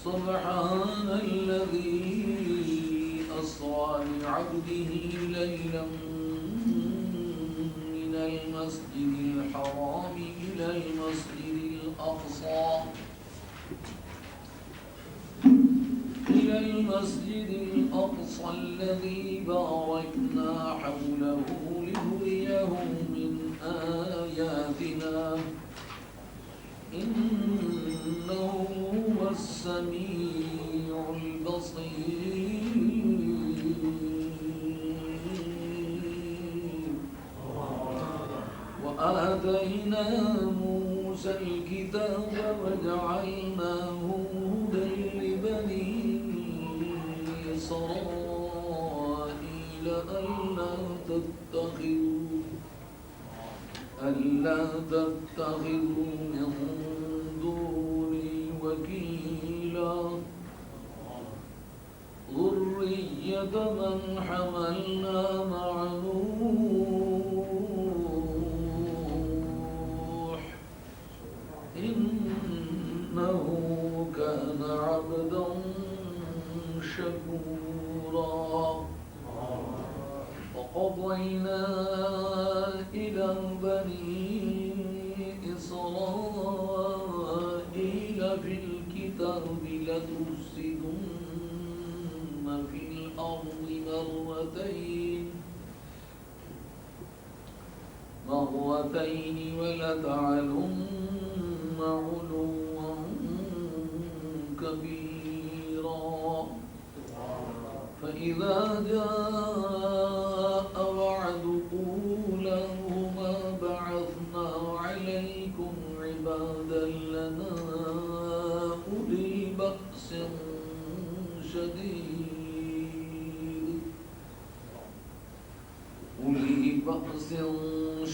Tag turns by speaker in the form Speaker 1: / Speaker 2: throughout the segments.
Speaker 1: سبحان الذي أسرى بعبده ليلا من المسجد الحرام إلى المسجد الأقصى الذي باركنا حوله لنريه من آياتنا إنه هو السميع البصير وآتينا موسى الكتاب وجعلناه هدى لبني إسرائيل ألا تتخذوا من دوني وكيلا ذرية من حملنا مع نوح إنه كان عبدا شكورا وقضينا إلى بني إسرائيل في الكتاب لتفسدن في الأرض مرتين ولتعلن علوا كبيرا فإذا جاء وعد أولاهما بعثنا عليكم عبادا لنا أولي بأس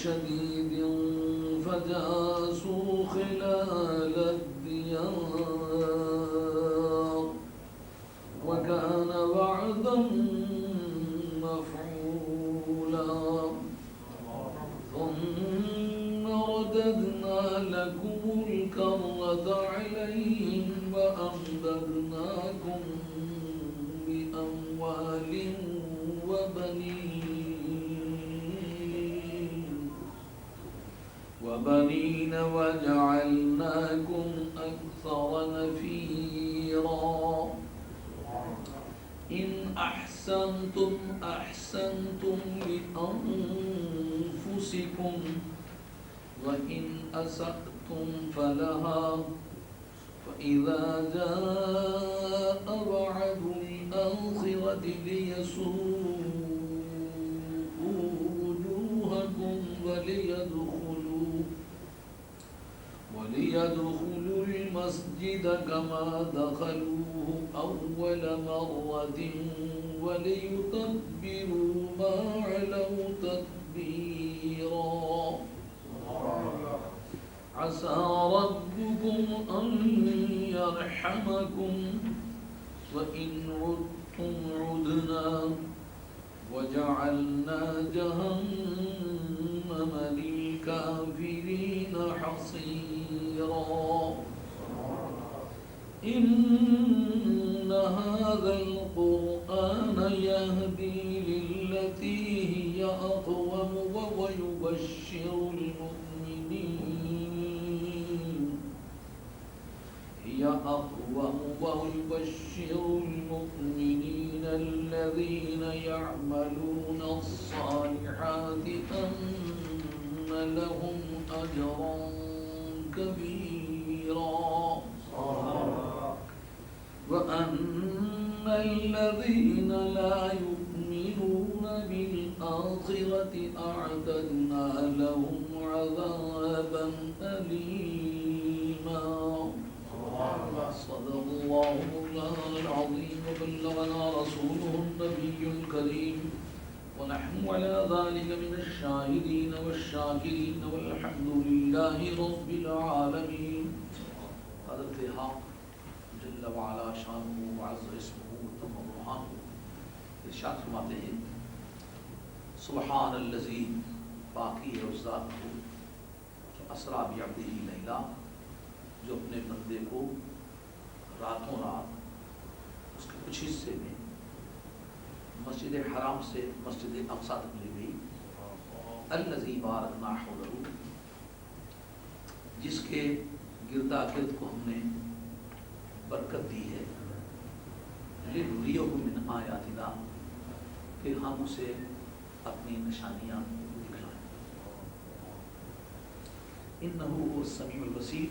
Speaker 1: شديد فجاسوا خلال الديار وكان وعدا مفعولا ثم رددنا لكم الكرة عليهم وأمددناكم بأموال وبنين وجعلناكم أكثر نفيرا إن أحسنتم لأنفسكم وإن أسأتم فلها فإذا جاء وعد الآخرة ليسوءوا وجوهكم وليدخلوا المسجد كما دخلوه أول مرة وليتبروا ما علوا تتبيرا عسى ربكم أن يرحمكم وإن عدتم عدنا وجعلنا جهنم للكافرين حصيرا إن هذا القرآن يهدي للتي هي أقوم ويبشر المؤمنين الذين يعملون الصالحات أن لهم أجرا كبيرا وأن الذين لا يؤمنون بالآخرة أعتدنا لهم عذابا أليما صدق الله العظيم وبلغنا رسوله النبي الكريم ونحن على ذلك من الشاهدين والشاكرين والحمد لله رب العالمين. حضرت حق جل وعلا شانہ وعز اسمہ وتم برہانہ ارشاد فرماتے ہیں سبحان الذی، پاکی ہے اس ذات کو اسرا بعبدہ لیلا، جو اپنے بندے کو راتوں رات اس کے کچھ حصے میں مسجد حرام سے مسجد اقصی تک لے گئی، الذی بارکنا حولہ، جس کے گردا گرد کو ہم نے برکت دی ہے، لنریہ من آیاتنا، کہ ہم اسے اپنی نشانیاں دکھلائیں۔ انہ هو السمیع البصیر،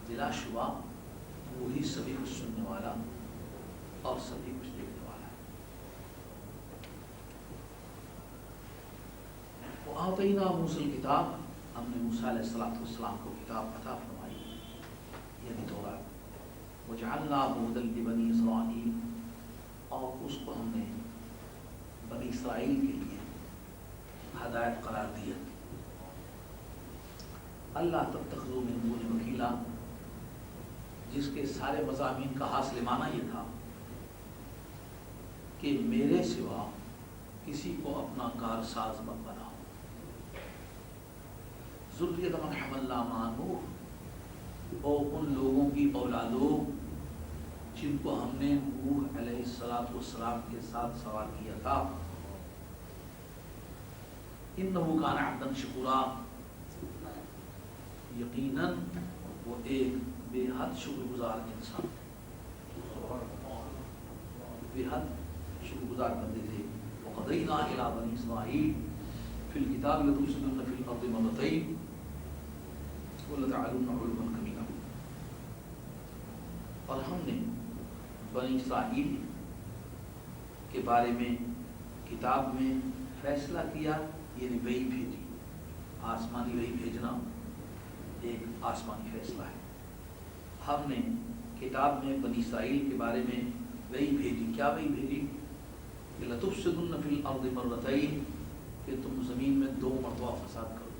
Speaker 1: بلا شبہ وہی سبھی کچھ سننے والا اور سبھی کچھ دیکھنے والا ہے۔ وآتینا موسیٰ الکتاب، ہم نے موسیٰ علیہ السلام کو کتاب عطا فرمائی، یعنی تورات، وجعلناہ ھدی لبنی اسرائیل، اور اس کو ہم نے بنی اسرائیل کے لیے ہدایت قرار دیا۔ اللہ تتخذوا من دونی وکیلا، جس کے سارے مضامین کا حاصل معنی یہ تھا کہ میرے سوا کسی کو اپنا کارساز مت بناؤ۔ ذریۃ من حملنا مع نوح، اور ان لوگوں کی اولادوں جن کو ہم نے نوح علیہ السلام کے ساتھ سوار کیا تھا۔ انہ کان عبدا شکورا، یقیناً وہ ایک بے حد شکر گزار انسان، بے حد شکر گزار بندے تھے۔ وقضینا الی بنی اسرائیل فی الکتاب لتفسدن فی الارض مرتین ولتعلن علوا کبیرا، اور ہم نے بنی اسرائیل کے بارے میں کتاب میں فیصلہ کیا، یعنی وحی بھیجی، آسمانی وحی بھیجنا ایک آسمانی فیصلہ ہے۔ ہم نے کتاب میں بنی اسرائیل کے بارے میں وحی بھیجی، کیا وحی بھیجی؟ کہ لتفسدن فی الارض مرتین، کہ تم زمین میں 2 مرتبہ فساد کرو،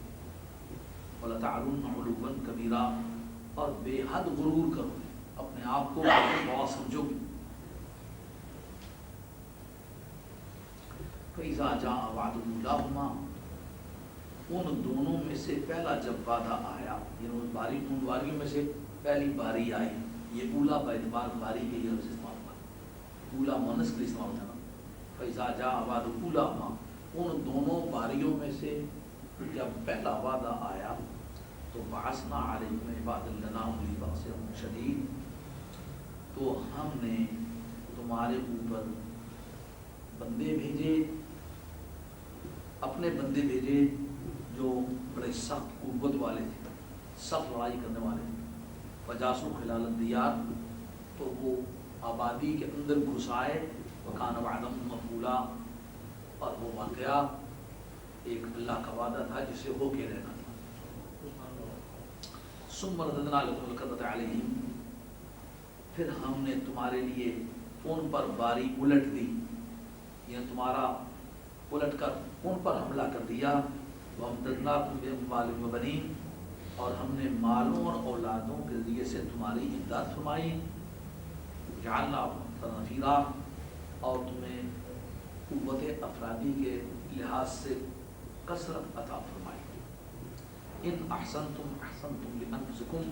Speaker 1: ولتعلن علوا کبیرا، اور بے حد غرور کرو، اپنے آپ کو بہت سمجھو گے۔ فَإِذَا جَاءَ وَعْدُ أُولَاهُمَا، ان دونوں میں سے پہلا جب وعدہ آیا، یعنی ان باریوں میں سے پہلی باری آئی، یہ اولا باعتبار باری کے لیے استعمال ہوا، اولا مونس کے استعمال ہوتا ہے۔ فَإِذَا جَاءَ وَعْدُ أُولَاهُمَا، ان دونوں باریوں میں سے جب پہلا وعدہ آیا تو بَعَثْنَا عَلَيْهِمْ عِبَادًا لَنَا أُولِي بَأْسٍ شَدِيدٍ، تو ہم نے تمہارے اوپر بندے بھیجے، اپنے بندے بھیجے جو بڑے سخت قوت والے تھے، سخت لڑائی کرنے والے تھے۔ فجاسو خلال الدیار، تو وہ آبادی کے اندر گھس آئے، وکان وعدا مفعولا، اور وہ واقعہ ایک اللہ کا وعدہ تھا جسے ہو کے رہنا تھا۔ ثم رددنا لكم الكرة عليهم، پھر ہم نے تمہارے لیے ان پر باری الٹ دی، یعنی تمہارا الٹ کر ان پر حملہ کر دیا۔ وَأَمْدَدْنَاكُمْ بِأَمْوَالٍ وَبَنِينَ، اور ہم نے مالوں اور اولادوں کے ذریعے سے تمہاری امداد فرمائی۔ جعلناکم تنفیرا، اور تمہیں قوت افرادی کے لحاظ سے کثرت عطا فرمائی۔ ان احسنتم احسنتم لانفسکم،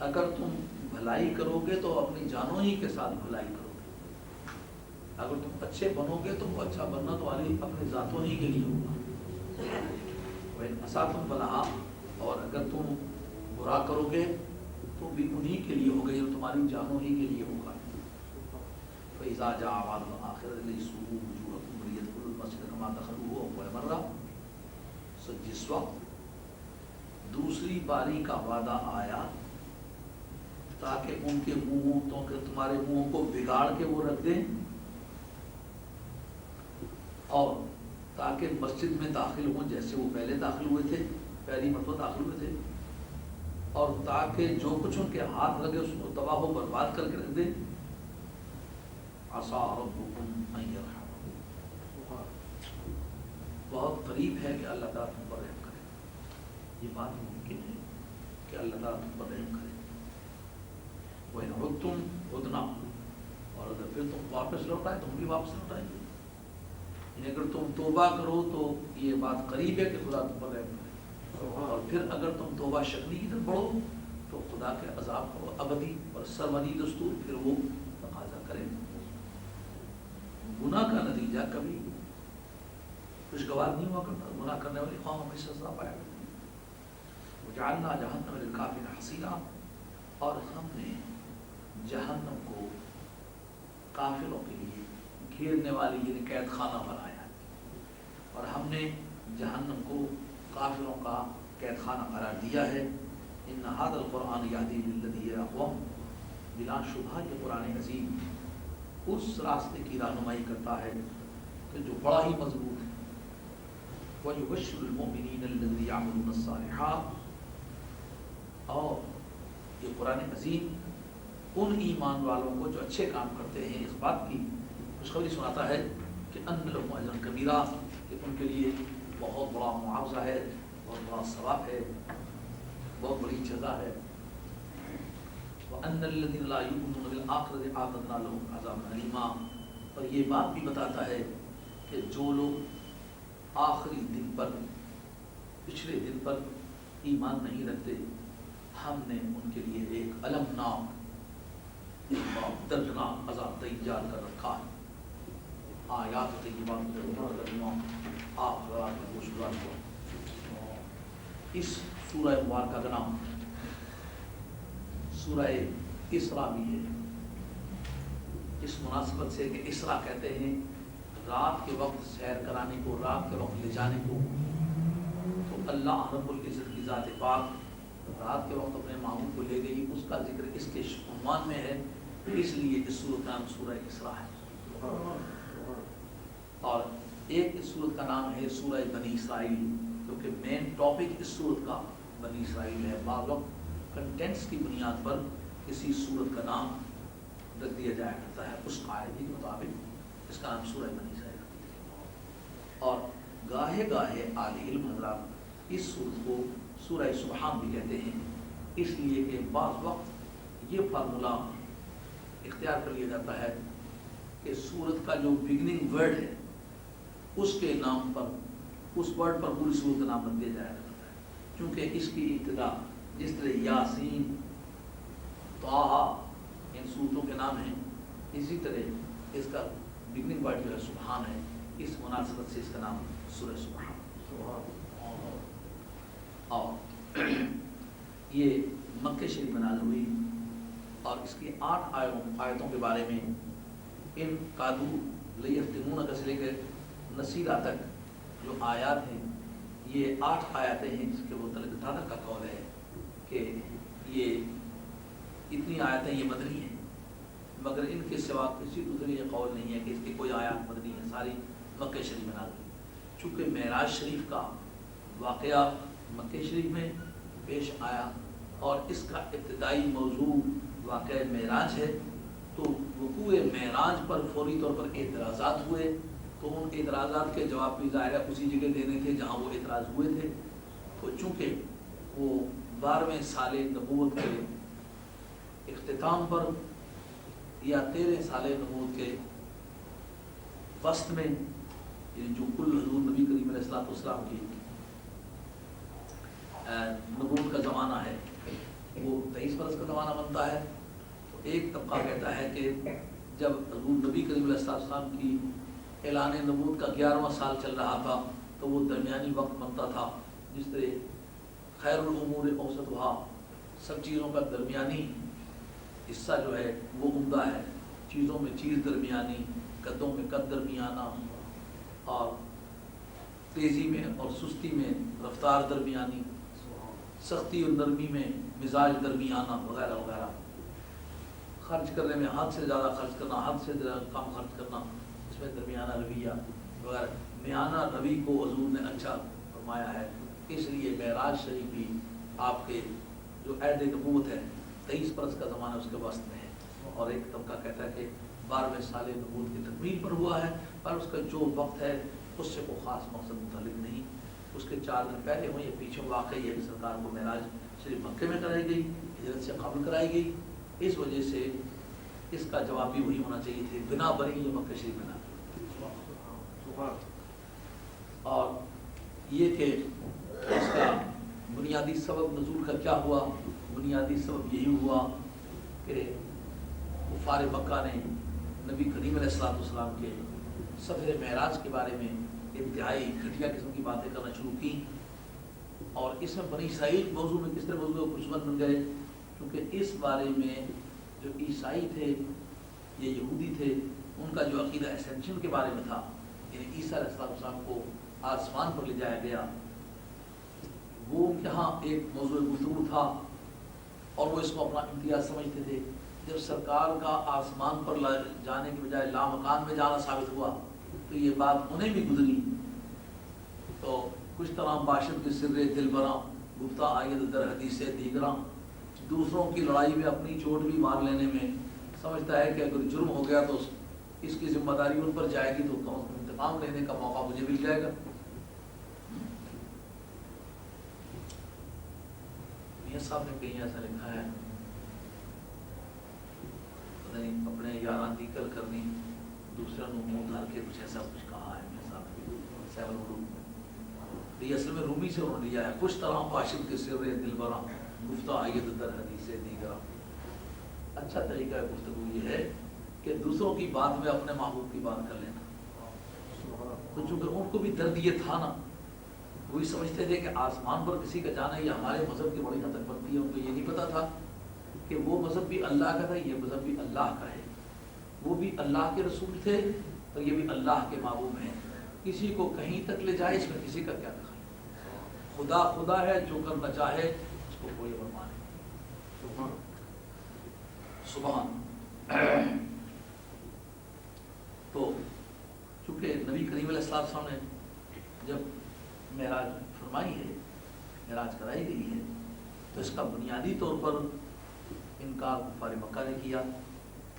Speaker 1: اگر تم بھلائی کرو گے تو اپنی جانوں ہی کے ساتھ بھلائی کرو گے، اگر تم اچھے بنو گے تو وہ اچھا بننا تمہاری اپنی ذاتوں ہی کے لیے ہوگا۔ وَإِنْ أَسَأْتُمْ فَلَهَا، اور اگر تم برا کرو گے تو بھی انہی کے لیے ہوگا، یہ تمہاری جانوں ہی کے لیے ہوگا۔ فَإِذَا جَاءَ وَعْدُ الْآخِرَةِ لِيَسُوءُوا وُجُوهَكُمْ وَلِيَدْخُلُوا الْمَسْجِدَ كَمَا دَخَلُوهُ أَوَّلَ مَرَّةٍ، سو جس وقت دوسری باری کا وعدہ آیا تاکہ ان کے منہوں تو کہ تمہارے منہوں کو بگاڑ کے وہ رکھ دیں، اور تاکہ مسجد میں داخل ہوں جیسے وہ پہلے داخل ہوئے تھے، پہلی مرتبہ داخل ہوئے تھے، اور تاکہ جو کچھ ان کے ہاتھ لگے اس کو تباہ و برباد کر کے رکھ دیں۔ عسیٰ ربکم ان یرحمکم، بہت قریب ہے کہ اللہ تعالیٰ تم پر رحم کرے، یہ بات ممکن ہے کہ اللہ تعالیٰ تم پر رحم کرے۔ وَإِنْ عُدْتُمْ عُدْنَا، اور اگر پھر تم واپس لوٹائیں تو ہم بھی واپس لوٹائیں گے، یعنی اگر تم توبہ کرو تو یہ بات قریب ہے کہ خدا تم پر رحم کرے۔ اور پھر اگر تم توبہ شکنی کی طرف بڑھو تو خدا کے عذاب کو ابدی اور سرمدی دستور پھر وہ تقاضا کرے. گناہ کا نتیجہ کبھی خوشگوار نہیں ہوا کرتا. گناہ کرنے والی قوم ہمیشہ سزا پایا کرتی. وجعلنا جہنم للکافرین حصیرا، اور ہم نے جہنم کو کافروں کے لیے گھیرنے والی یعنی قید خانہ بنایا، اور ہم نے جہنم کو کافروں کا قید خانہ قرار دیا ہے. ان ھذا القرآن یہدی للذی ہی اقوم، بلا شبہ یہ قرآن عظیم اس راستے کی رہنمائی کرتا ہے کہ جو بڑا ہی مضبوط ہے. وَيُبَشِّرُ الْمُؤْمِنِينَ الَّذِينَ يَعْمَلُونَ الصَّالِحَاتِ، اور یہ قرآن عظیم ان ایمان والوں کو جو اچھے کام کرتے ہیں اس بات کی خوشخبری سناتا ہے کہ ان لهم اجرا کبیرا، کہ ان کے لیے بہت بڑا معاوضہ ہے، بہت بڑا ثواب ہے، بہت بڑی جزا ہے. وَأَنَّ الَّذِينَ لَا يُؤْمِنُونَ بِالْآخِرَةِ أَعْتَدْنَا لَهُمْ عَذَابًا أَلِيمًا، اور یہ بات بھی بتاتا ہے کہ جو لوگ آخری دن پر، پچھلے دن پر ایمان نہیں رکھتے، ہم نے ان کے لیے ایک المناک، دردناک عذاب تیار کر رکھا ہے. آیات طیبات آپ حضرات نے گوش گزار ہوا. اس سورہ مبارکہ کا نام سورہ اسراء بھی ہے، اس مناسبت سے کہ اسراء کہتے ہیں رات کے وقت سیر کرانے کو، رات کے وقت لے جانے کو. تو اللہ رب العزت کی ذات پاک رات کے وقت اپنے معمول کو لے گئی، اس کا ذکر اس کے عنوان میں ہے، اس لیے اس سورت کا نام سورہ اسراء ہے. اور ایک اس سورت کا نام ہے سورہ بنی اسرائیل، کیونکہ مین ٹاپک اس سورت کا بنی اسرائیل ہے. بعض وقت کنٹینٹس کی بنیاد پر کسی سورت کا نام رکھ دیا جایا کرتا ہے اس قاعدے کے مطابق. اس کا نام سورہ بنی اسرائیل ہے. اور گاہے گاہے اہل علم حضرات اس سورت کو سورہ سبحان بھی کہتے ہیں، اس لیے کہ بعض وقت یہ فارمولہ اختیار کر لیا جاتا ہے کہ سورت کا جو بگننگ ورڈ ہے اس کے نام پر، اس ورڈ پر پوری سورت کا نام رکھ دیا جایا کرتا ہے. چونکہ اس کی ابتدا جس طرح یاسین، طٰہٰ ان سورتوں کے نام ہیں، اسی طرح اس کا بگننگ ورڈ جو ہے سبحان ہے. اس مناسبت سے اس کا نام سورہ سبحان. اور یہ مکہ شریف میں نازل ہوئی، اور اس کی 8 آیتوں کے بارے میں ان قادو لیفتنون کا سے لے کر نصیرہ تک جو آیات ہیں، یہ 8 آیاتیں ہیں جس کے متعلق دادا کا قول ہے کہ یہ اتنی آیتیں یہ مدنی ہیں، مگر ان کے سوا کسی دوسرے یہ قول نہیں ہے کہ اس کی کوئی آیات مدنی ہے، ساری مکہ شریف میں نازل ہوئی. چونکہ معراج شریف کا واقعہ مکہ شریف میں پیش آیا اور اس کا ابتدائی موضوع واقعہ معراج ہے، تو وقوع معراج پر فوری طور پر اعتراضات ہوئے. تو ان اعتراضات کے جواب بھی ظاہر ہے اسی جگہ دینے تھے جہاں وہ اعتراض ہوئے تھے. تو چونکہ وہ 12ویں سال نبوت کے اختتام پر یا 13 سال نبوت کے وسط میں، یعنی جو کل حضور نبی کریم علیہ الصلوۃ والسلام کی نبوت کا زمانہ ہے وہ 23 برس کا زمانہ بنتا ہے. تو ایک طبقہ کہتا ہے کہ جب حضور نبی کریم علیہ الصلوۃ والسلام کی اعلان نبوت کا 11واں سال چل رہا تھا تو وہ درمیانی وقت بنتا تھا. جس طرح خیر الامور اوسطھا، سب چیزوں کا درمیانی حصہ جو ہے وہ عمدہ ہے. چیزوں میں چیز درمیانی، قدوں میں قد درمیانہ، اور تیزی میں اور سستی میں رفتار درمیانی، سختی اور نرمی میں مزاج درمیانہ، وغیرہ وغیرہ. خرچ کرنے میں حد سے زیادہ خرچ کرنا، حد سے زیادہ کم خرچ کرنا، اس میں درمیانہ رویہ وغیرہ. میانہ روی کو حضور نے اچھا فرمایا ہے. اس لیے معراج شریف بھی آپ کے جو عہد نبوت ہے 23 برس کا زمانہ اس کے وسط میں ہے. اور ایک طبقہ کہتا ہے کہ 12ویں سال نبوت کی تکمیل پر ہوا ہے، پر اس کا جو وقت ہے اس سے کوئی خاص مقصد متعلق نہیں. اس کے 4 دن پہلے ہوئے، یہ پیچھے واقعی ہے کہ سرکار کو معراج شریف مکے میں کرائی گئی، ہجرت سے قبل کرائی گئی. اس وجہ سے اس کا جواب بھی وہی ہونا چاہیے تھے، بنا بری یہ مکہ شریف بنا. اور یہ کہ اس کا بنیادی سبب نزول کا کیا ہوا؟ بنیادی سبب یہی ہوا کہ کفار مکہ نے نبی کریم علیہ السلام کے سفر معراج کے بارے میں انتہائی گھٹیا قسم کی باتیں کرنا شروع کی، اور اس میں بنی اسرائیل موضوع میں کس طرح موضوع خصوصاً بن گئے، کیونکہ اس بارے میں جو عیسائی تھے یہ یہودی تھے، ان کا جو عقیدہ اسینشن کے بارے میں تھا، یعنی عیسیٰ علیہ السلام کو آسمان پر لے جایا گیا، وہ ان کے ہاں ایک موضوع گفتگو تھا، اور وہ اس کو اپنا امتیاز سمجھتے تھے۔ جب سرکار کا آسمان پر جانے کی بجائے لامکان میں جانا ثابت ہوا تو یہ بات انہیں بھی گزری، تو کچھ طرح باشد کے سر دل براں گفتہ آیت در حدیث دیگراں، دوسروں کی لڑائی میں اپنی چوٹ بھی مار لینے میں سمجھتا ہے کہ اگر جرم ہو گیا تو اس کی ذمہ داری ان پر جائے گی، تو کم از کم انتقام لینے کا موقع مجھے مل جائے گا۔ میاں صاحب نے کہیں ایسا لکھا ہے، پتہ نہیں اپنے یاراں دی گل کرنی، دوسرے نو منہ دھر کے کچھ ایسا کچھ کہا ہے میاں صاحب نے سیون علوم میں۔ یہ اصل میں رومی سے انہوں نے لیا ہے، کچھ طرح باشد کے سر دل براں گفتہ آیت در حدیث دیگراں۔ اچھا طریقہ گفتگو یہ ہے کہ دوسروں کی بات میں اپنے محبوب کی بات کر لینا، تو چونکہ ان کو بھی درد یہ تھا نا، وہی سمجھتے تھے کہ آسمان پر کسی کا جانا یہ ہمارے مذہب کی بڑی حد تک بنتی ہے، ان کو یہ نہیں پتا تھا کہ وہ مذہب بھی اللہ کا تھا، یہ مذہب بھی اللہ کا ہے، وہ بھی اللہ کے رسول تھے اور یہ بھی اللہ کے محبوب ہیں، کسی کو کہیں تک لے جائے اس میں کسی کا کیا دخل، خدا خدا ہے، جو کرنا چاہے اس کو کوئی فرمان نہیں۔ سبحان۔ تو چونکہ نبی کریم علیہ السلام نے جب معراج فرمائی ہے، معراج کرائی گئی ہے، تو اس کا بنیادی طور پر انکار کفار مکہ نے کیا،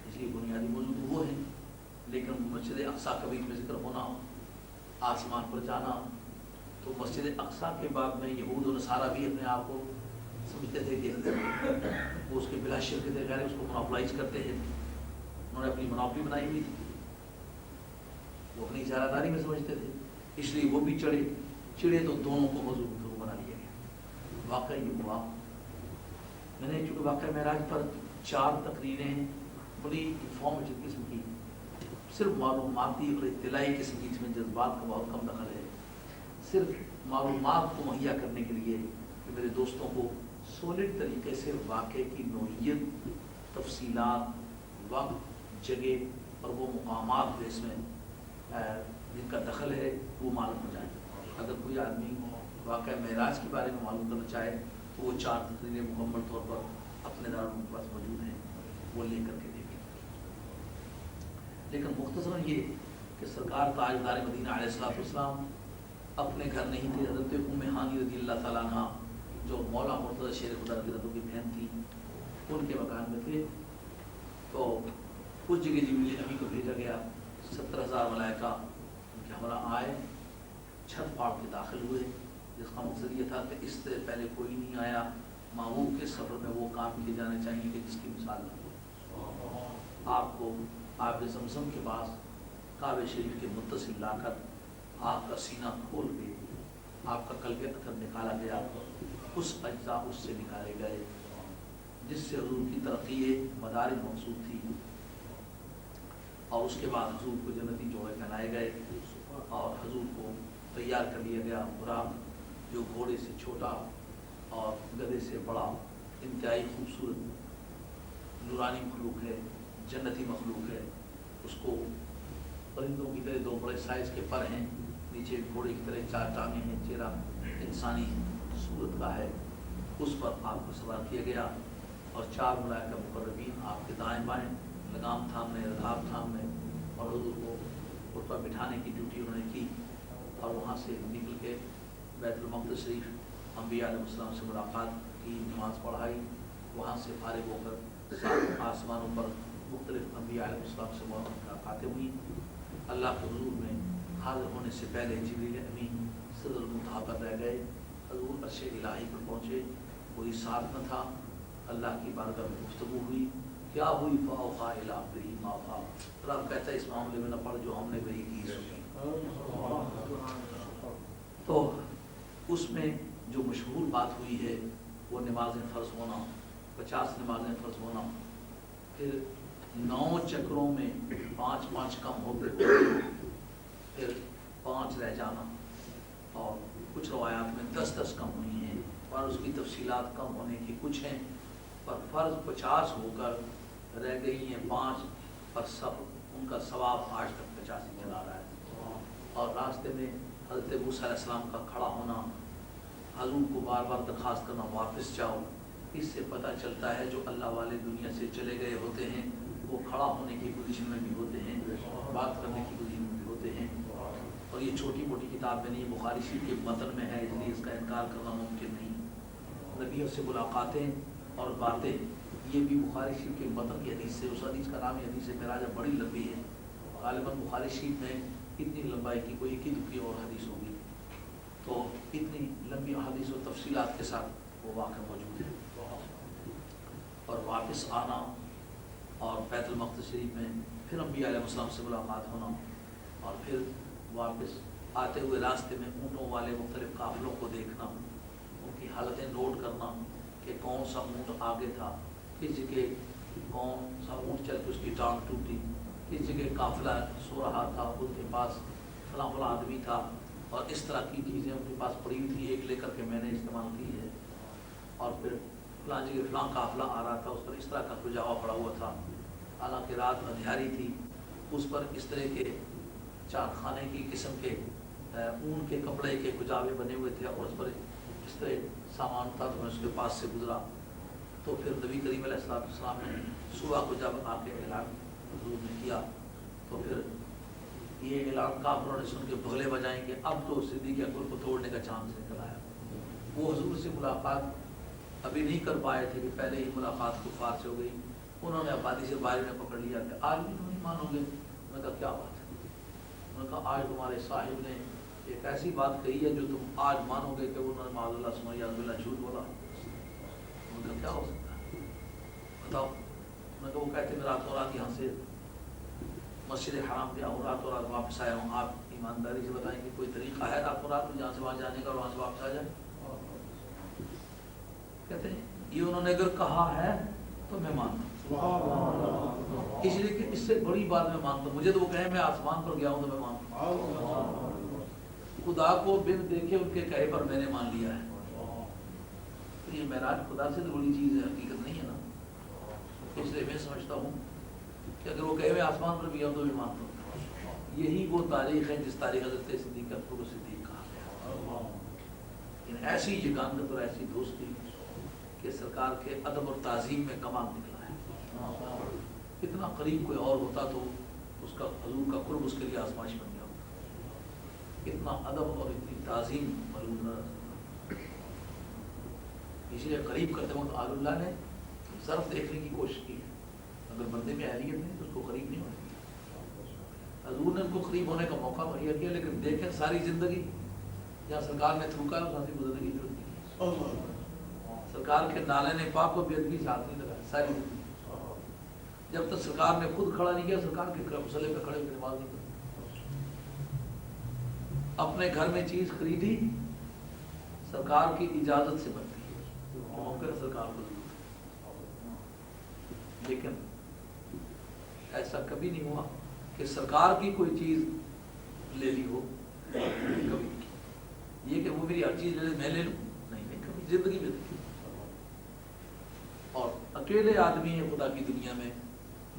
Speaker 1: اس لیے بنیادی موضوع تو وہ ہے، لیکن مسجد اقصیٰ کا بھی میں ذکر ہونا، آسمان پر جانا، تو مسجد اقصیٰ کے بعد میں یہود و نصارہ بھی اپنے آپ کو سمجھتے تھے کہ وہ اس کے بلا شرک تھے، غیر اس کو مونوپلائز کرتے ہیں، انہوں نے اپنی مناپلی بنائی ہوئی تھی، وہ اپنی اجارہ داری میں سمجھتے تھے، اس لیے وہ بھی چڑھے تو دونوں کو موضوع گفتگو بنا لیا گیا۔ واقعہ یہ ہوا، میں نے چونکہ واقعہ معراج پر 4 تقریریں بڑی انفارمیٹو قسم کی، صرف معلوماتی اور اطلاعی قسم کی، اس میں جذبات کا بہت کم دخل ہے، صرف معلومات کو مہیا کرنے کے لیے کہ میرے دوستوں کو سولڈ طریقے سے واقعے کی نوعیت، تفصیلات، وقت، جگہ اور وہ مقامات جو اس میں جن کا دخل ہے وہ معلوم ہو جائے۔ اگر کوئی آدمی واقعہ معراج کے بارے میں معلوم کرنا چاہے تو وہ 4 تقریریں مکمل طور پر اپنے دارالعلوم کے پاس موجود ہیں، وہ لے کر کے دیکھیں۔ لیکن مختصراً یہ کہ سرکار تاجدار مدینہ علیہ السلام اپنے گھر نہیں تھے، حضرت ام ہانی رضی اللہ تعالیٰ عنہ جو مولا مرتضی شیر خدا رضی اللہ کی بہن تھی، ان کے مکان میں تھے، تو اس جگہ جبریل امین کو بھیجا گیا، 70,000 ملائکہ ان کے ہمراہ آئے، چھت پھاڑ کے داخل ہوئے، جس کا مقصد یہ تھا کہ اس سے پہلے کوئی نہیں آیا، محبوب کے سفر میں وہ کام کیے جانے چاہیے کہ جس کی مثال نہ ہو۔ آپ کو آب زمزم کے پاس کعبہ شریف کے متصل لا کر آپ کا سینہ کھول کے آپ کا قلب اطہر نکالا گیا، اس اجزاء اس سے نکالے گئے جس سے حضور کی ترقی مدارج مقصود تھی، اور اس کے بعد حضور کو جنتی جوڑے پہنائے گئے اور حضور کو تیار کر لیا گیا۔ براق جو گھوڑے سے چھوٹا اور گدھے سے بڑا، انتہائی خوبصورت نورانی مخلوق ہے، جنتی مخلوق ہے، اس کو پرندوں کی طرح 2 بڑے سائز کے پر ہیں، نیچے گھوڑے کی طرح 4 ٹانگیں ہیں، چہرہ انسانی صورت کا ہے، اس پر آپ کو سوار کیا گیا، اور 4 ملائکہ مقربین آپ کے دائیں بائیں لگام تھامنے، رکاب تھامنے، اور حضور کو اس پر بٹھانے کی ڈیوٹی انہوں نے کی، اور وہاں سے نکل کے بیت المقدس شریف انبیاء علیہ السلام سے ملاقات کی، نماز پڑھائی، وہاں سے فارغ ہو کر 7 آسمانوں پر مختلف انبیاء علیہ السلام سے ملاقاتیں ہوئی۔ اللہ کے حضور میں حاضر ہونے سے پہلے جبریل امین سدرۃ المنتہا پر رہ گئے، حضور عرش الہی پر پہنچے، کوئی ساتھ نہ تھا، اللہ کی بارگاہ میں گفتگو ہوئی، کیا ہوئی؟ فاوحیٰ الی عبدہ ما اوحیٰ، رب کہتا ہے اس معاملے میں نہ پڑھ جو ہم نے وحی کی سنی۔ تو اس میں جو مشہور بات ہوئی ہے وہ نمازیں فرض ہونا، 50 نمازیں فرض ہونا، پھر 9 چکروں میں 5 کم ہوتے پھر 5 رہ جانا، اور کچھ روایات میں 10 کم ہوئی ہیں، اور اس کی تفصیلات کم ہونے کی کچھ ہیں، پر فرض 50 ہو کر رہ گئی ہیں 5، پر سب ان کا ثواب آج تک 50 ہی چلا رہا ہے۔ اور راستے میں حضرت موسیٰ علیہ السلام کا کھڑا ہونا، حضور کو بار بار درخواست کرنا واپس جاؤ، اس سے پتہ چلتا ہے جو اللہ والے دنیا سے چلے گئے ہوتے ہیں وہ کھڑا ہونے کی پوزیشن میں بھی ہوتے ہیں، بات کرنے کی پوزیشن میں بھی ہوتے ہیں۔ اور یہ چھوٹی موٹی کتاب میں نہیں، بخاری شریف کے متن میں ہے، اس لیے اس کا انکار کرنا ممکن نہیں۔ نبیوں سے ملاقاتیں اور باتیں، یہ بھی بخاری شریف کے متن کی حدیث سے، اس حدیث کا نام ہے حدیث معراج، بڑی لمبی ہے، غالباً بخاری شریف میں اتنی لمبائی کی کوئی اکی دکھی اور حدیث ہوگی، تو اتنی لمبی حدیث و تفصیلات کے ساتھ وہ واقعہ موجود ہے۔ اور واپس آنا اور بیت المقدس شریف میں پھر انبیاء علیہ السلام سے ملاقات ہونا، اور پھر واپس آتے ہوئے راستے میں اونٹوں والے مختلف قافلوں کو دیکھنا، ان کی حالتیں نوٹ کرنا کہ کون سا اونٹ آگے تھا، کس جگہ کون سا اونٹ چل کے اس کی ٹانگ ٹوٹی، کس جگہ قافلہ سو رہا تھا، ان کے پاس فلاں فلاں آدمی تھا، اور اس طرح کی چیزیں ان کے پاس پڑی ہوئی تھی، ایک لے کر کے میں نے استعمال کی ہے، اور پھر فلاں جگہ فلاں قافلہ آ رہا تھا، اس پر اس طرح کا کجاوا پڑا ہوا تھا، حالانکہ رات اندھیاری تھی، اس پر اس طرح کے 4 خانے کی قسم کے اون کے کپڑے کے کجاوے بنے ہوئے تھے، اور اس پر اس طرح سامان تھا، تو میں اس کے پاس سے گزرا، تو پھر نبی کریم علیہ السلام نے صبح کو جب آ کے اعلان حضور نے کیا، تو پھر یہ اعلان کافروں نے سن کے بغلے بجائیں کہ اب تو صدیق اکبر کو توڑنے کا چانس نکل آیا۔ وہ حضور سے ملاقات ابھی نہیں کر پائے تھے کہ پہلے ہی ملاقات کفار سے ہو گئی، انہوں نے آبادی سے باہر میں پکڑ لیا کہ آج بھی تم نہیں مانو گے۔ انہوں نے کہا کیا بات ہے؟ انہوں نے کہا آج تمہارے صاحب نے ایک ایسی بات کہی ہے جو تم آج مانو گے کہ انہوں نے معاذ اللہ سمجھ اللہ جھوٹ بولا۔ انہوں نے کہا کیا ہو سکتا ہے بتاؤ؟ انہوں نے کہا وہ کہتے ہیں میں راتوں رات یہاں سے مسجد حرام پہ آؤں، راتوں رات واپس آیا ہوں، آپ ایمانداری سے بتائیں کہ کوئی طریقہ ہے راتوں رات جہاں سے وہاں جانے کا اور وہاں سے واپس آ جائے؟ کہتے ہیں یہ انہوں نے اگر کہا ہے تو میں مانتا ہوں، اس لیے کہ اس سے بڑی بات میں مانتا ہوں، مجھے تو وہ کہے میں آسمان پر گیا ہوں تو میں مانتا ہوں، خدا کو بن دیکھے ان کے کہے پر میں نے مان لیا ہے۔ تو یہ معراج خدا سے تو بڑی چیز ہے، حقیقت نہیں ہے نا، اس لیے میں سمجھتا ہوں کہ اگر وہ کہے میں آسمان پر بھی گیا ہوں تو میں مانتا ہوں۔ یہی وہ تاریخ ہے جس تاریخ حضرت صدیق اکبر کو صدیق کہا گیا، لیکن ایسی یگانت اور ایسی دوستی کہ سرکار کے ادب اور تعظیم میں کمال نکلا ہے۔ اتنا قریب کوئی اور ہوتا تو اس کا حضور کا قرب اس کے لیے آزمائش بن گیا ہوتا، اتنا ادب اور اتنی تعظیم معلوم نہ رہتا۔ اس لیے قریب کرتے وقت آل اللہ نے ظرف دیکھنے کی کوشش کی، اگر بندے میں اہلیت نہیں تو اس کو قریب نہیں ہونا۔ حضور نے ان کو قریب ہونے کا موقع مہیا کیا، لیکن دیکھیں ساری زندگی جہاں سرکار نے تھوکا ہے وہاں سے گزرنے کی ضرورت نہیں، سرکار کے نالے پاک کو بے ادبی سے ہاتھ نہیں لگایا ساری زندگی، جب تک سرکار نے خود کھڑا نہیں کیا سرکار کے مسئلے پہ کھڑے ہوئے نماز نہیں پڑھی۔ اپنے گھر میں چیز خریدی سرکار کی اجازت سے بنتی ہے، ممکن ہے سرکار کو ضرورت ہے، لیکن ایسا کبھی نہیں ہوا کہ سرکار کی کوئی چیز لے لی ہو، کبھی یہ کہ وہ میری ہر چیز لے لے میں لے لوں، نہیں کبھی زندگی میں دیکھی۔ اور اکیلے آدمی ہیں خدا کی دنیا میں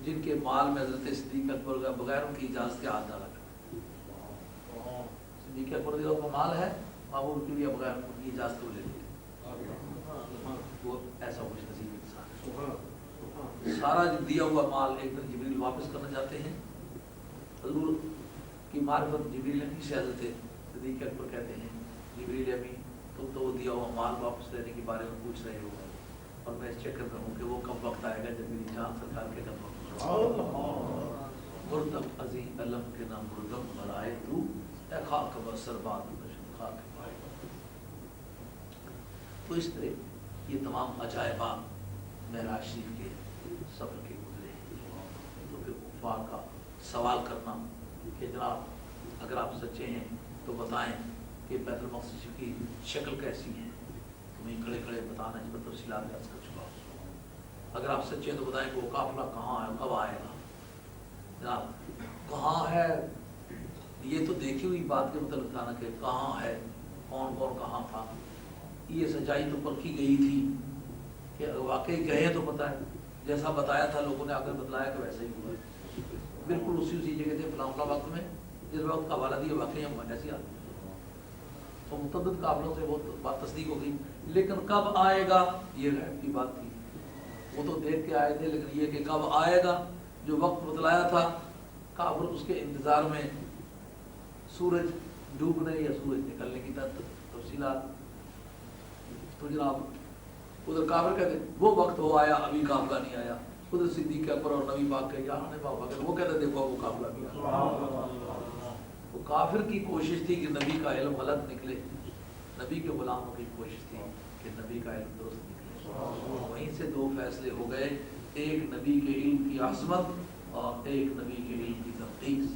Speaker 1: جن کے مال میں حضرت صدیق اکبر کا بغیر ان کی اجازت کے ہاتھ ڈالا گیا۔ صدیق اکبر کا مال ہے، معمول کے لیے بغیر ان کی اجازت کو لے لیتے، وہ ایسا خوش نصیب انسان ہے۔ سارا دیا ہوا مال ایک دن جبریل واپس کرنا چاہتے ہیں، حضور کی معرفت جبریل امی سے حضرت صدیق اکبر کہتے ہیں جبریل امی تم تو وہ دیا ہوا مال واپس لینے کے بارے میں پوچھ رہے ہو، اور میں اس چکر میں ہوں کہ وہ کب وقت آئے گا جب میری جان سرکار کے قدموں مردم عظیم علم کے نام مردم برائے تو اے خاک بسر باد خاک پائے۔ تو اس طرح یہ تمام عجائبات معراج شریف کے سفر کے گزرے ہیں۔ تو پھر کفار کا سوال کرنا کہ جناب اگر آپ سچے ہیں تو بتائیں کہ بیت المقدس کی شکل کیسی ہے، تمہیں کھڑے کھڑے بتانا اس پر تفصیلات عرض کر چکا ہوں. اگر آپ سچے ہیں تو بتائیں کہ وہ قافلہ کہاں ہے، کب آئے گا. جناب کہاں ہے یہ تو دیکھی ہوئی بات کے مطلب بتانا کہ کہاں ہے، کون کون کہاں تھا. یہ سچائی تو پرکھی گئی تھی کہ واقعی گئے تو پتہ ہے جیسا بتایا تھا لوگوں نے آ کر بتلایا کہ ویسے ہی ہوا ہے. بالکل اسی جگہ تھے فلاں فلاں وقت میں جس وقت کا حوالہ دیا واقعی ہم ایسی آتی تو متعدد قابلوں سے بہت بات تصدیق ہو گئی. لیکن کب آئے گا یہ غیب کی بات تھی. وہ تو دیکھ کے آئے تھے، لیکن یہ کہ کب آئے گا جو وقت بتلایا تھا کافر اس کے انتظار میں سورج ڈوبنے یا سورج نکلنے کی تفصیلات. تو جناب ادھر کافر کہتے وہ وقت ہو آیا ابھی قافلہ نہیں آیا. ادھر صدیق اکبر اور نبی پاک کے یہاں آنے بابا کہ وہ کہتے دیکھو وہ قافلہ بھی آیا. وہ کافر کی کوشش تھی کہ نبی کا علم غلط نکلے، نبی کے غلاموں کی کوشش تھی کہ نبی کا علم درست نکلے. وہیں سے دو فیصلے ہو گئے، ایک نبی کے علم کی عظمت اور ایک نبی کے علم کی تنقیص.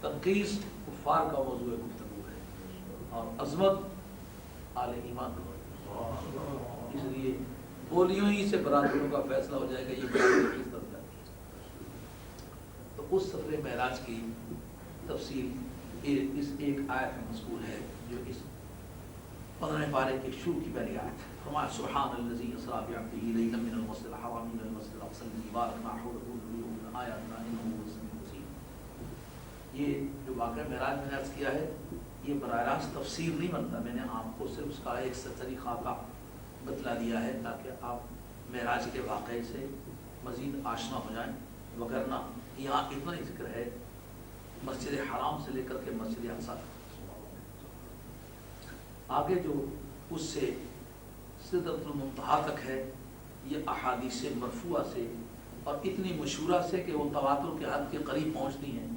Speaker 1: تنقیص کفار کا موضوع گفتگو ہے اور عظمت آل ایمان کا. اس لیے بولیوں ہی سے برادریوں کا فیصلہ ہو جائے گا یہ برادری کس طرح جاتی ہے. تو اس سفر معراج کی تفصیل اس ایک آیت میں مذکور ہے جو اس 15 پارے کے شروع کی پہلی آیت ہے. فرمایا سبحان الذی اسری بعبدہ لیلا من المسجد الحرام الى المسجد الاقصى الذی بارکنا حولہ لنریہ من آیاتنا انہ هو السمیع البصیر. یہ جو واقعہ معراج میں نے عرض کیا ہے یہ براہ راست تفسیر نہیں بنتا. میں نے آپ کو صرف اس کا ایک سطری خاکہ بتلا دیا ہے تاکہ آپ معراج کے واقعے سے مزید آشنا ہو جائیں. وگرنہ یہاں اتنا ہی ذکر ہے مسجد حرام سے لے کر کے مسجد اقصیٰ تک. آگے جو اس سے سدرۃ المنتہا تک ہے یہ احادیث مرفوعہ سے اور اتنی مشہورہ سے کہ وہ تواتر کے حد کے قریب پہنچتی ہیں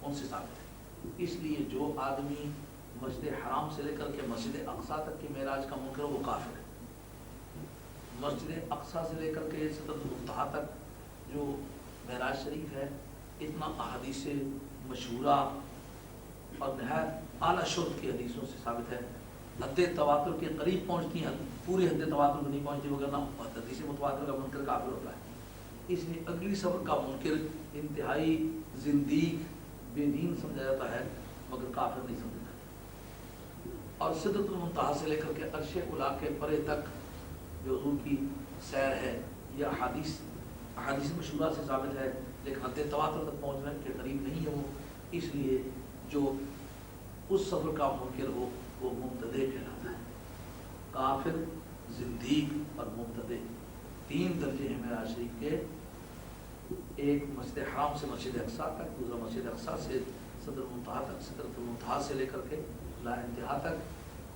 Speaker 1: ان سے ثابت ہے. اس لیے جو آدمی مسجد حرام سے لے کر کے مسجد اقصیٰ تک کے معراج کا منکر وہ کافر ہے. مسجد اقصیٰ سے لے کر کے سدرۃ المنتہا تک جو معراج شریف ہے اتنا احادیث مشہورہ اور نہایت اعلیٰ شرط کی حدیثوں سے ثابت ہے. حد تواتر کے قریب پہنچتی ہیں، پوری حد تواتر کو نہیں پہنچتی وغیرہ حدیث متواتر کا منکر کافر ہوتا ہے. اس لیے اگلی صبر کا منکر انتہائی زندیق بے دین سمجھا جاتا ہے مگر کافر نہیں سمجھا جاتا. اور سدرۃ المنتہا سے لے کر کے عرش اولیٰ کے پرے تک جو حضور کی سیر ہے یہ احادیث مشہورہ سے ثابت ہے لیکن حد تواتر تک پہنچنے کے قریب نہیں ہے وہ. اس لیے جو اس سفر کا منکر ہو وہ مبتدع کہلاتا ہے. کافر، زندیق اور مبتدع 3 درجے ہیں معراج شریف کے. ایک مسجد حرام سے مسجد اقصیٰ تک، دوسرا مسجد اقصیٰ سے سدرۃ المنتہا تک، سدرۃ المنتہا سے لے کر کے لا انتہا تک.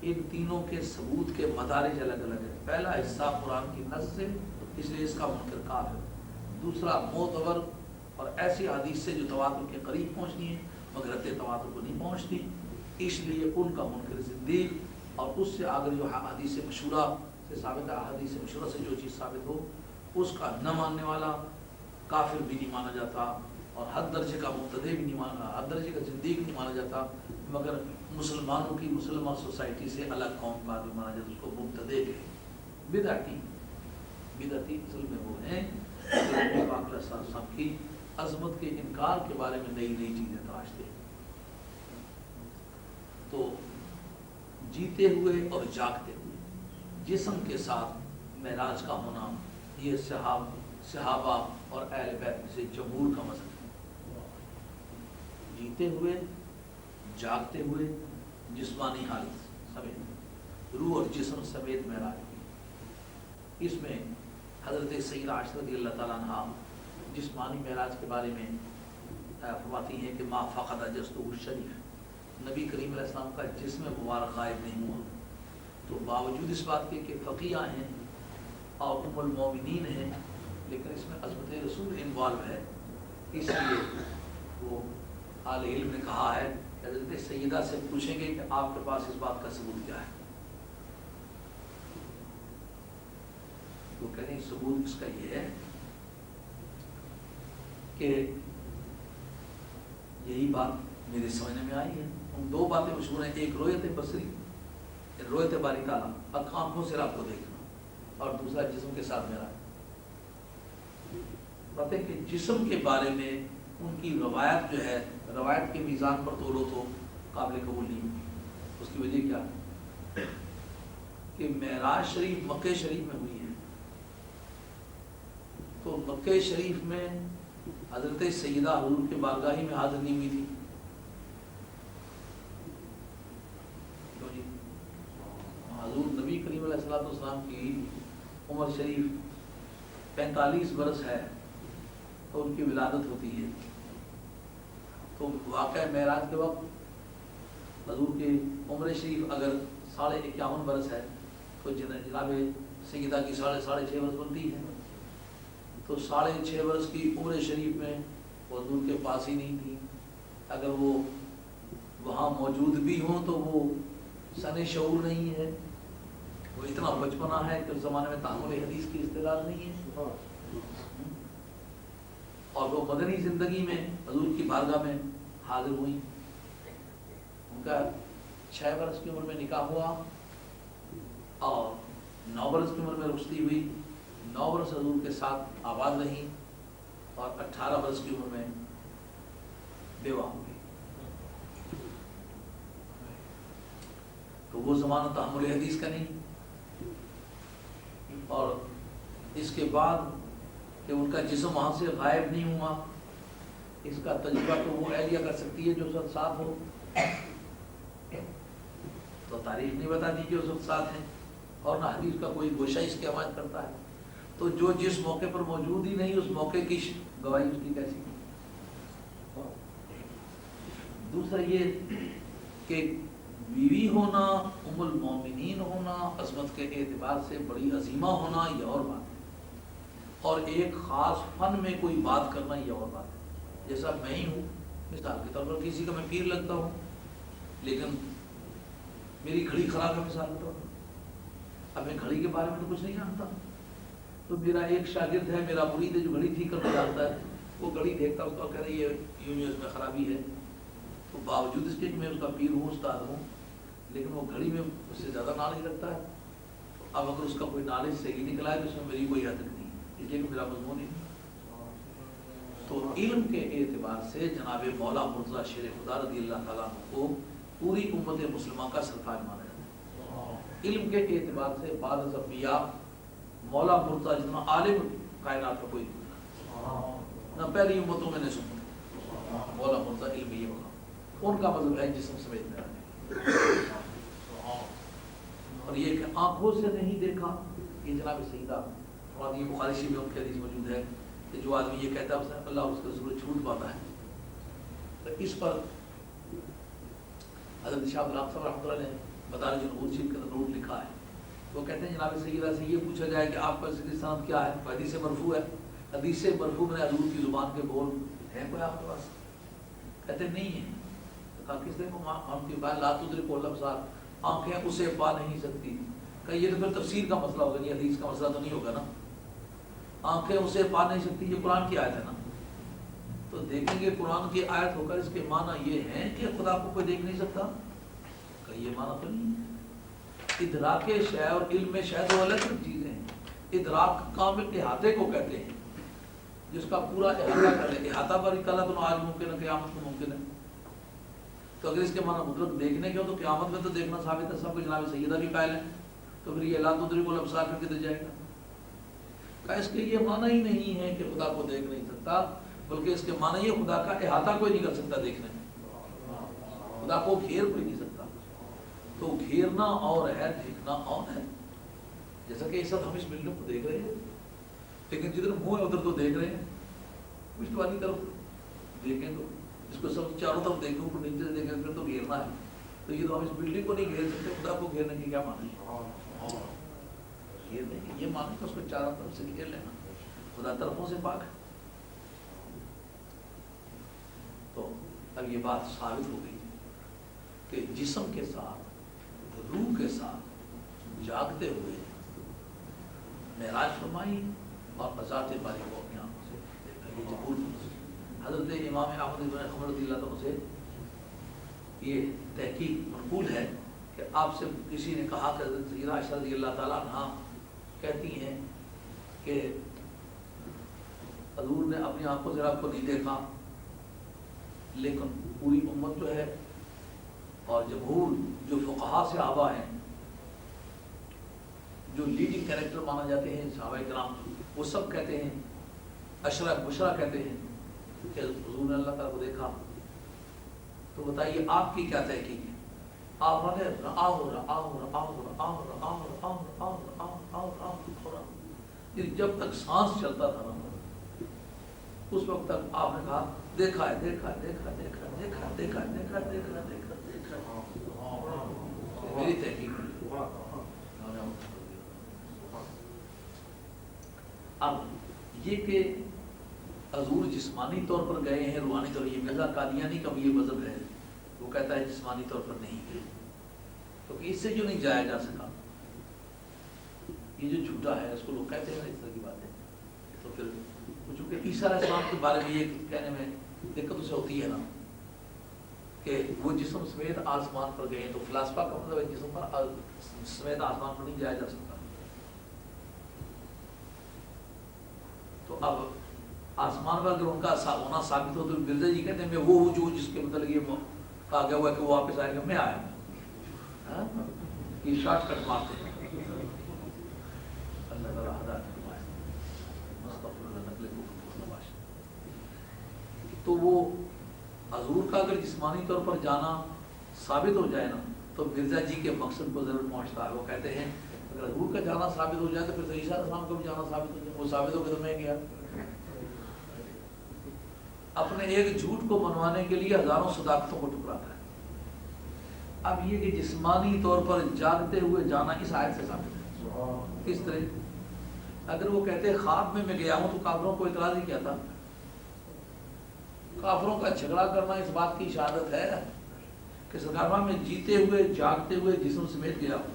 Speaker 1: ان تینوں کے ثبوت کے مدارج الگ الگ ہیں. پہلا حصہ قرآن کی نص سے اس لیے اس کا منکر کافر. دوسرا معتبر اور ایسی حدیث سے جو تواتر کے قریب پہنچنی ہے مگر حد تواتر کو نہیں پہنچتی اس لیے ان کا منکر زندیق. اور اس سے آگر جو حدیث مشہورہ سے ثابت ہے، حدیث مشہورہ سے جو چیز ثابت ہو اس کا نہ ماننے والا کافر بھی نہیں مانا جاتا اور حد درجے کا مبتدع بھی نہیں مانا، حد درجے کا زندیق نہیں مانا جاتا مگر مسلمانوں کی مسلمان سوسائٹی سے الگ قوم کا آدمی مانا جاتا، اس کو مبتدع کہیں. بدعتی اصل میں وہ ہیں جو پاک علیہ السلام کی عظمت کے انکار کے بارے میں نئی نئی چیزیں تراشتے ہیں. تو جیتے ہوئے اور جاگتے ہوئے جسم کے ساتھ معراج کا ہونا یہ صحابہ اور اہل بیت میں سے جمہور کا مذہب ہے. جیتے ہوئے جاگتے ہوئے جسمانی حالت سمیت روح اور جسم سمیت معراج ہوئی. اس میں حضرت سیدہ عائشہ رضی اللہ تعالیٰ عنہ جسمانی معراج کے بارے میں فرماتی ہیں کہ ما فقد جسدہ الشریف، نبی کریم علیہ السلام کا جسم مبارک غائب نہیں ہوا. تو باوجود اس بات کے کہ فقیہ ہیں اور ام المومنین ہیں لیکن اس میں عظمت رسول انوالو ہے. اس لیے وہ اہل علم نے کہا ہے کہ حضرت سیدہ سے پوچھیں گے کہ آپ کے پاس اس بات کا ثبوت کیا ہے. تو کہیں ثبوت اس کا یہ ہے کہ یہی بات میرے سمجھنے میں آئی ہے. ان 2 باتیں مشہور ہیں، ایک رویت بصری رویت باری تعالیٰ آنکھوں سے رب کو دیکھنا، اور دوسرا جسم کے ساتھ میرا بات ہے کہ جسم کے بارے میں ان کی روایت جو ہے، روایت کے میزان پر تولو تو قابل قبول نہیں ہوگی۔ اس کی وجہ کیا کہ معراج شریف مکہ شریف میں ہوئی ہے، تو مکہ شریف میں حضرت سیدہ حضور کے بارگاہی میں حاضر نہیں ہوئی تھی، حضور نبی کریم علیہ السلام کی عمر شریف 45 برس ہے تو ان کی ولادت ہوتی ہے، تو واقعہ معراج کے وقت حضور کی عمر شریف اگر 51.5 برس ہے تو جناب سیدہ کی 6.5 برس بنتی ہے، تو 6.5 برس کی عمر شریف میں وہ حضور کے پاس ہی نہیں تھی، اگر وہ وہاں موجود بھی ہوں تو وہ سن شعور نہیں ہے، وہ اتنا بچپنا ہے کہ اس زمانے میں تحمل حدیث کی استعداد نہیں ہے، اور وہ مدنی زندگی میں حضور کی بارگاہ میں حاضر ہوئی۔ ان کا 6 برس کی عمر میں نکاح ہوا اور 9 برس کی عمر میں رخصتی ہوئی، 9 برس حضور کے ساتھ آباد رہی اور 18 برس کی عمر میں بیوہ ہو گئی۔ تو وہ زمانہ تحمل حدیث کا نہیں، اور اس کے بعد کہ ان کا جسم وہاں سے غائب نہیں ہوا، اس کا تجربہ تو وہ اہلیہ کر سکتی ہے جو اس وقت ساتھ ہو، تو تاریخ نہیں بتاتی کہ اس وقت ساتھ ہیں، اور نہ حدیث کا کوئی گوشہ اس کی حمایت کرتا ہے، تو جو جس موقع پر موجود ہی نہیں اس موقع کی گواہی اس کی کیسی؟ دوسرا یہ کہ بیوی ہونا، ام المومنین ہونا، عظمت کے اعتبار سے بڑی عظیمہ ہونا یہ اور بات ہے، اور ایک خاص فن میں کوئی بات کرنا یہ اور بات ہے۔ جیسا میں ہی ہوں، مثال کے طور پر کسی کا میں پیر لگتا ہوں لیکن میری گھڑی خراب ہے، مثال کے طور پر اب میں گھڑی کے بارے میں تو کچھ نہیں جانتا، تو میرا ایک شاگرد ہے، میرا مرید ہے جو گھڑی ٹھیک کرنا جانتا ہے، وہ گھڑی دیکھتا ہے اس کو کہہ رہا ہے یہ یوں اس میں خرابی ہے، تو باوجود اس کے کہ میں اس کا پیر ہوں، استاد ہوں، لیکن وہ گھڑی میں اس سے زیادہ نالج رکھتا ہے، اب اگر اس کا کوئی نالج صحیح نکلا ہے تو اس میں میری کوئی حد نہیں، اس لیے کہ میرا مضمون ہی نہیں۔ تو علم کے اعتبار سے جناب مولا مرتضیٰ شیر خدا رضی اللہ تعالیٰ عنہ کو پوری امت مسلمہ کا سرتاج مانا جاتا ہے۔ علم کے اعتبار سے بعد از انبیاء مولا مرتضیٰ جتنا عالم کائنات کا کوئی نہ پہلی امتوں میں نے سنا، مولا مرتضیٰ علم یہ مقام ان کا مذہب ہے جسم سمیت میں آنے، اور یہ کہ آنکھوں سے نہیں دیکھا، یہ جناب سیدہ، اور یہ بخاری شریف میں ان کی حدیث موجود ہے کہ جو آدمی یہ کہتا ہے اس نے اللہ اس کا ضرور چھوٹ پاتا ہے، تو اس پر حضرت شاہ غلام صاحب رحمۃ اللہ نے مدارج النبوت شریف کے اندر نوٹ لکھا ہے، وہ کہتے ہیں جناب سیدہ سے یہ پوچھا جائے کہ آپ کا سند کیا ہے، حدیث مرفوع ہے، حدیث مرفوع میں حضور کی زبان کے بول ہے کوئی آپ کے پاس؟ کہتے نہیں ہے، کہا کس نے کو ہم کی بات لا تدرک الابصار، آنکھیں اسے پا نہیں سکتی، کہ یہ تو پھر تفسیر کا مسئلہ ہوگا، یہ حدیث کا مسئلہ تو نہیں ہوگا نا، آنکھیں اسے پا نہیں سکتی یہ قرآن کی آیت ہے نا، تو دیکھیں گے قرآن کی آیت ہو کر اس کے معنی یہ ہیں کہ خدا کو کوئی دیکھ نہیں سکتا، کہ یہ معنی تو نہیں ہے، ادراک شے اور علم شے دو الگ چیزیں ہیں، ادراک کامل احاطے کو کہتے ہیں، جس کا پورا احاطہ کر لے، احاطہ باری تعالیٰ تو آج ممکن ہے، قیامت کو ممکن ہے، تو اگر اس کے معنی مطلق دیکھنے کے ہو تو قیامت میں تو دیکھنا ثابت ہے، سب کو جناب سیدہ بھی قائل ہے، تو پھر یہ لا تدرک الابصار پھر کدھر جائے گا؟ کہ اس کے یہ معنی ہی نہیں ہے کہ خدا کو دیکھ نہیں سکتا، بلکہ اس کے معنی یہ خدا کا احاطہ کوئی نہیں کر سکتا دیکھنے میں، خدا کو گھیر کوئی نہیں سکتا، تو گھیرنا اور ہے، دیکھنا اور ہے، جیسا کہ اس وقت ہم اس بلڈنگ کو دیکھ رہے ہیں، لیکن جدھر منہ ہے ادھر تو دیکھ رہے ہیں، پشت والی طرف دیکھیں تو اس کو سب چاروں طرف دیکھیں، اوپر نیچے سے دیکھیں پھر تو گھیرنا ہے، تو یہ تو ہم اس بلڈنگ کو نہیں گھیر سکتے، خدا کو گھیرنے کی کیا معنی ہے؟ گھیرنے کی یہ معنی کہ اس کو چاروں طرف سے گھیر لینا، خدا طرفوں سے پاک ہے۔ تو اب یہ بات ثابت ہو گئی کہ جسم کے ساتھ روح کے ساتھ جاگتے ہوئے معراج فرمائی اور ذات باری کو اپنی آنکھوں سے دیکھا، یہ ضرور حضرت امام احمد بن حنبل رضی اللہ عنہ سے یہ تحقیق منقول ہے کہ آپ سے کسی نے کہا کہ حضرت سیدہ عائشہ رضی اللہ تعالیٰ عنہا کہتی ہیں کہ حضور نے اپنی آنکھوں سے آپ کو نہیں دیکھا، لیکن پوری امت جو ہے اور جمہور جو فقہاء صحابہ ہیں، جو لیڈنگ کیریکٹر مانا جاتے ہیں صحابہ کرام، وہ سب کہتے ہیں، عشرہ مبشرہ کہتے ہیں کہ حضور نے اللہ تعالیٰ کو دیکھا۔ تو بتائیے آپ کی کیا تحقیق ہے؟ آپ نے جب تک سانس چلتا تھا نا اس وقت تک آپ نے کہا دیکھا ہے دیکھا ہے دیکھا دیکھا دیکھا دیکھا دیکھا دیکھا دیکھا دیکھا۔ میری تحقیق اب یہ کہ حضور جسمانی طور پر گئے ہیں، روحانی طور پر، یہ مرزا قادیانی کا بھی یہ مذہب ہے، وہ کہتا ہے جسمانی طور پر نہیں گئے، کیونکہ اس سے جو نہیں جایا جا سکا، یہ جو جھوٹا ہے اس کو لوگ کہتے ہیں اس طرح کی بات ہے۔ تو پھر چونکہ عیسیٰ علیہ السلام کے بارے میں یہ کہنے میں دقت اسے ہوتی ہے نا کہ وہ جسم سمیت آسمان پر گئے ہیں، تو فلاسفہ کا مطلب ہے جسم پر سمیت آسمان پر نہیں جایا جا سکتا۔ تو اب آسمان پر اگر ان کا ہونا ثابت ہو تو مرزا جی کہتے ہیں میں وہ ہوں جو جس کے مطلب یہ کہا گیا ہوا ہے کہ وہ واپس آئے گا، میں آیا ہوں۔ یہ شارٹ کٹ مارتے ہیں۔ اللہ تعالیٰ ہدایت فرمائے۔ تو وہ حضور کا اگر جسمانی طور پر جانا ثابت ہو جائے نا تو مرزا جی کے مقصد کو ضرور پہنچتا ہے۔ وہ کہتے ہیں اگر حضور کا جانا ثابت ہو جائے تو پھر عیسیٰ علیہ السلام کا بھی جانا ثابت ہو جائے، وہ ثابت ہو گیا تو میں گیا۔ اپنے ایک جھوٹ کو منوانے کے لیے ہزاروں صداقتوں کو ٹکراتا ہے۔ اب یہ کہ جسمانی طور پر جاگتے ہوئے جانا اس آیت سے ثابت ہے۔ کس طرح؟ اگر وہ کہتے خواب میں گیا ہوں تو کافروں کو اعتراض ہی کیا تھا؟ کافروں کا جھگڑا کرنا اس بات کی شہادت ہے کہ سرکار میں جیتے ہوئے جاگتے ہوئے جسم سمیت گیا ہوں۔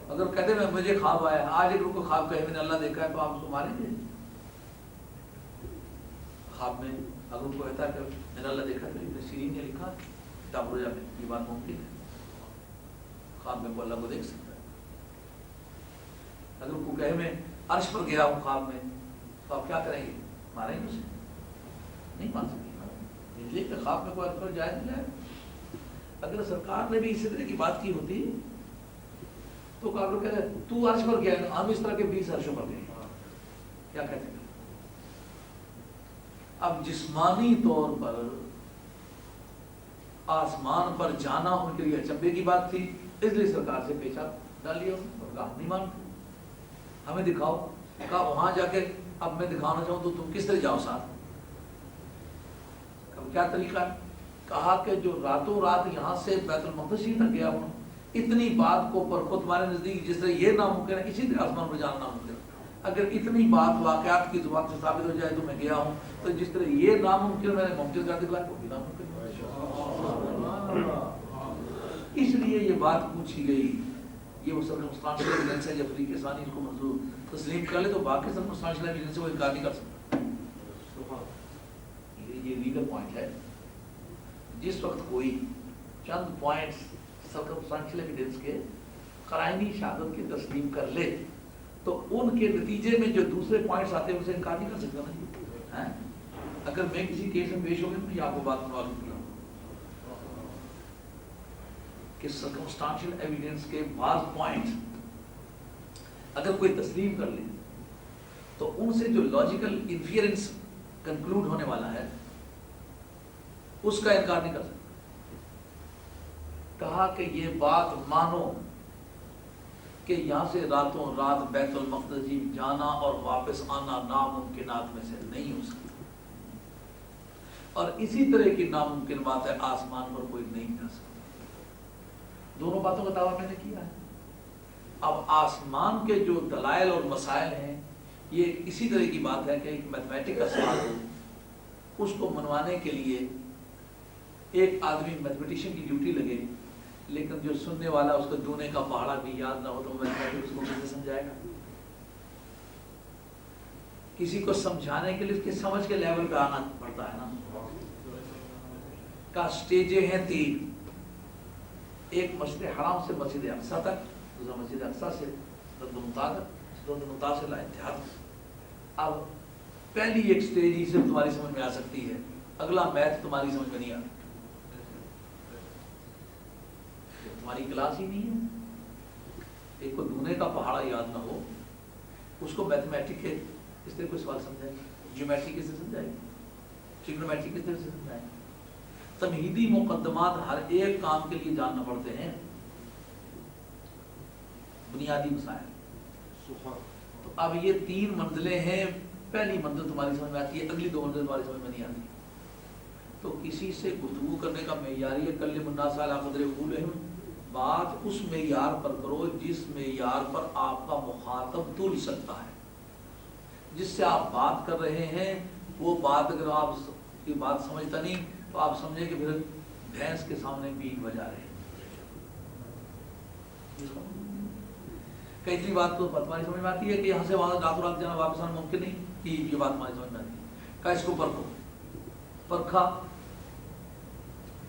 Speaker 1: اگر کہتے میں مجھے خواب آیا، آج ایک کو خواب کہے میں نے اللہ دیکھا ہے، تو آپ اس کو ماریں گے؟ خواب میں اگر ان کو کہتا ہے کہ میں نے اللہ دیکھا، تو ابن سیرین نے لکھا کتاب رویا میں یہ بات ممکن ہے، خواب میں وہ اللہ کو دیکھ سکتا ہے۔ اگر ان کو کہے میں عرش پر گیا ہوں خواب میں، تو آپ کیا کریں گے؟ ماریں گے اسے؟ نہیں مان سکتے۔ کہ خواب میں کوئی عرش پر جائے نہیں جائے۔ اگر سرکار نے بھی اسی طرح کی بات کی ہوتی تو کافر کہتے ہیں تو عرش پر گیا، ہم اس طرح کے 20 عرشوں پر گئے، کیا کہتے ہیں؟ اب جسمانی طور پر آسمان پر جانا ان کے لیے اچنبے کی بات تھی، اس لیے سرکار سے پیچھا ڈال لیا، نہیں مانتے، ہمیں دکھاؤ۔ کہا وہاں جا کے اب میں دکھانا چاہوں تو تم کس طرح جاؤ ساتھ؟ کیا طریقہ ہے؟ کہا کہ جو راتوں رات یہاں سے بیت المقدس ہی تک گیا ہوں، اتنی بات کو پرکھو تمہارے نزدیک، جس طرح یہ ناممکن ہے اسی طرح آسمان پر جانا ناممکن ہے۔ اگر اتنی بات واقعات کی زبان سے ثابت ہو جائے تو میں گیا ہوں، تو جس طرح یہ ناممکن میں نے ممکن کر دکھایا وہ بھی ناممکن ہے۔ اس لیے یہ بات پوچھی گئی، یہ وہ سرکمسٹانشل ایویڈنس ہے، جب فریق ثانی اس کو منظور تسلیم کر لے تو باقی سرکمسٹانشل ایویڈنس سے وہ انکار نہیں کر سکتا۔ یہ لیگل پوائنٹ ہے۔ جس وقت کوئی چند پوائنٹس سرکمسٹانشل ایویڈنس کے قرائنی شہادت کی تسلیم کر لے تو ان کے نتیجے میں جو دوسرے پوائنٹس آتے ہیں اسے انکار نہیں کر سکتا نا۔ اگر میں کسی کیس میں پیش ہو گیا تو یہ آپ کو بات معلوم کیا کہ سرکمسٹانشل ایویڈنس کے بعض پوائنٹس اگر کوئی تسلیم کر لے تو ان سے جو لاجیکل انفیرنس کنکلوڈ ہونے والا ہے اس کا انکار نہیں کر سکتا۔ کہا کہ یہ بات مانو کہ یہاں سے راتوں رات بیت المقدس جانا اور واپس آنا ناممکنات میں سے نہیں ہو سکتا، اور اسی طرح کی ناممکن بات ہے آسمان پر کوئی نہیں جا سکتا۔ دونوں باتوں کا دعویٰ میں نے کیا ہے۔ اب آسمان کے جو دلائل اور مسائل ہیں یہ اسی طرح کی بات ہے کہ ایک میتھمیٹک کا سوال ہو، اس کو منوانے کے لیے ایک آدمی میتھمیٹیشین کی ڈیوٹی لگے، لیکن جو سننے والا اس کو دونے کا پہاڑا بھی یاد نہ ہو تو میتھمیٹک اس کو کیسے سمجھائے گا؟ کسی کو سمجھانے کے لیے اس کے سمجھ کے لیول پہ آنا پڑتا ہے نا۔ کا سٹیجیں ہیں 3، ایک مسجد حرام سے مسجد اقصیٰ تک، دوسرا مسجد اقصیٰ سے رد مطاع سے لا انتہا۔ اب پہلی ایک سٹیج ہی صرف تمہاری سمجھ میں آ سکتی ہے، اگلا میتھ تمہاری سمجھ میں نہیں آتا، تمہاری کلاس ہی نہیں ہے۔ ایک کو دھونے کا پہاڑا یاد نہ ہو، اس کو میتھمیٹک کے اس طرح کوئی سوال سمجھائے، جیومیٹری کس سے سمجھائے، ٹریگنومیٹری کس طرح سے سمجھائے۔ تمہیدی مقدمات ہر ایک کام کے لیے جاننا پڑتے ہیں، بنیادی مسائل۔ تو اب یہ 3 منزلیں ہیں، پہلی منزل تمہاری سمجھ میں آتی ہے، اگلی 2 منزل تمہاری سمجھ میں نہیں آتی۔ تو کسی سے گفتگو کرنے کا معیار یہ کلم الناس علی قدر عقولہم، بات اس معیار پر کرو جس معیار پر آپ کا مخاطب تل سکتا ہے۔ جس سے آپ بات کر رہے ہیں وہ بات اگر آپ کی بات سمجھتا نہیں تو آپ سمجھیں کہ پھر بھینس کے سامنے بیج بجا رہے ہیں۔ کئی بات تو تمہاری سمجھ میں آتی ہے کہ یہاں سے وہاں راتوں رات جانا واپس آنا ممکن نہیں، کہ یہ بات تمہاری سمجھ میں آتی ہے۔ کہ اس کو پرکھا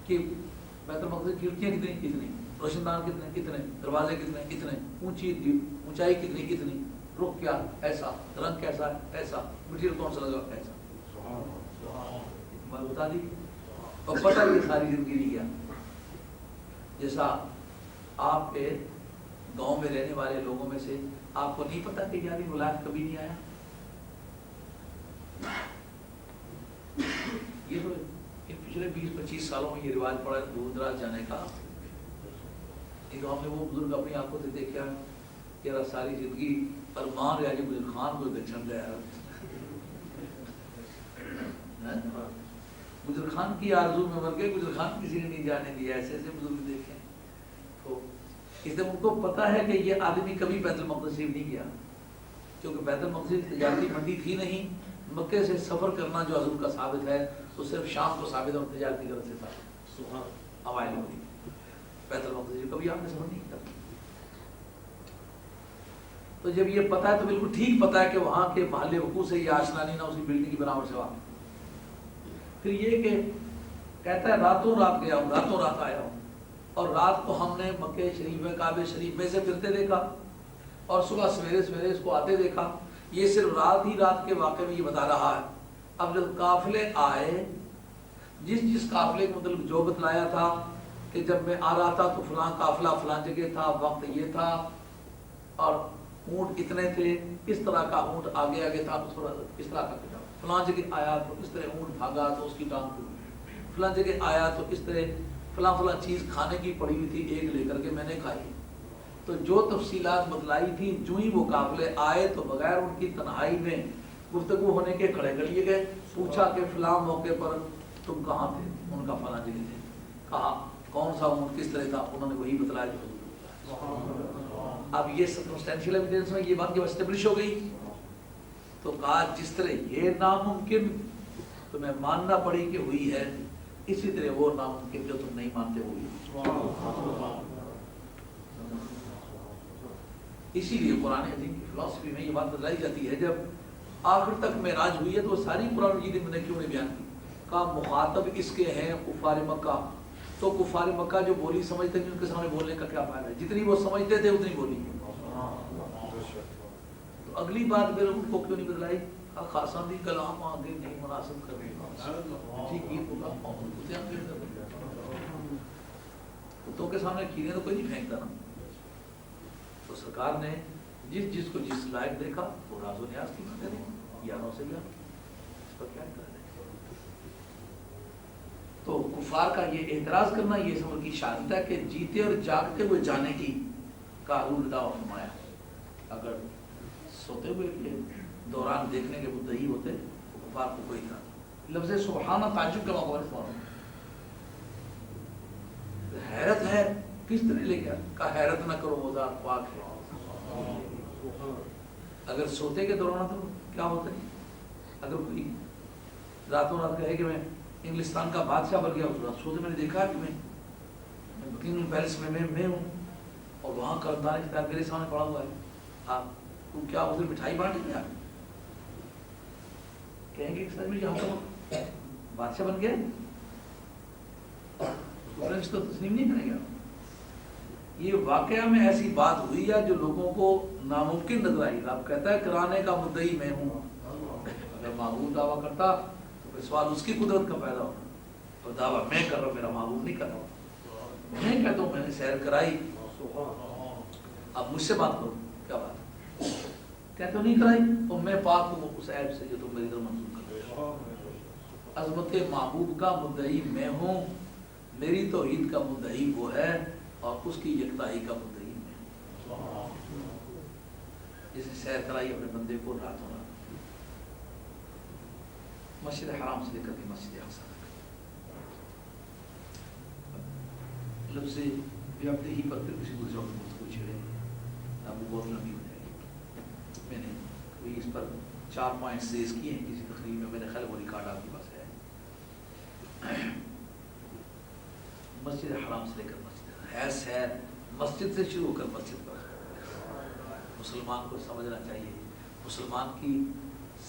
Speaker 1: کہ بیت المقدس کی کھڑکیاں کتنی، روشن دان کتنے، دروازے کتنے، اونچائی کتنی، رخ کیا ایسا، رنگ کیسا ہے ایسا، مٹیریل کون سا لگا ایسا، بات بتا دی۔ اور پتہ یہ ساری زندگی نہیں گیا۔ جیسا آپ کے گاؤں میں رہنے والے لوگوں میں سے آپ کو نہیں پتا کہ یار ملائق کبھی نہیں آیا، یہ تو پچھلے 20-25 سالوں میں یہ رواج پڑا ہے دور دراز جانے کا۔ ایک گاؤں میں وہ بزرگ اپنی آنکھوں سے دیکھا کہ ساری زندگی ارمان رہا کہ گجر خان کو گچھن گیا، گجر خان کی آرزو میں مر گئے، گجر خان کسی نے نہیں جانے دیا، ایسے ایسے بزرگ دیکھے۔ تو اس لیے ان کو پتا ہے کہ یہ آدمی کبھی بیت المقدس شریف نہیں گیا، کیونکہ بیت المقدس تجارتی منڈی تھی نہیں۔ مکے سے سفر کرنا جو حضور کا ثابت ہے تو صرف شام کو ثابت ہے اور تجارتی غرض سے ثابت اوائل ہوگی۔ بیت المقدس کبھی آپ نے سفر نہیں کیا۔ تو جب یہ پتا ہے تو بالکل ٹھیک پتا ہے کہ وہاں کے محل وقوع سے یہ آشنا نہیں، نہ اس کی بلڈنگ کی بناوٹ سے واقف۔ پھر یہ کہ کہتا ہے راتوں رات گیا ہوں، راتوں رات آیا ہوں، اور رات کو ہم نے مکے شریف میں کعبے شریف میں سے پھرتے دیکھا اور صبح سویرے اس کو آتے دیکھا۔ یہ صرف رات ہی رات کے واقعے میں یہ بتا رہا ہے۔ اب جب قافلے آئے، جس قافلے کے مطلب جو بتلایا تھا کہ جب میں آ رہا تھا تو فلاں قافلہ فلاں جگہ تھا، وقت یہ تھا، اور اونٹ اتنے تھے، اس طرح کا اونٹ آگے تھا، اس طرح کا تھا، فلاں جگہ آیا تو اس طرح اونٹ بھاگا تو اس کی ٹانگ ٹوٹی، فلاں جگہ آیا تو اس طرح فلاں چیز کھانے کی پڑی ہوئی تھی، ایک لے کر کے میں نے کھائی۔ تو جو تفصیلات بتلائی تھی، جو ہی وہ قافلے آئے تو بغیر ان کی تنہائی میں گفتگو ہونے کے کھڑے کر لیے گئے۔ پوچھا کہ فلاں موقع پر تم کہاں تھے؟ ان کا فلاں جگہ تھے۔ کہا کون سا اونٹ کس طرح تھا؟ انہوں نے وہی بتلایا جو اب یہ سرکمسٹینشیل ایویڈنس میں یہ بات جب اسٹیبلش ہو گئی تو کہا جس طرح یہ ناممکن تمہیں ماننا پڑی کہ ہوئی ہے، اسی طرح وہ ناممکن جو تم نہیں مانتے ہوئی۔ اسی لیے قرآن عظیم کی فلسفی میں یہ بات بتلائی جاتی ہے، جب آخر تک معراج ہوئی ہے تو وہ ساری قرآن مجید میں نے کیوں نہیں بیان کی؟ کہا مخاطب اس کے ہیں کفار مکہ، تو کفار مکہ جو بولی سمجھتے ہیں ان کے سامنے بولنے کا کیا فائدہ ہے؟ جتنی وہ سمجھتے تھے اتنی بولی۔ تو اگلی بات پھر ان کو کیوں نہیں بتلائی؟ خاصاں دی کلام آگے نہیں مناسب کر رہے، کتوں کے سامنے کھیرے تو کوئی نہیں پھینکتا نا۔ تو سرکار نے جس کو جس لائق دیکھا وہ راز و نیاز کی باتیں دیں، یاروں سے یار اس پر کیا کر دیں۔ تو کفار کا یہ اعتراض کرنا یہ سمجھ کی شہادت ہے کہ جیتے اور جاگتے ہوئے جانے کی کا حضور دعویٰ فرمایا۔ اگر سوتے ہوئے کے دوران دیکھنے کے مدعی ہوتے تو کفار کو کوئی تھا۔ لفظ سبحانہ تعجب کا موقع استعمال، حیرت ہے کس طرح لے گیا؟ کہ حیرت نہ کرو وہ ذات پاک ہے۔ اگر سوتے کے دوران تو کیا ہوتا ہے؟ اگر کوئی راتوں رات کہے کہ میں انگلستان کا بادشاہ بن گیا، اس سوتے میں نے دیکھا کہ میں بکنگھم پیلس میں ہوں اور وہاں قرضدار کتاب میرے سامنے پڑا ہوا ہے، آپ تو کیا ادھر مٹھائی بانٹ دیا؟ کہیں گے سر میں یہاں تو بادشاہ بن گیا، فرینچ تو تسلیم نہیں کرے گا۔ یہ واقعہ میں ایسی بات ہوئی ہے جو لوگوں کو ناممکن نظر آئی. رب کہتا ہے کرانے کا مدعی میں ہوں. اگر معبود دعویٰ کرتا تو پھر سوال اس کی قدرت کا پیدا ہوگا. تو دعویٰ میں کر رہا ہوں, میرا معبود نہیں کر رہا. میں کہتا ہوں میں نے سیر کرائی, اب مجھ سے بات کرو, کیا بات ہے؟ کہتے ہو نہیں کرائی, اور میں پاک ہوں اس عیب سے جو تم میری طرف منسوخ کر رہے. عظمت معبود کا مدعی میں ہوں, میری توحید کا مدعی وہ ہے, اور اس کی یکتائی کا مدعی میں ہوں. جسے سیر کرائی اپنے بندے کو راتوں رات, مسجد حرام سے لے کر کے مسجد اقصی تک, لفظ بھی اپنے ہی پر پھر کسی دوسرے وقت کو چھیڑے, اب وہ بہت لمبی ہو جائے گی. میں نے کوئی اس پر 4 پوائنٹس ریز کیے ہیں کسی تقریب میں, میرے خیال وہ ریکارڈ آپ کے پاس ہے. مسجد حرام سے لے کر مسجد ہے سیر, مسجد سے شروع کر مسجد پر. مسلمان کو سمجھنا چاہیے مسلمان کی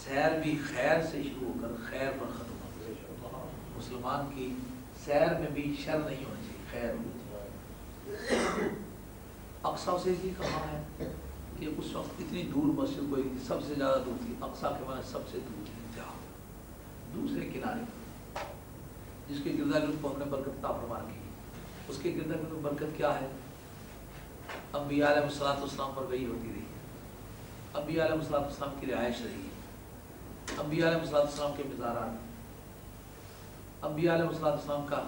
Speaker 1: سیر بھی خیر سے شروع کر خیر پر ختم ہونا چاہیے. مسلمان کی سیر میں بھی شر نہیں ہونا چاہیے, خیر ہونی چاہیے. اقصیٰ سے یہ کہا ہے کہ اس وقت اتنی دور مسجد کوئی سب سے زیادہ دور تھی. اقصیٰ کے معنی سب سے دور تھی, جہاں دوسرے کنارے جس کے گردا گرد کو ہم نے برکت عطا فرما رکھی. اس کے گردا گرد میں برکت کیا ہے؟ انبیاء علیہ السلام پر وحی ہوتی رہی, انبیاء علیہ السلام کی رہائش رہی, انبیاء علیہ السلام کے مزارات, انبیاء علیہ السلام کا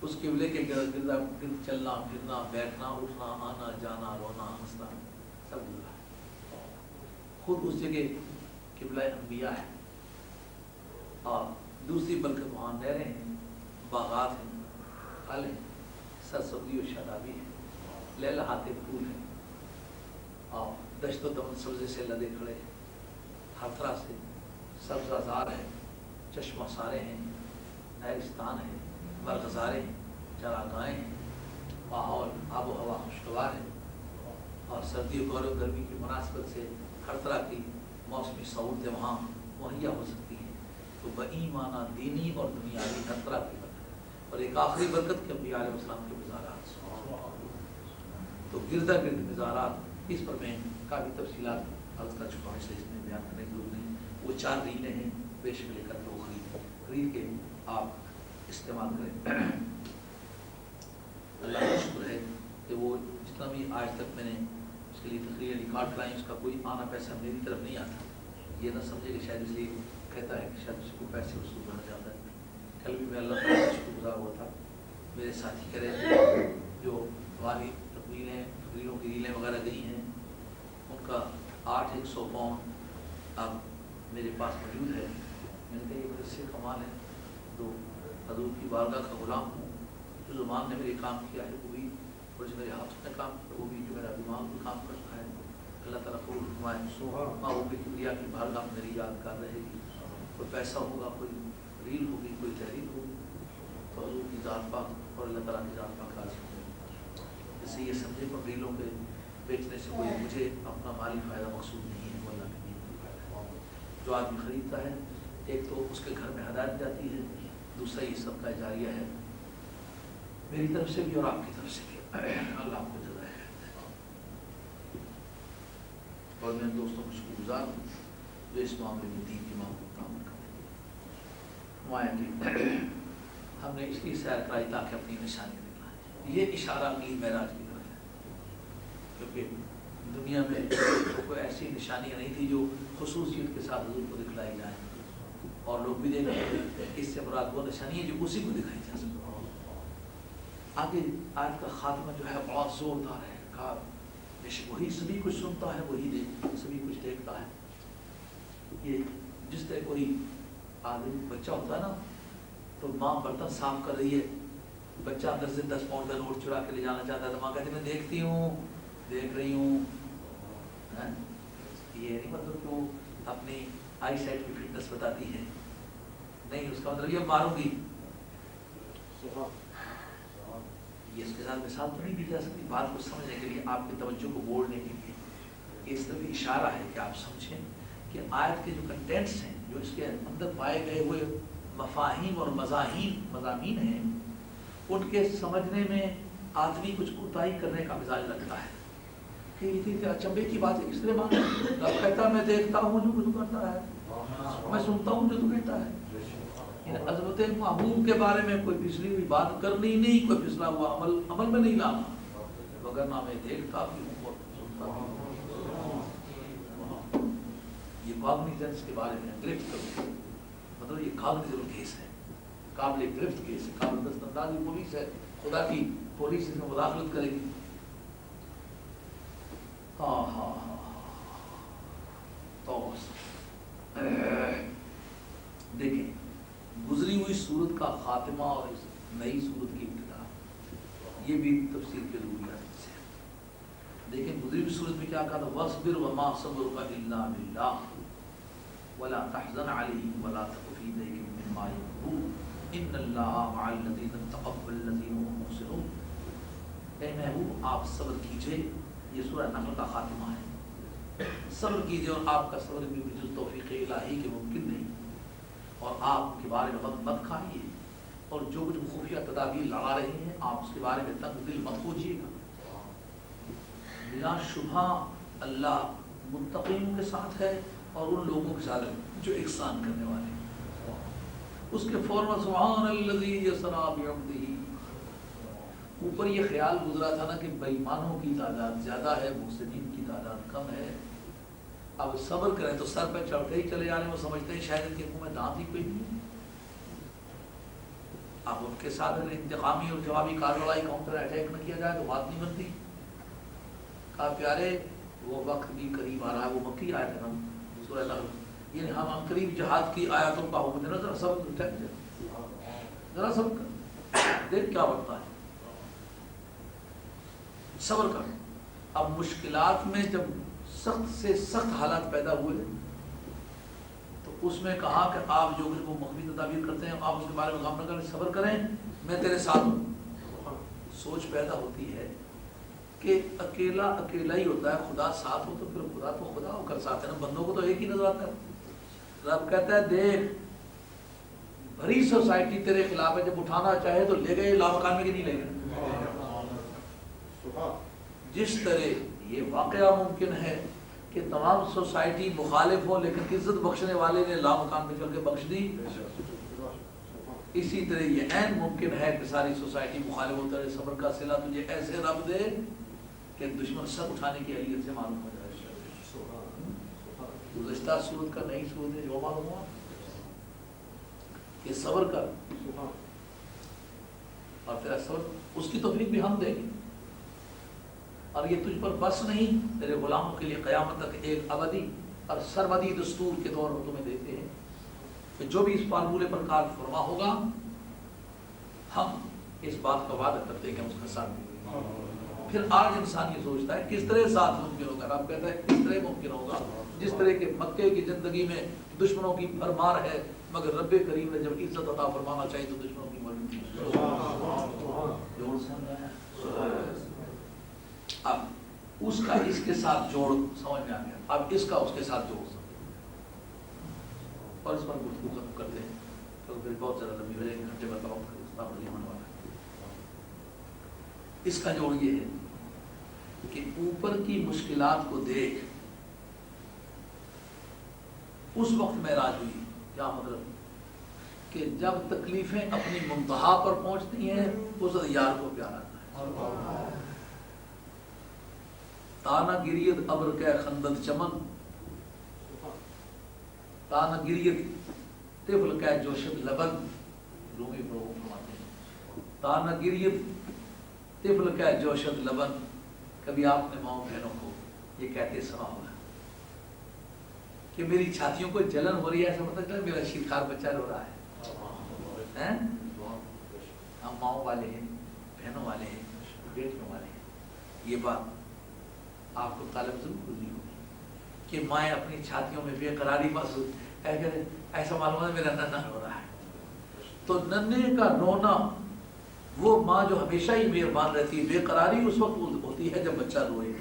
Speaker 1: اس قبلے کے گرد چلنا پھرنا, بیٹھنا اٹھنا, آنا جانا, رونا ہنسنا سب گزرا. خود اس جگہ قبلہ انبیاء ہے, اور دوسری برکت وہاں نہریں ہیں, باغات ہیں, پھل ہیں, سرسبزی و شادابی ہے, لہلہاتے پھول ہیں, اور دشت و دمن سبزے سے لدے کھڑے ہیں, ہر طرح سے سبزہ زار ہیں, چشمہ سارے ہیں, نہرستان ہیں, مرغزارے ہیں, چراگاہیں ہیں, ماحول آب و ہوا خوشگوار ہے, اور سردی و گرمی کی مناسبت سے ہر طرح کی موسمی سہولتیں وہاں مہیا ہو سکتی ہیں. تو بإیمانہ دینی اور دنیاوی ہر طرح کی برکت, اور ایک آخری برکت کے انبیاء علیہ السلام کے مزارات. تو گردا گرد مزارات, اس پر میں کافی تفصیلات عرض کر چکا ہوں, اس لیے اس میں بیان کرنے کی ضرورت نہیں. وہ 4 ریلیں ہیں, پیش میں لے کر کے وہ خرید کے آپ استعمال کریں. اللہ کا شکر ہے کہ وہ جتنا بھی آج تک میں نے اس کے لیے تقریر ریکارڈ کرائی, اس کا کوئی آنا پیسہ میری طرف نہیں آتا. یہ نہ سمجھے کہ شاید اس لیے کہتا ہے کہ شاید اس کو پیسے وصول بڑھ جاتا ہے. کل بھی میں اللہ تعالیٰ کا شکر گزار ہوا تھا, میرے ساتھی کرے جو ہماری تقریروں کی ریلیں وغیرہ گئی ہیں, ان کا 800 پاؤنڈ اب میرے پاس موجود ہے. میں نے کہا یہ بڑے سے کمال ہے, تو حضور کی بارگاہ کا غلام ہوں. جو زبان نے میرے کام کیا ہے وہ بھی, اور جو میرے ہاتھوں نے کام کیا وہ بھی, جو میرا دماغ بھی کام کر رہا ہے, اللہ تعالیٰ کو فرمائے وہ بھی کبریا کی بارگاہ میں میری یادگار رہے گی. کوئی پیسہ ہوگا, کوئی ریل ہوگی, کوئی تحریر ہوگی, تو حضور کی ذات پاک اور اللہ تعالیٰ کی ذات پاک راضی ہوگی. جیسے یہ سمجھے پر ریلوں کے بیچنے سے کوئی مجھے اپنا مالی فائدہ مقصود نہیں ہے, وہ اللہ کے دین کا فائدہ ہے. جو آدمی خریدتا ہے, ایک تو اس کے گھر میں ہدایت جاتی ہے, دوسرا یہ سب کا جاریہ ہے, میری طرف سے بھی اور آپ کی طرف سے بھی. اللہ آپ کو جزائے خیر. اور میں دوستوں کو شکر گزار ہوں جو اس معاملے میں دین کے معاملے میں کام کرتے ہیں. ہم نے اس لیے سیر کرائی تاکہ اپنی نشانی دکھلائیں. یہ اشارہ اگلی معراج کی طرف ہے, کیونکہ دنیا میں کوئی ایسی نشانیاں نہیں تھی جو خصوصیت کے ساتھ حضور کو دکھلائی جائیں, اور لوگ بھی دیکھیں اس سے مراد وہ نشانی ہے جو اسی کو دکھائی جا سکتی. آگے آج کا خاتمہ جو ہے بہت زوردار ہے, کہا وہی سبھی کچھ سنتا ہے, وہی سبھی کچھ دیکھتا ہے. یہ جس طرح کوئی آدمی بچہ ہوتا ہے نا, تو ماں برتن صاف کر رہی ہے, بچہ اندر سے 10 پاؤنڈ کا نوٹ چرا کے لے جانا چاہتا ہے, تو ماں کہتی ہے میں دیکھتی ہوں, دیکھ رہی ہوں. یہ نہیں مطلب کہ وہ اپنی آئی سائٹ کی فٹنس بتاتی ہے, نہیں, اس کا مطلب یہ ماروں گی. یہ اس کے ساتھ مثال تو نہیں دی جا سکتی, بات کو سمجھنے کے لیے, آپ کی توجہ کو موڑنے کے لیے. اس طرح اشارہ ہے کہ آپ سمجھیں کہ آیت کے جو کنٹینٹس ہیں, جو اس کے اندر پائے گئے ہوئے مفاہیم اور مضامین ہیں, ان کے سمجھنے میں آدمی کچھ کوتاہی کرنے کا مزاج رکھتا ہے کہ یہ اچنبے کی بات ہے، کس طرح مانگا؟ رب کہتا ہے میں دیکھتا ہوں جو تو کرتا ہے، میں سنتا ہوں جو تو کہتا ہے۔ ان عظمت محبوب کے بارے میں کوئی پچھلی ہوئی بات کرنی نہیں، کوئی پچھلا ہوا عمل میں نہیں لانا، وگرنہ میں دیکھتا بھی ہوں اور سنتا بھی ہوں۔ یہ کاگنیزنس کے بارے میں گرفت کروں، مطلب یہ کاگنیزبل کیس ہے، قابل گرفت کیس ہے، قابل دست اندازی پولیس ہے، خدا کی پولیس اس میں مداخلت کرے گی۔ تو دیکھیں گزری ہوئی صورت کا خاتمہ اور اس نئی صورت کی ابتدا، یہ بھی تفسیر کے ضروریات سے ہے۔ دیکھیں گزری ہوئی صورت میں کیا کہا تھا، وَاصْبِرْ وَمَا صَبْرُكَ إِلَّا بِاللَّهِ وَلَا تَحْزَنْ عَلَيْهِمْ وَلَا تَكُ فِي ضَيْقٍ مِّمَّا يَمْكُرُونَ إِنَّ اللَّهَ مَعَ الَّذِينَ اتَّقَوْا وَالَّذِينَ هُم مُحْسِنُونَ۔ اے محبوب آپ صبر کیجئے، یہ سورہ نحل کا خاتمہ ہے۔ صبر کیجئے اور آپ کا صبر بھی بجز توفیق الہی کے ممکن نہیں، اور آپ کے بارے میں غم مت کھائیے، اور جو کچھ خفیہ تدابیر لگا رہے ہیں آپ اس کے بارے میں تنگ دل مت ہوجیے گا۔ بلا شبہ اللہ متقین کے ساتھ ہے اور ان لوگوں کے ساتھ جو احسان کرنے والے ہیں۔ اس کے فوراً سبحان الذی یسری بعبدہ، اوپر یہ خیال گزرا تھا نا کہ بے ایمانوں کی تعداد زیادہ ہے، محسنین کی تعداد کم ہے۔ اب صبر کریں تو سر پہ چڑھتے ہی چلے جانے، وہ سمجھتے ہیں شاید ان کے منہ میں دانت ہی کوئی نہیں۔ اب ان کے ساتھ انتقامی اور جوابی کارروائی کاؤنٹر اٹیک نہ کیا جائے تو بات نہیں بنتی۔ کہا پیارے وہ وقت بھی قریب آ رہا ہے، وہ مکی آیت ہے نا سورہ نحل، یعنی ہم قریب جہاد کی آیاتوں کا حکم دینا، ذرا صبر ذرا صبر کر، دیکھ کیا بنتا ہے، صبر کر۔ اب مشکلات میں جب سخت سے سخت حالات پیدا ہوئے تو اس میں کہا کہ آپ جو کچھ وہ مخفی تدابیر کرتے ہیں آپ اس کے بارے میں غم نہ کریں، صبر کریں، میں تیرے ساتھ ہوں۔ سوچ پیدا ہوتی ہے کہ اکیلا اکیلا ہی ہوتا ہے، خدا ساتھ ہو تو پھر خدا تو خدا ہو کر ساتھ ہے نا، بندوں کو تو ایک ہی نظر آتا ہے۔ رب کہتا ہے دیکھ بھری سوسائٹی تیرے خلاف ہے، جب اٹھانا چاہے تو لے گئے، لامکان میں کہ نہیں لے گئے۔ جس طرح یہ واقعہ ممکن ہے کہ تمام سوسائٹی مخالف ہو لیکن عزت بخشنے والے نے لامکان میں چل کے بخش دی، اسی طرح یہ عین ممکن ہے کہ ساری سوسائٹی مخالف ہوتا ہے، صبر کا صلہ تجھے ایسے رب دے کہ دشمن سر اٹھانے کی اہلیت سے معلوم ہو جائے۔ گزشتہ صورت کا نئی صورت ہے جو معلوم ہوا کہ صبر کر، اور تیرا صبر اس کی توفیق بھی ہم دیں گے، اور یہ تجھ پر بس نہیں، تیرے غلاموں کے لیے قیامت تک ایک ابدی اور سرمدی دستور کے طور پر تمہیں دیتے ہیں کہ جو بھی اس فارمولے پر کار فرما ہوگا ہم اس بات کا وعدہ کرتے ہیں کہ ہم اس کا ساتھ دیں گے۔ پھر آج انسان یہ سوچتا ہے کس طرح ساتھ ممکن ہوگا، رب کہتا ہے کس طرح ممکن ہوگا، جس طرح کہ مکے کی زندگی میں دشمنوں کی بھرمار ہے، مگر رب کریم نے جب عزت عطا فرمانا چاہیے تو دشمنوں کی مرضی تھی۔ جوڑ سمجھ آیا؟ اب اس کا اس کے ساتھ جوڑ سمجھ میں آ گیا، اب اس کا اس کے ساتھ جوڑ سمجھ، اور اس پر گفتگو ختم کرتے ہیں تو پھر بہت زیادہ لمبی ہو جائے گی، گھنٹے میں تمام ہونے والا ہے۔ اس کا جوڑ یہ ہے کہ اوپر کی مشکلات کو دیکھ، اس وقت معراج ہوئی، کیا مطلب کہ جب تکلیفیں اپنی منتہا پر پہنچتی ہیں اس وقت یار کو پیار آتا ہے۔ تانا گریت ابر کے خندت چمن، تانا گریت طفل کے جوشت لبن، رومی پروہ فرماتے ہیں تانا گریت طفل کے جوشت لبن۔ کبھی آپ نے ماؤں بہنوں کو یہ کہتے سنا ہوگا کہ میری چھاتیوں کو جلن ہو رہی ہے، ایسا مطلب ہے میرا شیرخوار بچہ رو رہا ہے۔ ہم ماؤں والے ہیں، بہنوں والے ہیں، بیٹیوں والے ہیں، یہ بات آپ کو طالب ضرور گزری ہوگی کہ مائیں اپنی چھاتیوں میں بے قراری محسوس، ایسا معلوم ہے میرا ننھا رو رہا ہے، تو ننھے کا رونا، وہ ماں جو ہمیشہ ہی مہربان رہتی ہے، بے قراری اس وقت ہوتی ہے جب بچہ روئے۔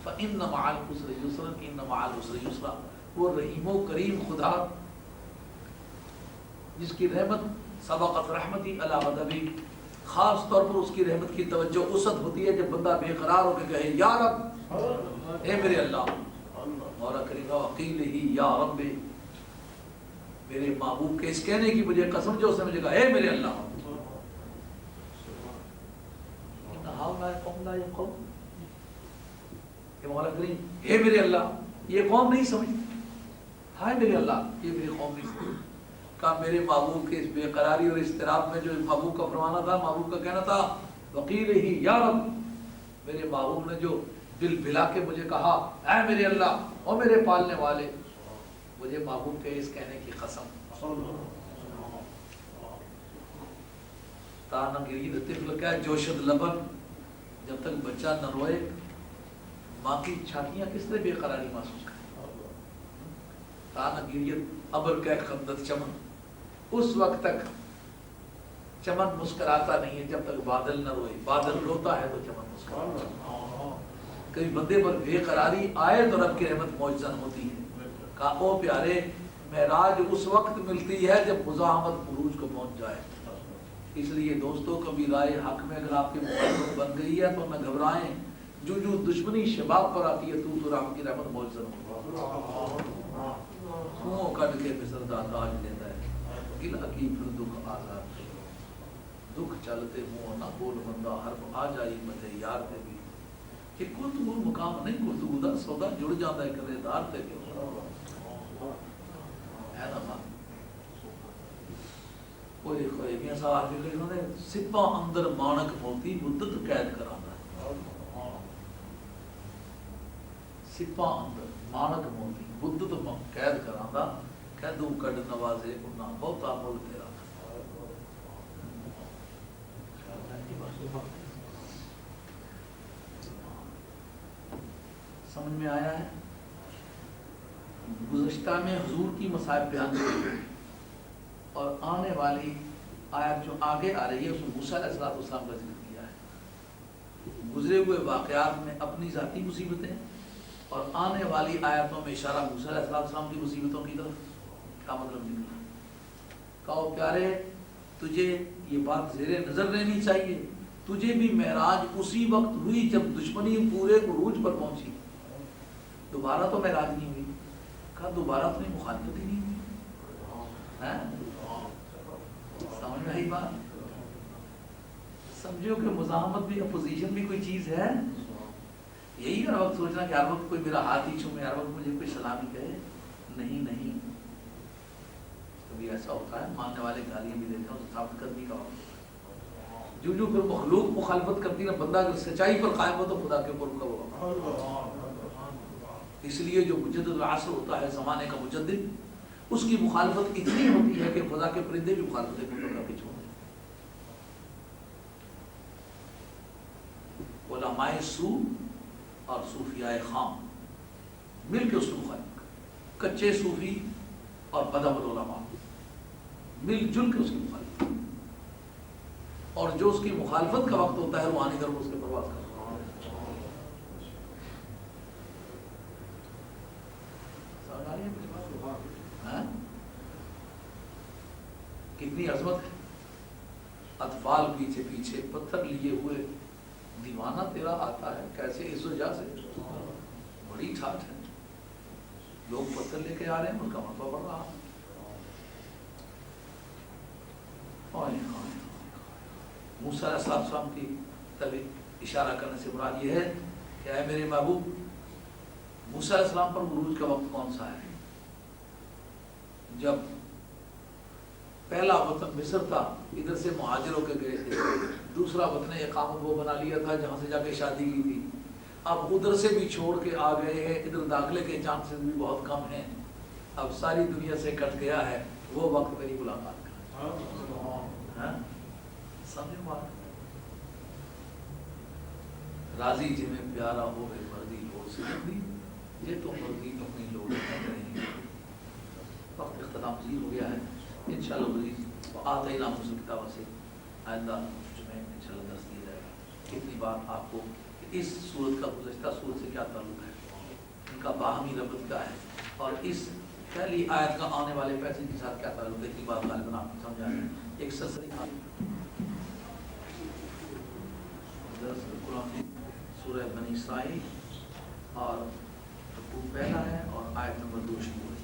Speaker 1: فَإِنَّ مَعَ الْعُسْرِ يُسْرًا إِنَّ مَعَ الْعُسْرِ يُسْرًا، وہ رحیم و کریم خدا جس کی رحمت سبقت رحمتی علی غضبی، خاص طور پر اس کی رحمت کی توجہ وسعت ہوتی ہے جب بندہ بے قرار ہو کے کہے یا رب، اے میرے اللہ، مولا کریم وکیل ہی یا رب، میرے محبوب کے اس کہنے کی مجھے قسم جو اس نے مجھے کہا اے میرے اللہ، کہ مولا کریم اے میرے اللہ، یہ قوم نہیں سمجھتی، ہائے میرے اللہ یہ میری قوم نہیں سمجھتی. کہا میرے محبوب کے اس بے قراری اور اضطراب میں جو محبوب کا فرمانا تھا، محبوب کا کہنا تھا وکیل ہی یا رب، میرے محبوب نے جو دل بھلا کے مجھے کہا اے میرے اللہ اور میرے پالنے والے، مجھے محبوب کے اس کہنے کی قسم، تانا گرید طفل کا جوشد لبن، جب تک بچہ نہ روئے ماں کی چھاتیاں کس طرح بے قراری محسوس کریں. تانا گرید ابر کا خندت چمن، اس وقت تک چمن مسکراتا نہیں ہے جب تک بادل نہ روئے، بادل روتا ہے تو چمن مسکراتا ہے. کبھی بندے پر بے قراری آئے تو رب کی رحمت معجزن ہوتی ہے. کہا او پیارے، معراج اس وقت ملتی ہے جب مزاحمت عروج کو پہنچ جائے. اس لیے دوستوں کبھی رائے حق میں اگر آپ کی مخالفت بن گئی ہے تو نہ گھبرائیں، جو دشمنی شباب پر آتی ہے تو رب کی رحمت معجزن ہوتی ہے. منہ کٹ کے مصر دا تاج لیتا ہے، گلا کی پھر دکھ آزاد، دکھ چلتے منہ نہ بول بندہ، حرف آ جائی مجھے یار تے بھی، کہ گفتگو مقام نہیں گفتگو دا سودا جڑ جاتا ہے کدے دار تے بھی ہے نا. ماں کوئی کوئی میاں صاحب کے لکھنے نے سپاہ اندر مانک موتی مدت قید کرانا ہے. سپاہ اندر مانک موتی مدت قید کرانا، قیدوں کڈ نوازے انہاں بہتا مل تیرا. سمجھ میں آیا ہے؟ گزشتہ میں حضور کی مصائب بیان کی اور آنے والی آیت جو آگے آ رہی ہے اس میں موسیٰ علیہ السلام کا ذکر کیا ہے. گزرے ہوئے واقعات میں اپنی ذاتی مصیبتیں اور آنے والی آیتوں میں اشارہ موسیٰ علیہ السلام کی مصیبتوں کی طرف. کیا مطلب نکلا؟ کہو پیارے تجھے یہ بات زیر نظر رہنی چاہیے، تجھے بھی معراج اسی وقت ہوئی جب دشمنی پورے عروج پر پہنچی. دوبارہ تو معراج نہیں ہوئی. کہا دوبارہ تو نہیں، مخالفت ہی نہیں ہوئی. سمجھ میں آئی بات؟ سمجھو کہ مزاحمت بھی اپوزیشن بھی کوئی چیز ہے. یہی ہر وقت سوچنا کہ ہر وقت کوئی میرا ہاتھ ہی چھومے، ہر وقت مجھے کوئی سلامی کہے. نہیں نہیں، کبھی ایسا ہوتا ہے ماننے والے گالیاں بھی دیتے ہیں، اسے ثابت کرنے کا وقت. جو پھر مخلوق مخالفت کرتی نا، بندہ اگر سچائی پر قائم ہو تو خدا کے اوپر کا ہوگا. اس لیے جو مجدد العصر ہوتا ہے، زمانے کا مجدد، اس کی مخالفت اتنی ہوتی ہے کہ خدا کے پرندے بھی مخالفت پیچھے ہوتے ہیں. علماء سو اور صوفیاء خام مل کے اس کو مخالفت کرتے، کچے صوفی اور بدعمل علماء مل جل کے اس کی مخالفت کرتے. اور جو اس کی مخالفت کا وقت ہوتا ہے روحانی طرف اس کے پرواز کرتا ہے. کتنی عظمت ہے. اطفال پیچھے پیچھے پتھر لیے ہوئے دیوانہ تیرا آتا ہے، کیسے اس وجہ سے بڑی ٹھاٹ ہے. لوگ پتھر لے کے آ رہے ہیں، ان کا مرتبہ بڑھ رہا ہے. موسیٰ علیہ السلام کی طرف اشارہ کرنے سے مراد یہ ہے کہ اے میرے محبوب، موسیٰ علیہ السلام پر عروج کا وقت کون سا ہے؟ جب پہلا وطن مصر تھا، ادھر سے مہاجر ہو کے گئے تھے. دوسرا وطن اقامت وہ بنا لیا تھا جہاں سے جا کے شادی کی تھی. اب ادھر سے بھی چھوڑ کے آ گئے ہیں، ادھر داخلے کے چانسز بھی بہت کم ہیں. اب ساری دنیا سے کٹ گیا ہے، وہ وقت میری ملاقات کا. سمجھو بات؟ راضی جنہیں پیارا ہو گئے مرضی لوڑ سے دی، یہ تو مرضی اپنی لوڑ نہ کریں گے. وقت اختتام پذیر ہو گیا ہے. انشاءاللہ مزید آتے ہی نام سے کتابوں سے آئندہ جمعے انشاءاللہ درس دیا جائے گا. کتنی بات آپ کو اس صورت کا گزشتہ صورت سے کیا تعلق ہے، ان کا باہمی ربط کیا ہے، اور اس پہلی آیت کا آنے والے پیسے کے ساتھ کیا تعلق ہے. اتنی بات غالباً آپ کو سمجھا ہے. ایک سرسری سورہ بنی اسرائیل اور رکوع پہلا ہے اور آیت نمبر 2 شروع ہے.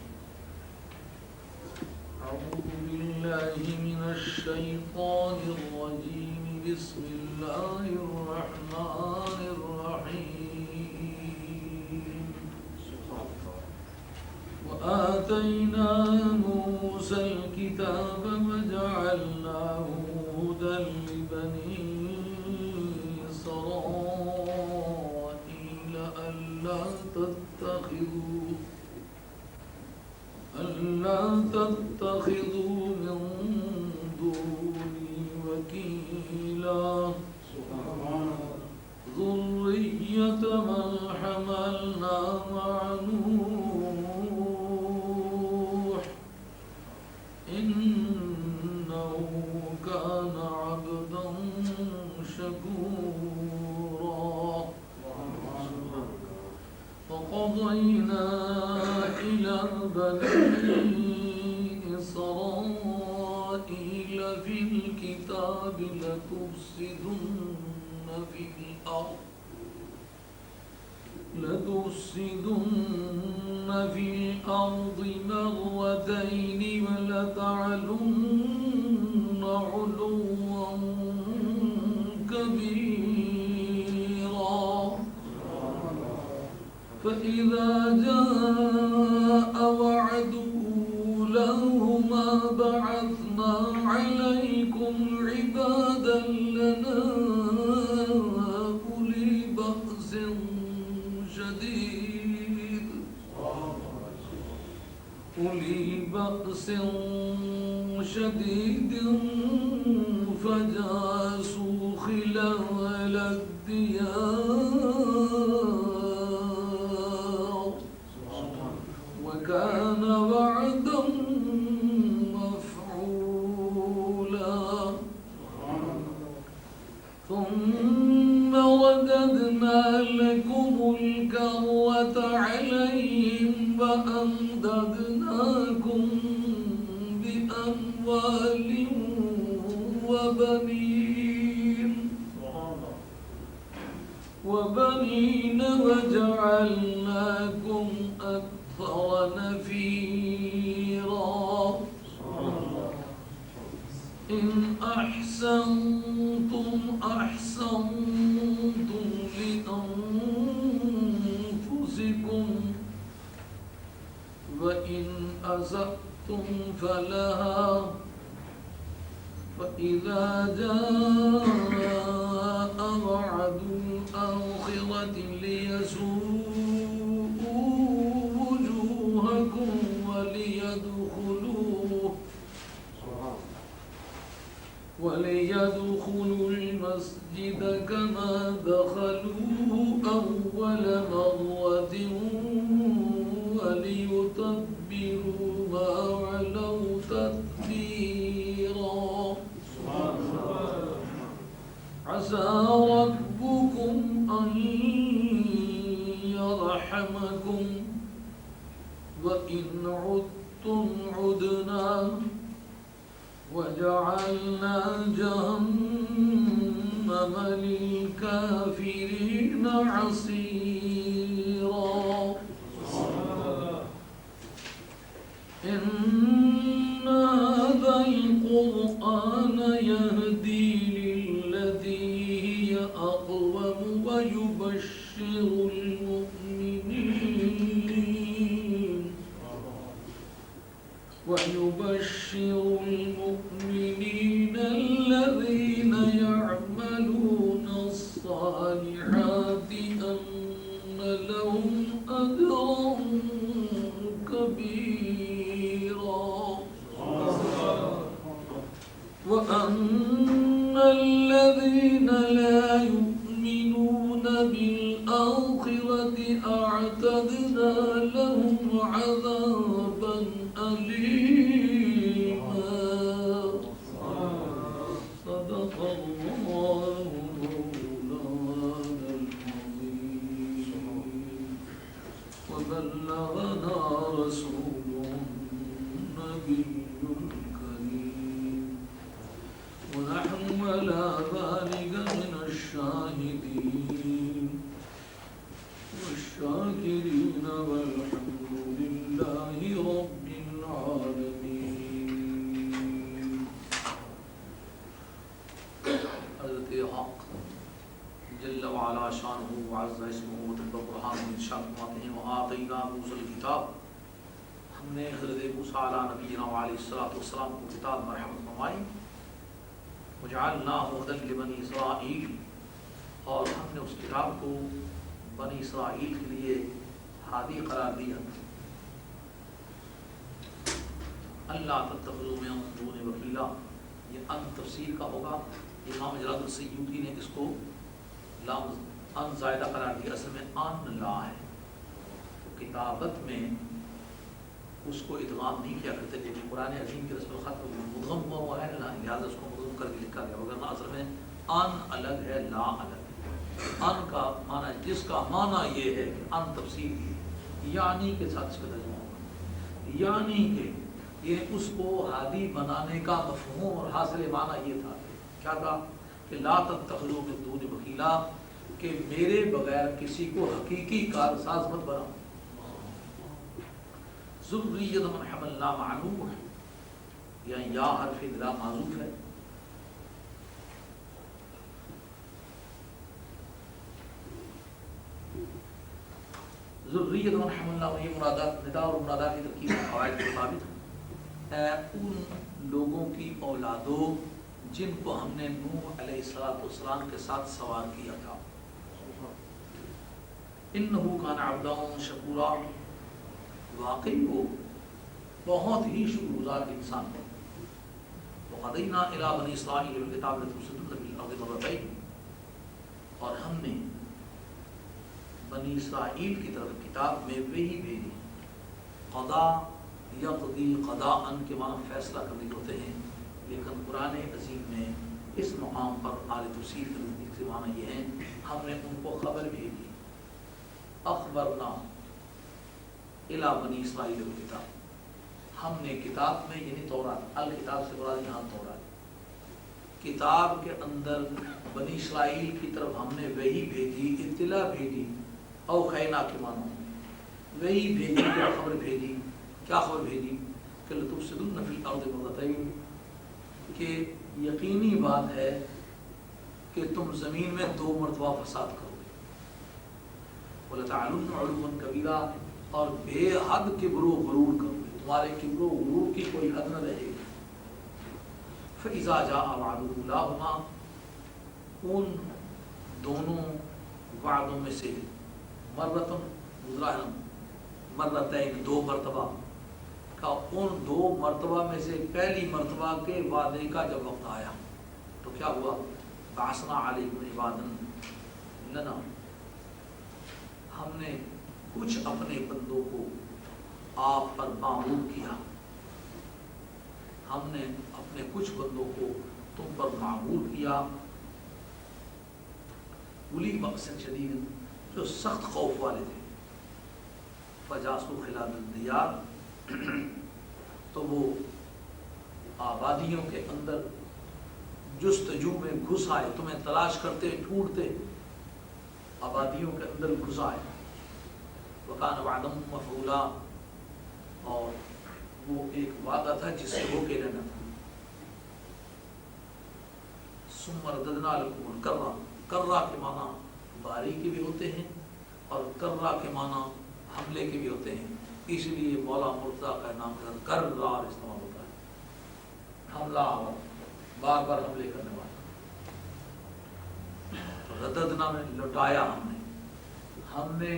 Speaker 1: اعوذ باللہ من الشیطان الرجیم بسم اللہ الرحمن الرحیم. وآتینا موسى الكتاب وجعلناه هدى لبني إسرائيل ألا تتخذوا من دوني وكيلا ذرية من حملنا مع نوح إنه كان عبدا شكورا. وقضينا إلى بني إسرائيل في الكتاب لتفسدن في الأرض مرتين ولتعلن علوا كبيرا. فإذا جاء وعد أولاهما بعثنا عليكم عبادا لنا أولي بأس شديد فجاسوا خلال الديار وكان وعدا مفعولا. ثم رددنا لكم الكرة عليهم وأمددناكم بأموال وبنين وجعلناكم أكثر نفيرا. إن أحسنتم أحسنتم لأنفسكم وإن أسأتم فلها. فإذا جاء وعد الآخرة ليسوءوا وجوهكم وليدخلوا المسجد كما دخلوه أول مرة وليتبروا ما علوا تتبيرا. عسى ربكم أن يرحمكم وإن عدتم عدنا وجعلنا جهنم للكافرين عصيرا. إن هذا القرآن يهدي للتي هي أقوم ويبشر المؤمنين الذين يعملون الصالحات أن لهم أجرا كبيرا. وأن الذين لا يؤمنون بالآخرة أعتدنا لهم عذابا أليما. صدق الله مولانا العظيم وبلغنا رسوله النبي الكريم ونحن على ذلك من الشاهدين الشاكرين والحمد لله رب العالمين. حضرت حق جل وعلا شانہ وعز اسمہ وطب برہان من شاکماتہ وآتینا موسیٰ الکتاب. ہم نے حضرت موسیٰ علیہ نبینا علیہ السلام کو کتاب مرحمت فرمائی. وجعلناہ ہدی لبنی اسرائیل، اور ہم نے اس کتاب کو بنی اسرائیل کے لیے ہادی قرار دیا. اللہ تتخذوا من دون وکیلا، یہ ان تفسیر کا ہوگا. امام جلال السیوطی نے اس کو لام ان زائدہ قرار دیا، اصل میں ان لا ہے. تو کتابت میں اس کو ادغام نہیں کیا کرتے، لیکن قرآن عظیم کی رسم الخط میں مدغم ہوا ہے نا، لہٰذا اس کو مدغم کر کے لکھا گیا. وگرنہ اصل میں ان الگ ہے، لا الگ ہے. ان کا معنی، جس کا معنی یہ ہے کہ ان تفسیر کی، یعنی کے ساتھ اس کا ترجمہ ہوگا، یعنی کہ یہ اس کو ہادی بنانے کا مفہوم اور حاصل معنی یہ تھا. کیا تھا؟ کہ لا تتخذوا من دون وکیلا، کہ میرے بغیر کسی کو حقیقی کارساز مت بناؤ. ذریۃ من حملنا مع نوح، یا حرف نداء معذوف ہے. ذریۃ من حملنا، یہ مرادات نداء اور مرادات کی ترکیب قواعد کے مطابق ان لوگوں کی اولادوں جن کو ہم نے نوح علیہ السلام کے ساتھ سوار کیا تھا. انہ کان عبدا شکورا، واقعی وہ بہت ہی شکر گزار انسان ہے. وقضینا الی بنی اسرائیل بالکتاب لتفسدن فی الارض مرتین، اور ہم نے بنی اسرائیل کی طرف کتاب میں وہی بھیجی. قضا یقضی قضاء کے معنی فیصلہ کرنے ہوتے ہیں، لیکن قرآن عظیم میں اس مقام پر اعلی تفسیر کے نزدیک سے معنی یہ ہے ہم نے ان کو خبر بھیجی. اخبرنا الی بنی اسرائیل بالکتاب، ہم نے کتاب میں یعنی تورات، الکتاب سے مراد یہاں تورات، کتاب کے اندر بنی اسرائیل کی طرف ہم نے وہی بھیجی، اطلاع بھیجی. او خینا کے معنی وہی بھیجی، کیا خبر بھیجی؟ کیا خبر بھیجی؟ کہ لتفسدن فی الارض مرتین، کہ یقینی بات ہے کہ تم زمین میں 2 مرتبہ فساد کرو گے. وَلَتَعْلُنَّ عُلُوًّا كَبِيرًا، اور بے حد کبر و غرور کرو گے، تمہارے کبر و غرور کی کوئی حد نہ رہے گی. فَإِذَا جَاءَ وَعْدُ أُولَاهُمَا، ان دونوں وعدوں میں سے مرتن گزرا ہے، مرتین 2 مرتبہ کا، ان 2 مرتبہ میں سے پہلی مرتبہ کے وعدے کا جب وقت آیا تو کیا ہوا؟ بعثنا علیکم عبادا لنا، ہم نے کچھ اپنے بندوں کو آپ پر معمور کیا. ہم نے اپنے کچھ بندوں کو تم پر معمور کیا. اولی بأس شدید، جو سخت خوف والے تھے. فجاسوا خلال الدیار، تو وہ آبادیوں کے اندر جستجو میں گھس آئے، تمہیں تلاش کرتے ڈھونڈتے آبادیوں کے اندر گھس آئے. وکان وعدا مفعولا، اور وہ ایک وعدہ تھا جس سے ہو کے رہنا تھا. ثم رددنا لکم الکرہ، کرہ کے معنی باری کے بھی ہوتے ہیں اور کرہ کے معنی حملے کے بھی ہوتے ہیں، اس لیے مولا مرتضیٰ کا نام کرار استعمال ہوتا ہے، حملہ آور، بار بار حملے کرنے والا. رددنا میں لٹایا، ہم نے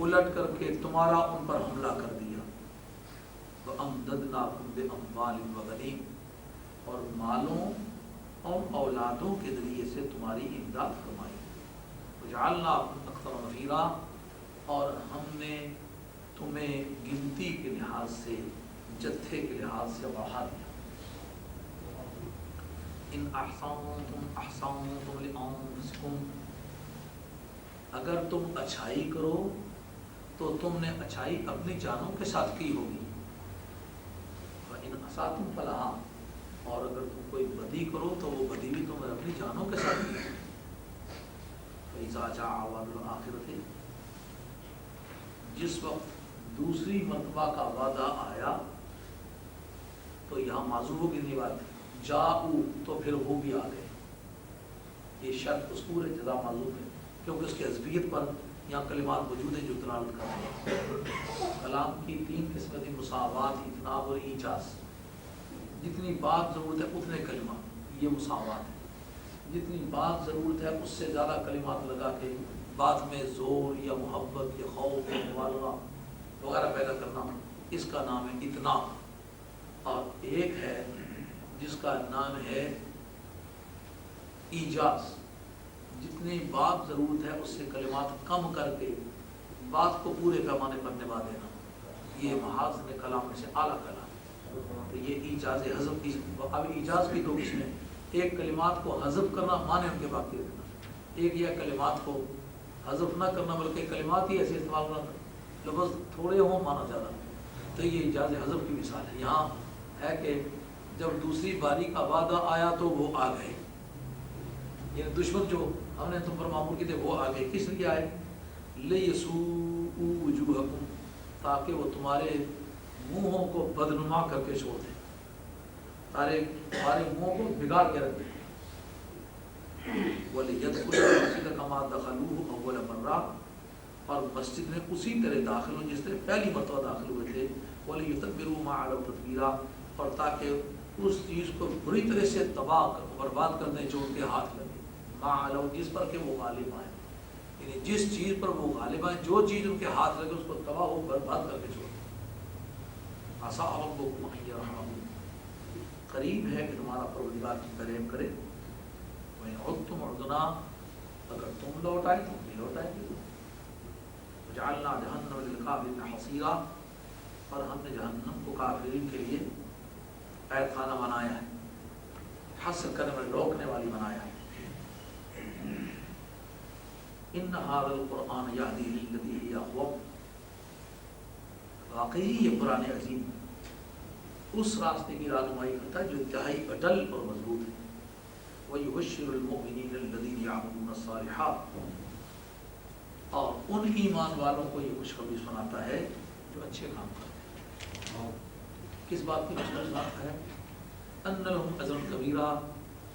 Speaker 1: الٹ کر کے تمہارا ان پر حملہ کر دیا. وَأَمْدَدْنَاكُمْ بِأَمْوَالٍ وَبَنِينَ، اور مالوں اور اولادوں کے ذریعے سے تمہاری امداد فرمائی. وَجَعَلْنَاكُمْ أَكْثَرَ نَفِيرًا، اور ہم نے تمہیں گنتی کے لحاظ سے، جتھے کے لحاظ سے بڑھا دیا. ان احسنتم احسنتم لانفسکم، اگر تم اچھائی کرو تو تم نے اچھائی اپنی جانوں کے ساتھ کی ہوگی. وان اسأتم فلہا، اور اگر تم کوئی بدی کرو تو وہ بدی بھی تم نے اپنی جانوں کے ساتھ کی. فإذا جاء وعد الآخرة، جس وقت دوسری مرتبہ کا وعدہ آیا تو یہاں معذوف کی نہیں بات جاؤ تو پھر وہ بھی آ گئے. یہ شرط مذکور ہے، جزا معذوف ہے کیونکہ اس کی حذفیت پر یہاں کلمات موجود ہیں جو دلالت کرتے ہیں. کلام کی تین قسمیں تھیں، مساوات، اتناب اور ایجاز. جتنی بات ضرورت ہے اتنے کلمات، یہ مساوات ہے. جتنی بات ضرورت ہے اس سے زیادہ کلمات لگا کے بات میں زور یا محبت یا خوف یا مبالغہ وغیرہ پیدا کرنا، اس کا نام ہے اتناب. اور ایک ہے جس کا نام ہے ایجاز، جتنی بات ضرورت ہے اس سے کلمات کم کر کے بات کو پورے پیمانے پر نبھا دینا. یہ محاسن کلام میں سے اعلیٰ کلام. تو یہ ایجاز حذف کی. اب ایجاز کی دو قسمیں، ایک کلمات کو حذف کرنا، معنی ان کے باقی رکھنا. ایک یہ کلمات کو حذف نہ کرنا بلکہ کلمات ہی ایسے استعمال کرنا، لفظ تھوڑے ہوں معنی زیادہ. تو یہ ایجاز حذف کی مثال ہے. یہاں ہے کہ جب دوسری باری کا وعدہ آیا تو وہ آ گئے، یعنی دشمن جو ہم نے تم پر معمور کی تھے وہ آ گئے. کس لیے آئے؟ لِيَسُوءُوا وُجُوهَكُمْ، تاکہ وہ تمہارے منہوں کو بدنما کر کے چھوڑ دیں، تمہارے منہوں کو بگاڑ کے رکھ دیں. وَلِيَدْخُلُوا الْمَسْجِدَ كَمَا دَخَلُوهُ أَوَّلَ مَرَّةٍ، اور مسجد میں اسی طرح داخل ہوں جس طرح پہلی مرتبہ داخل ہوئے تھے. وَلِيُتَبِّرُوا مَا عَلَوْا تَتْبِيرًا، اور تاکہ اس چیز کو بری طرح سے تباہ کر برباد کر دیں جو ان کے ہاتھ لگے. مَا عَلَوْا، جس پر کہ وہ غالب آئیں، یعنی جس چیز پر وہ غالب آئیں، جو چیز ان کے ہاتھ لگے اس کو تباہ ہو برباد کر کے چھوڑ. عَسَىٰ رَبُّكُمْ أَن يَرْحَمَكُمْ، قریب ہے کہ تمہارا پروردگار تم پر رحم کرے. وَإِنْ عُدْتُمْ عُدْنَا، اگر تم لوٹ آئے تو بھی لوٹ آئے گے. وَجَعَلْنَا جَهَنَّمَ لِلْكَافِرِينَ حَصِيرًا، اور ہم نے جہنم کو کافرین کے لیے قید خانہ بنایا ہے، حصر کرنے میں روکنے والی بنایا ہے. ان هذا القرآن یہدی للتی ہی اقوم، واقعی یہ قرآن عظیم اس راستے کی رہنمائی کرتا ہے جو انتہائی اٹل اور مضبوط ہے. وَيُبَشِّرُ الْمُؤْمِنِينَ الَّذِينَ يَعْمَلُونَ الصَّالِحَاتِ، اور ان ایمان والوں کو یہ خوشخبری سناتا ہے جو اچھے کام کرتے ہیں. کس بات کی خوشخبری سناتا ہے؟ أَنَّ لَهُمْ أَجْرًا كَبِيرًا،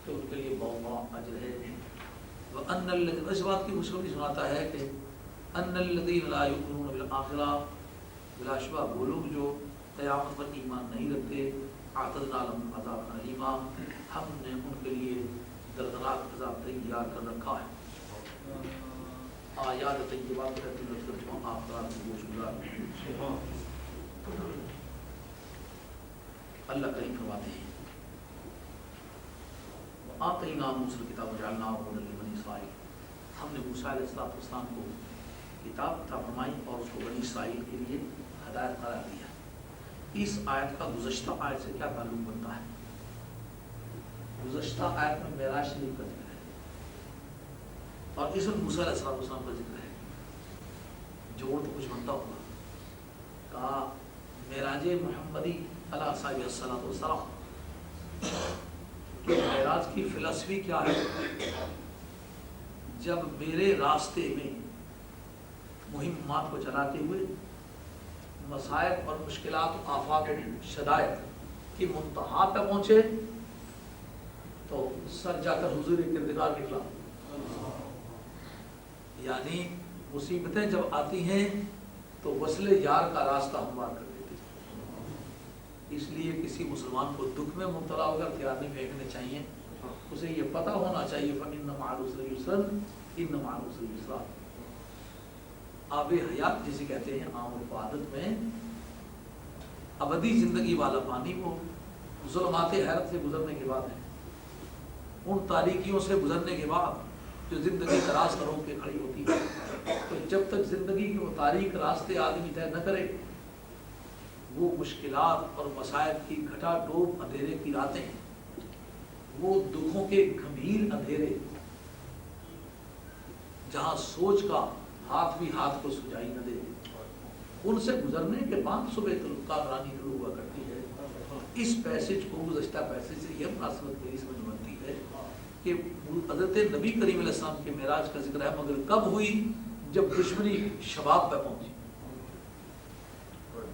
Speaker 1: کہ ان کے لیے بہت بڑا اجر ہے. وَأَنَّ الَّذِينَ، اس بات کی خوشخبری سناتا ہے کہ أَنَّ الَّذِينَ لَا يُؤْمِنُونَ بِالْآخِرَةِ، بلا شبہ وہ لوگ جو قیامت پر ایمان نہیں رکھتے، اعتدنا لهم عذابا الیما، ہم نے ان کے لیے دردناک عذاب تیار کر رکھا ہے. آیات طیبات رہتی ترجمہ آخرات کی گوش گزار. اللہ کریم فرماتے ہیں آتینا موسیٰ الکتاب وجعلناہ ھدی لبنی اسرائیل، ہم نے موسیٰ علیہ السلام کو کتاب عطا فرمائی اور اس کو بنی اسرائیل کے لیے ہدایت قرار دیا. اس آیت کا گزشتہ آیت سے کیا تعلق بنتا ہے؟ گزشتہ آیت میں معراج شریف کا ذکر ہے اور اس میں موسیٰ علیہ السلام کا ذکر ہے. جوڑ تو کچھ بنتا ہوگا. کہا معراج محمدی علیہ صاحب السلام کہ معراج کی فلسفی کیا ہے؟ جب میرے راستے میں مہمات کو چلاتے ہوئے مصائب اور مشکلات و آفات و شدائد کی منتہا پہ پہنچے تو سر جا کر حضور کردگار نکلا. یعنی مصیبتیں جب آتی ہیں تو وصل یار کا راستہ ہموار کر دیتی. اس لیے کسی مسلمان کو دکھ میں مبتلا ہو کر ہتھیار نہیں پھینکنے چاہیے. اسے یہ پتہ ہونا چاہیے فَإِنَّ مَعَ الْعُسْرِ يُسْرًا إِنَّ مَعَ الْعُسْرِ يُسْرًا. آب حیات جسے کہتے ہیں عام عادت میں ابدی زندگی والا پانی وہ ظلمات حیرت سے گزرنے کے بعد ہے. ان تاریکیوں سے گزرنے کے بعد جو زندگی کا راستہ روک کے کھڑی ہوتی ہے، تو جب تک زندگی کے وہ تاریک راستے آدمی طے نہ کرے، وہ مشکلات اور مصائب کی گھٹا ڈوب اندھیرے کی راتیں، وہ دکھوں کے گھمیر اندھیرے جہاں سوچ کا ہاتھ بھی ہاتھ کو سجائی نہ دے، ان سے گزرنے کے بعد صبح کامرانی شروع ہوا کرتی ہے. اس پیسج کو گزشتہ پیسج سے یہ مناسبت میری سمجھ بنتی ہے کہ حضرت نبی کریم علیہ السلام کے معراج کا ذکر ہے، مگر کب ہوئی؟ جب دشمنی شباب پہ پہنچی.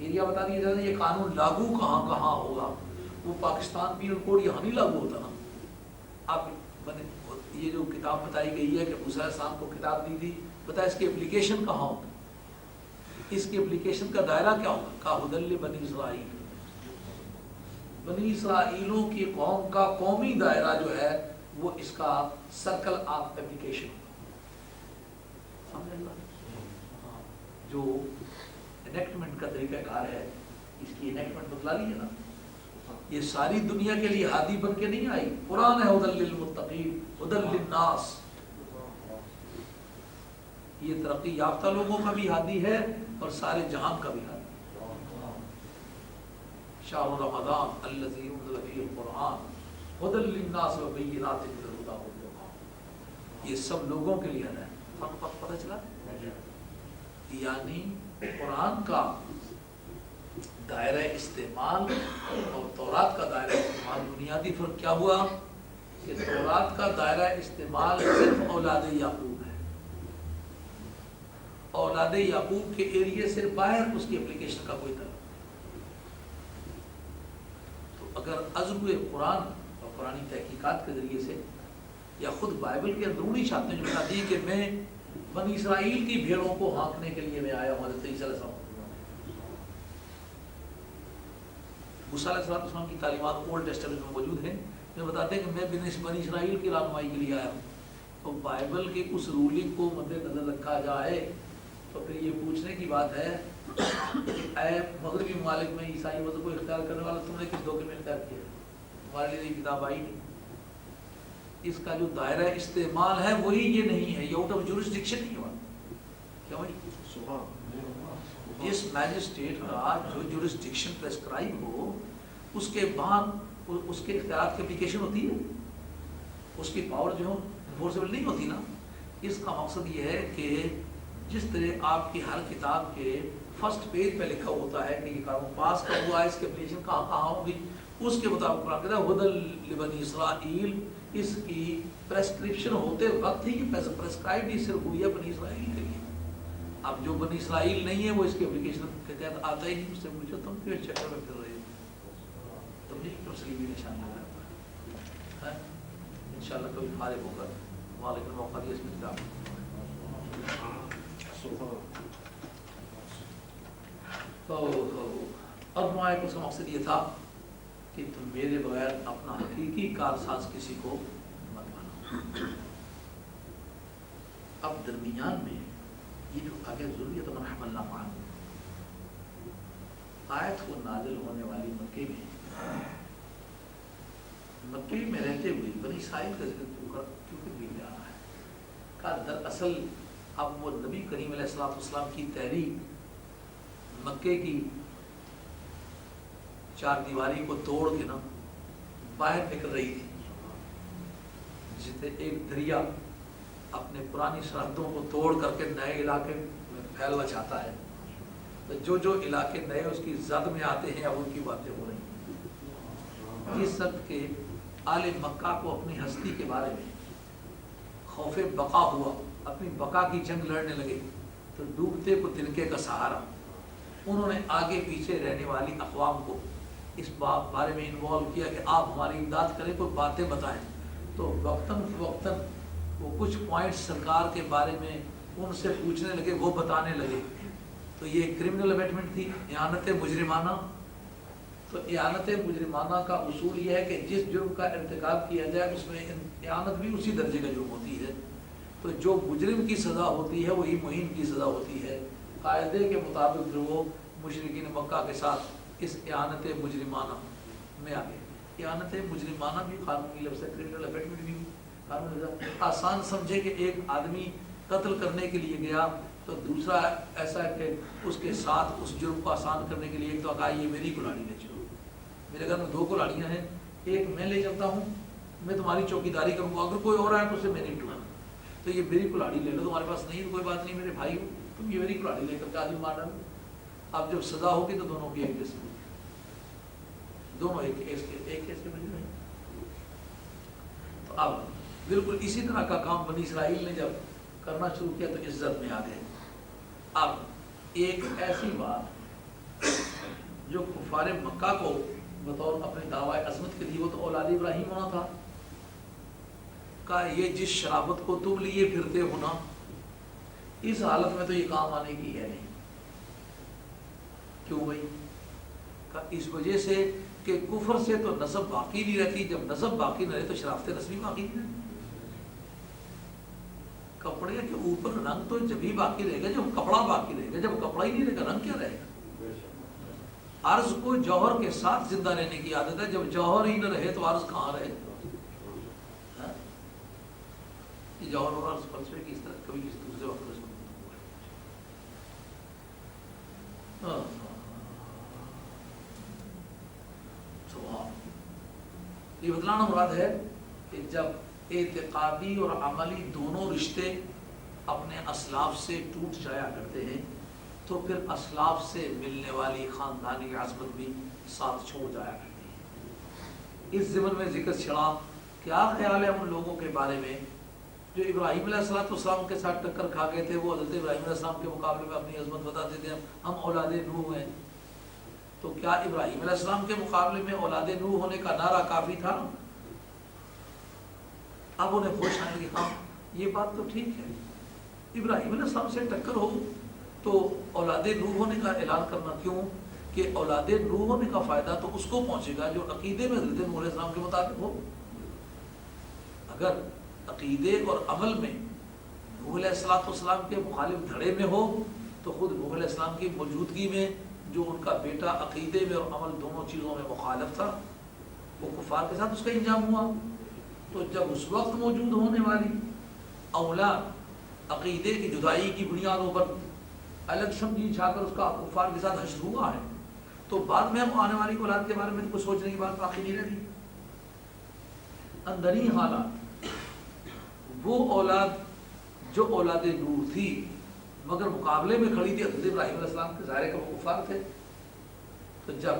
Speaker 1: ایریا بتا دیا جاتا ہے یہ قانون لاگو کہاں کہاں ہوگا. وہ پاکستان پینل کوڈ یہاں نہیں لاگو ہوتا نا. آپ یہ جو کتاب بتائی گئی ہے کہ موسیٰ علیہ السلام کو کتاب دی تھی, بتا اس کی اپلیکیشن کہاں ہوگا, اس کی اپلیکیشن کا دائرہ کیا ہوگا؟ کا ہدل بنی اسرائیل, بنی اسرائیلوں کی قوم کا قومی دائرہ جو ہے وہ اس کا سرکل آف اپلیکیشن. جو انیکٹمنٹ کا طریقہ کار ہے, اس کی انیکٹمنٹ بتلا لی ہے نا. یہ ساری دنیا کے لیے ہادی بن کے نہیں آئی. قرآن ہے ہدی للمتقین ہدی للناس. یہ ترقی یافتہ لوگوں کا بھی ہادی ہے اور سارے جہان کا بھی ہادی. شہر رمضان الذی انزل فیہ القرآن ہدی للناس وبینات من الہدی والفرقان. یہ سب لوگوں کے لیے ہے. فرق پتہ چلا؟ یعنی قرآن کا دائرہ استعمال اور تورات کا دائرہ استعمال بنیادی فرق کیا ہوا کہ تورات کا دائرہ استعمال صرف اولاد یعقوب ہے. اولاد یعقوب کے ایریے سے باہر اس کی اپلیکیشن کا کوئی طرف. تو اگر عزم قرآن اور قرآنی تحقیقات کے ذریعے سے یا خود بائبل کے اندرونی شاطیں جو بتاتی ہیں کہ میں بنی اسرائیل کی بھیڑوں کو ہانکنے کے لیے میں آیا ہوں, حضرت عیسیٰ علیہ السلام موسیٰ علیہ السلام کی تعلیمات اولڈ ٹیسٹمنٹ میں موجود ہیں جو بتاتے ہیں کہ میں بنی اسرائیل کی رہنمائی کے لیے آیا ہوں. تو بائبل کی اس رولنگ کو مد نظر رکھا جائے تو پھر یہ پوچھنے کی بات ہے کہ اے مغربی ممالک میں عیسائی مذہب کو اختیار کرنے والا تم نے کس دھوکے میں اختیار کیا؟ ہمارے لیے یہ کتاب آئی نہیں. اس کا جو دائرہ استعمال ہے وہی یہ نہیں ہے, یہ آؤٹ آف جورسڈکشن نہیں ہوا. کیا بھائی جس میجسٹریٹ کا جو جورسڈکشن پرسکرائب ہو اس کے بعد اس کے اختیارات کی اپلیکیشن ہوتی ہے, اس کی پاور جو انفورسیبل نہیں ہوتی نا. اس کا مقصد یہ ہے کہ جس طرح آپ کی ہر کتاب کے فرسٹ پیج پہ لکھا ہوتا ہے کہ یہ قانون پاس کب ہوا ہے, اس کی اپلیکیشن کہاں کہاں ہوگی, اس کے مطابق قرآن کہتا ہے ہدی لبنی اسرائیل. اس کی پریسکرپشن ہوتے وقت ہی پریسکرائب ہی صرف ہوئی ہے بنی اسرائیل کے لیے. اب جو بنی اسرائیل نہیں ہے وہ اس کی اپلیکیشن کے تحت آتا ہی نہیں. اس سے پوچھو تم کیوں چکر میں پھر رہے ہو, تم نہیں کیوں صلیبی نشان لگا ہے. انشاءاللہ کبھی فارغ ہو کر وعلیکم موقع دیا اس میں کتاب. اور فرمایا کہ اس کا مقصد یہ تھا کہ تم میرے بغیر اپنا حقیقی کارساز کسی کو مت مانو. اب درمیان میں یہ جو آگے ضروریت من حملنا معه آیت کو نازل ہونے والی مکے میں رہتے ہوئے بنی اسرائیل کا ذکر کیونکہ بھی جا رہا ہے کا دراصل اب وہ نبی کریم علیہ السلام کی تحریک مکے کی چار دیواری کو توڑ کے نا باہر نکل رہی تھی. جسے ایک دریا اپنے پرانی سرحدوں کو توڑ کر کے نئے علاقے میں پھیلنا چاہتا ہے, تو جو علاقے نئے اس کی زد میں آتے ہیں اب ان کی باتیں ہو رہی ہیں. اس وقت کے آل مکہ کو اپنی ہستی کے بارے میں خوف بقا ہوا, اپنی بقا کی جنگ لڑنے لگے. تو ڈوبتے کو تنکے کا سہارا, انہوں نے آگے پیچھے رہنے والی اقوام کو اس بارے میں انوالو کیا کہ آپ ہماری امداد کریں, کوئی باتیں بتائیں. تو وقتاً فوقتاً وہ کچھ پوائنٹس سرکار کے بارے میں ان سے پوچھنے لگے, وہ بتانے لگے. تو یہ کرمنل ابیٹمنٹ تھی, اعانت مجرمانہ. تو اعانت مجرمانہ کا اصول یہ ہے کہ جس جرم کا ارتکاب کیا جائے اس میں اعانت بھی اسی درجے کا جرم ہوتی ہے. تو جو مجرم کی سزا ہوتی ہے وہی مہین کی سزا ہوتی ہے. قاعدے کے مطابق جو وہ مشرکین مکہ کے ساتھ اس اعانت مجرمانہ میں آ گئے. اعانت مجرمانہ بھی قانونی لفظ ہے, کرمنل ابیٹمنٹ بھی قانونی لفظ. آسان سمجھے کہ ایک آدمی قتل کرنے کے لیے گیا تو دوسرا ایسا ہے کہ اس کے ساتھ اس جرم کو آسان کرنے کے لیے ایک تو کہا یہ میری کلاڑی لے چلو, میرے گھر میں 2 کلاڑیاں ہیں, ایک میں لے چلتا ہوں, میں تمہاری چوکی داری کروں گا, اگر کوئی اور آئے تو اسے میں نہیں ٹوٹا. تو یہ میری کلاڑی لے لو, تمہارے پاس نہیں تو کوئی بات نہیں, میرے بھائی ہو تم یہ میری کلاڑی لے کر کے آدمی مار ڈالو. اب جب سزا ہوگی تو دونوں کی ایک کیس میں, دونوں ایک کیس کے مجرم ہیں. تو اب بالکل اسی طرح کا کام بنی اسرائیل نے جب کرنا شروع کیا تو عزت میں آ گئے. اب ایک ایسی بات جو کفار مکہ کو بطور اپنے دعوی عظمت کے لیے وہ تو اولاد ابراہیم ہونا تھا، کہا یہ جس شرافت کو تم لیے پھرتے ہو نا، اس حالت میں تو یہ کام آنے کی ہے نہیں۔ کیوں بھائی؟ کہا اس وجہ سے کہ کفر سے تو نسب باقی نہیں رہتی، جب نسب باقی نہ رہے تو شرافت نسبی باقی نہیں رہتی۔ کپڑے کے اوپر رنگ تو جبھی باقی رہے گا جب کپڑا باقی رہے گا، جب کپڑا ہی نہیں رہے گا رنگ کیا رہے گا؟ عرض کو جوہر کے ساتھ زندہ رہنے کی عادت ہے، جب جوہر ہی نہ رہے تو عرض کہاں رہے؟ یہ جوہر اور عرض فلسفے کی اس طرح کبھی کسی دوسرے وقت یہ بتلانا مراد ہے کہ جب اعتقادی اور عملی دونوں رشتے اپنے اسلاف سے ٹوٹ جایا کرتے ہیں تو پھر اسلاف سے ملنے والی خاندانی عظمت بھی ساتھ چھوڑ جایا کرتی ہے۔ اس ضمن میں ذکر چھڑا کیا خیال ہے ان لوگوں کے بارے میں جو ابراہیم علیہ السلام کے ساتھ ٹکر کھا گئے تھے؟ وہ حضرت ابراہیم علیہ السلام کے مقابلے میں اپنی عظمت بتاتے تھے ہم اولاد نوح ہیں، تو کیا ابراہیم علیہ السلام کے مقابلے میں اولاد نوح ہونے کا نعرہ کافی تھا؟ اب انہیں ہوش آنے کہ ہاں یہ بات تو ٹھیک ہے، ابراہیم علیہ السلام سے ٹکر ہو تو اولاد نوح ہونے کا اعلان کرنا کیوں؟ کہ اولاد نوح ہونے کا فائدہ تو اس کو پہنچے گا جو عقیدے میں حضرت نوح علیہ السلام کے مطابق ہو۔ اگر عقیدے اور عمل میں نوح علیہ السلام کے مخالف دھڑے میں ہو تو خود نوح علیہ السلام کی موجودگی میں جو ان کا بیٹا عقیدے میں اور عمل دونوں چیزوں میں مخالف تھا وہ کفار کے ساتھ اس کا انجام ہوا، تو جب اس وقت موجود ہونے والی اولاد عقیدے کی جدائی کی بنیادوں پر الگ سمجھی چھا کر اس کا کفار کے ساتھ حشر ہوا ہے تو بعد میں آنے والی اولاد کے بارے میں کچھ سوچنے کی بات باقی نہیں رہی۔ اندرین حالات وہ اولاد جو اولاد نوح تھی مگر مقابلے میں کھڑی تھی حضرت ابراہیم علیہ السلام کے، ظاہر کا وہ کفار تھے، تو جب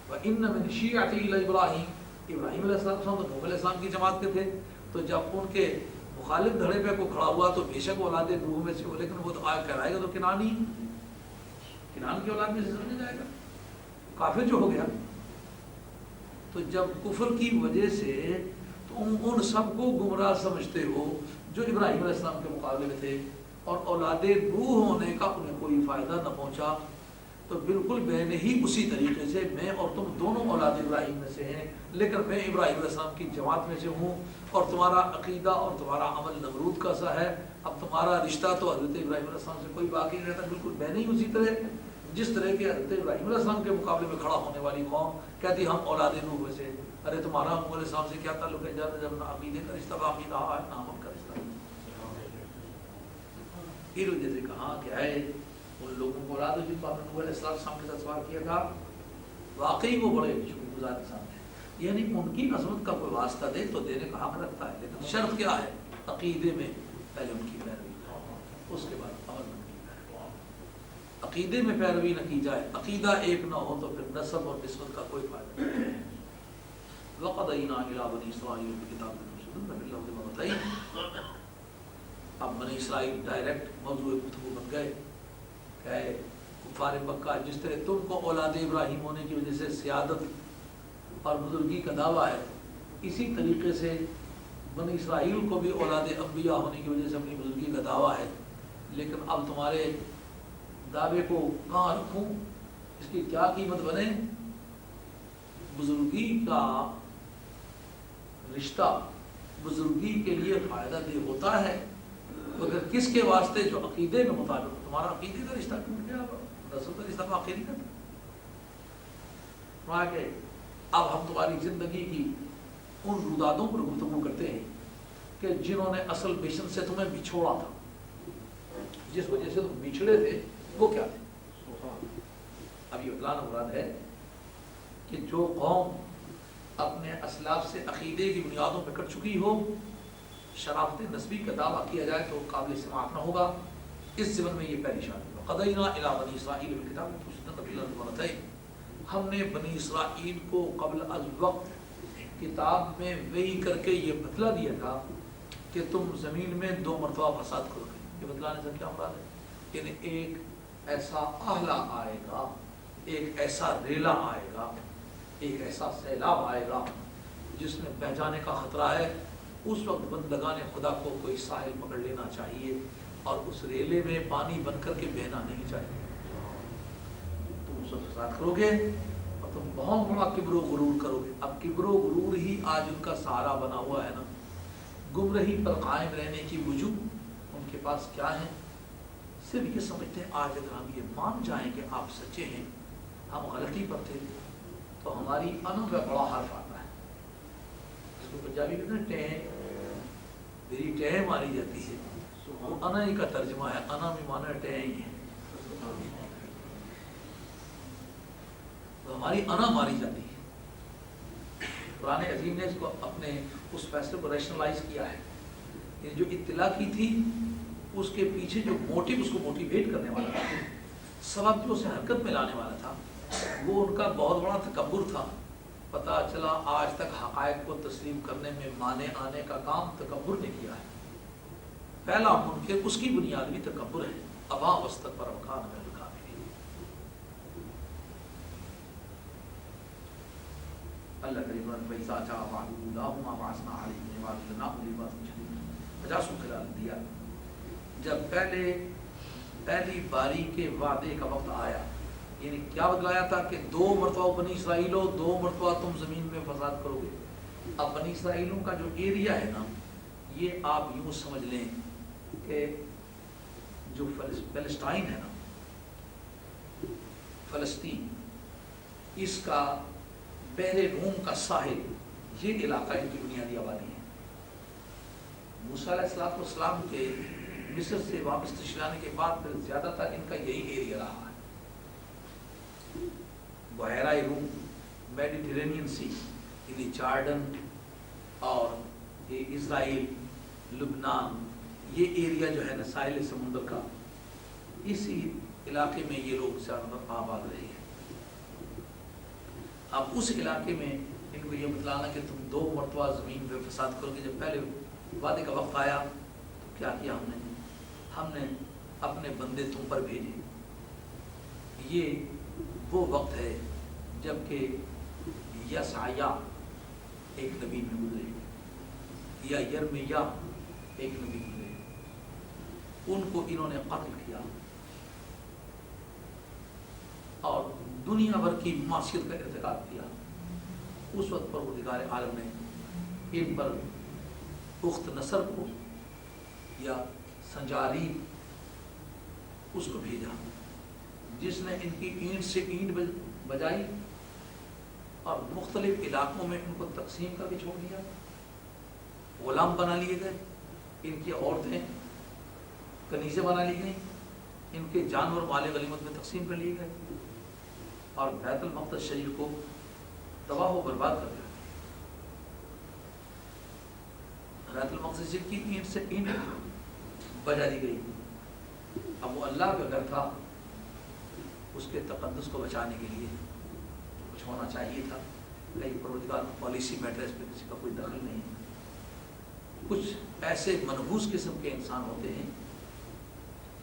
Speaker 1: وَإِنَّ مِنْ شِيعَتِهِ لَإِبْرَاهِيمَ ابراہیم علیہ السلام تو نوح علیہ السلام کی جماعت کے تھے، تو جب ان کے مخالف دھڑے پہ کوئی کھڑا ہوا تو بے شک اولاد نوح میں سے ہو، لیکن وہ تو آیا کہلائے گا تو کنانی کی اولاد میں سے سمجھا جائے گا، کافر جو ہو گیا۔ تو جب کفر کی وجہ سے تم ان سب کو گمراہ سمجھتے ہو جو ابراہیم علیہ السلام کے مقابلے میں تھے اور اولاد نوح ہونے کا انہیں کوئی فائدہ نہ پہنچا، تو بالکل میں نے ہی اسی طریقے سے میں اور تم دونوں اولاد ابراہیم میں سے ہیں، لیکن میں ابراہیم علیہ السلام کی جماعت میں سے ہوں اور تمہارا عقیدہ اور تمہارا عمل نمرود کا سا ہے، اب تمہارا رشتہ تو حضرت ابراہیم علیہ السلام سے کوئی باقی نہیں رہتا۔ بالکل میں نے ہی اسی طرح جس طرح کے حضرت ابراہیم علیہ السلام کے مقابلے میں کھڑا ہونے والی قوم کہتی ہم اولاد نوح میں سے، ارے تمہارا نوح علیہ السلام سے کیا تعلق ہے جب نہ عقیدے کا رشتہ باقی رہا ہے نہ عمل کا رشتہ۔ اس وجہ سے کہا کہ ہے ان لوگوں کو اولاد جن کو آپ نے نوح علیہ السلام کے ساتھ سوال کیا تھا واقعی وہ بڑے شکر گزار انسان ہیں، یعنی ان کی عظمت کا کوئی واسطہ دے تو دینے کا حق رکھتا ہے، لیکن شرط کیا ہے؟ عقیدے میں پہلے ان کی پیروی، اس کے بعد عمل میں کی پیروی۔ عقیدے میں پیروی نہ کی جائے، عقیدہ ایک نہ ہو تو پھر نسب اور نسبت کا کوئی فائدہ نہیں۔ وَقَضَيْنَا إِلَىٰ بَنِي إِسْرَائِيلَ فِي الْكِتَابِ مِنْ بَعْدِ اب بنی اسرائیل ڈائریکٹ موضوع گفتگو بن گئے کہ کفار مکہ جس طرح تم کو اولاد ابراہیم ہونے کی وجہ سے سیادت اور بزرگی کا دعویٰ ہے، اسی طریقے سے بنی اسرائیل کو بھی اولاد انبیاء ہونے کی وجہ سے اپنی بزرگی کا دعویٰ ہے، لیکن اب تمہارے دعوے کو کہاں رکھوں، اس کی کیا قیمت بنے؟ بزرگی کا رشتہ بزرگی کے لیے فائدہ دہ ہوتا ہے مگر کس کے واسطے؟ جو عقیدے میں مطابق، تمہارا عقیدے کا رشتہ ٹوٹ گیا، رسول کا رشتہ باقی نہیں کرتا۔ کہ اب ہم تمہاری زندگی کی ان رودادوں پر گفتگو کرتے ہیں کہ جنہوں نے اصل مشن سے تمہیں بچھوڑا تھا، جس وجہ سے تم بچھڑے تھے وہ کیا تھے؟ اب یہ بتلانا مراد ہے کہ جو قوم اپنے اسلاف سے عقیدے کی بنیادوں پہ کٹ چکی ہو، شرافت نسبی کا دعویٰ کیا جائے تو قابل سماعت نہ ہوگا۔ اس ضمن میں یہ پہلی شان ہے، قَضَيْنَا إِلَىٰ بَنِي إِسْرَائِيلَ فِي الْكِتَابِ مِنْ قَبْلِ الْمَرَّتَيْنِ ہم نے بنی اسرائیل کو قبل از وقت کتاب میں وحی کر کے یہ بتلا دیا تھا کہ تم زمین میں 2 مرتبہ فساد کرو گے۔ یہ بتلانے سے کیا مراد ہے؟ یعنی ایک ایسا اہلا آئے گا ایک ایسا ریلا آئے گا، ایک ایسا سیلاب آئے گا جس میں بہہ جانے کا خطرہ ہے، اس وقت بندگان خدا کو کوئی ساحل پکڑ لینا چاہیے اور اس ریلے میں پانی بن کر کے بہنا نہیں چاہیے۔ تم اس وقت فساد کرو گے اور تم بہت بڑا کبر و غرور کرو گے۔ اب کبر و غرور ہی آج ان کا سہارا بنا ہوا ہے نا، گمراہی پر قائم رہنے کی وجوہ ان کے پاس کیا ہے؟ صرف یہ سمجھتے ہیں آج اگر ہم یہ مان جائیں کہ آپ سچے ہیں، ہم غلطی پر تھے، تو ہماری انو کا بڑا حرف آتا ہے، اس کو پنجابی کہتے ہیں ٹہیں، میری ٹہیں ماری جاتی ہے، وہ انا ہی کا ترجمہ ہے، انا میں مانا ٹہیں ہی ہے، تو ہماری انا ماری جاتی ہے۔ قرآن عظیم نے اس کو اپنے اس فیصلے کو ریشنلائز کیا ہے، یعنی جو اطلاع کی تھی اس کے پیچھے جو موٹیو اس کو موٹیویٹ کرنے والا تھا، سبب جو اسے حرکت میں لانے والا تھا، وہ ان کا بہت بڑا تکبر تھا۔ پتہ چلا آج تک حقائق کو تسلیم کرنے میں مانے آنے کا کام تکبر نے کیا ہے۔ پہلا منکر اس کی بنیاد بھی تکبر ہے، ابا واستکبر وکان من الکافرین۔ اللہ کریم وَإِذَا جَاءَ وَعْدُ أُولَاهُمَا بَعَثْنَا عَلَيْهِمْ عِبَادًا لَنَا أُولِي بَأْسٍ شَدِيدٍ 50 خلال دیا۔ جب پہلی باری کے وعدے کا وقت آیا، یعنی کیا بتلایا تھا کہ 2 مرتبہ بنی اسرائیلوں 2 مرتبہ تم زمین میں فساد کرو گے۔ اب بنی اسرائیلوں کا جو ایریا ہے نا، یہ آپ یوں سمجھ لیں کہ جو فلسطین ہے نا، فلسطین، اس کا بحر روم کا ساحل، یہ علاقہ ان کی بنیادی آبادی ہے۔ موسیٰ علیہ السلام کے مصر سے واپس تشریف لانے کے بعد پھر زیادہ تر ان کا یہی ایریا رہا ہے، بحیرہ روم، میڈیٹرینین سی، یعنی جارڈن اور یہ اسرائیل، لبنان، یہ ایریا جو ہے نا ساحل سمندر کا، اسی علاقے میں یہ لوگ زیادہ آباد رہے ہیں۔ اب اس علاقے میں ان کو یہ بتلانا کہ تم 2 مرتبہ زمین پہ فساد کرو گے۔ جب پہلے وعدے کا وقت آیا تو کیا کیا ہم نے اپنے بندے تم پر بھیجے۔ یہ وہ وقت ہے جب کہ یسعیا ایک نبی میں گزرے، یا یرمیا ایک نبی گزرے، ان کو انہوں نے قتل کیا اور دنیا بھر کی معصیت کا ارتکاب کیا۔ اس وقت پروردگار عالم نے ان پر اخت نصر کو یا سنجاریب اس کو بھیجا، جس نے ان کی اینٹ سے اینٹ بجائی اور مختلف علاقوں میں ان کو تقسیم کر کے چھوڑ دیا، غلام بنا لیے گئے، ان کی عورتیں کنیزیں بنا لی گئیں، ان کے جانور مال غنیمت میں تقسیم کر لیے گئے اور بیت المقدس شریف کو تباہ و برباد کر دیا۔ بیت المقدس کی اینٹ سے اینٹ بجا دی گئی۔ اب وہ اللہ کا گھر تھا، اس کے تقدس کو بچانے کے لیے کچھ ہونا چاہیے تھا۔ کئی پروردگار پالیسی میٹرز پہ کسی کا کوئی دخل نہیں ہے۔ کچھ ایسے منحوس قسم کے انسان ہوتے ہیں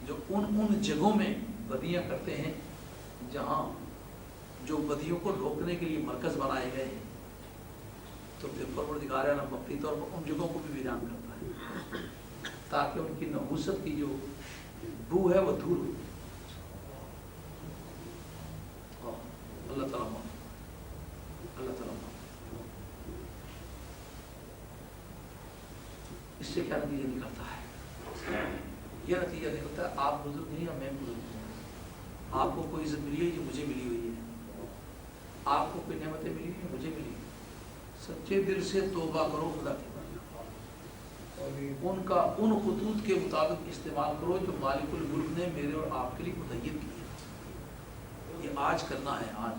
Speaker 1: جو ان جگہوں میں بدیاں کرتے ہیں جہاں جو بدیوں کو روکنے کے لیے مرکز بنائے گئے ہیں، تو پھر پروردگار عالم وقتی طور پر ان جگہوں کو بھی ویران کرتا ہے تاکہ ان کی نحوست کی جو بو ہے وہ دور ہو۔ اللہ تعالیٰ اس سے کیا نتیجہ نکلتا ہے؟ یہ نتیجہ نکلتا ہے آپ بزرگ نہیں یا میں بزرگ ہوں، آپ کو کوئی عزت ملی ہے جو مجھے ملی ہوئی ہے، آپ کو کوئی نعمتیں ملی ہیں مجھے ملی۔ سچے دل سے توبہ کرو خدا کی بات، ان خطوط کے مطابق استعمال کرو جو مالک الملک نے میرے اور آپ کے لیے متعین کی ہے۔ یہ آج کرنا ہے، آج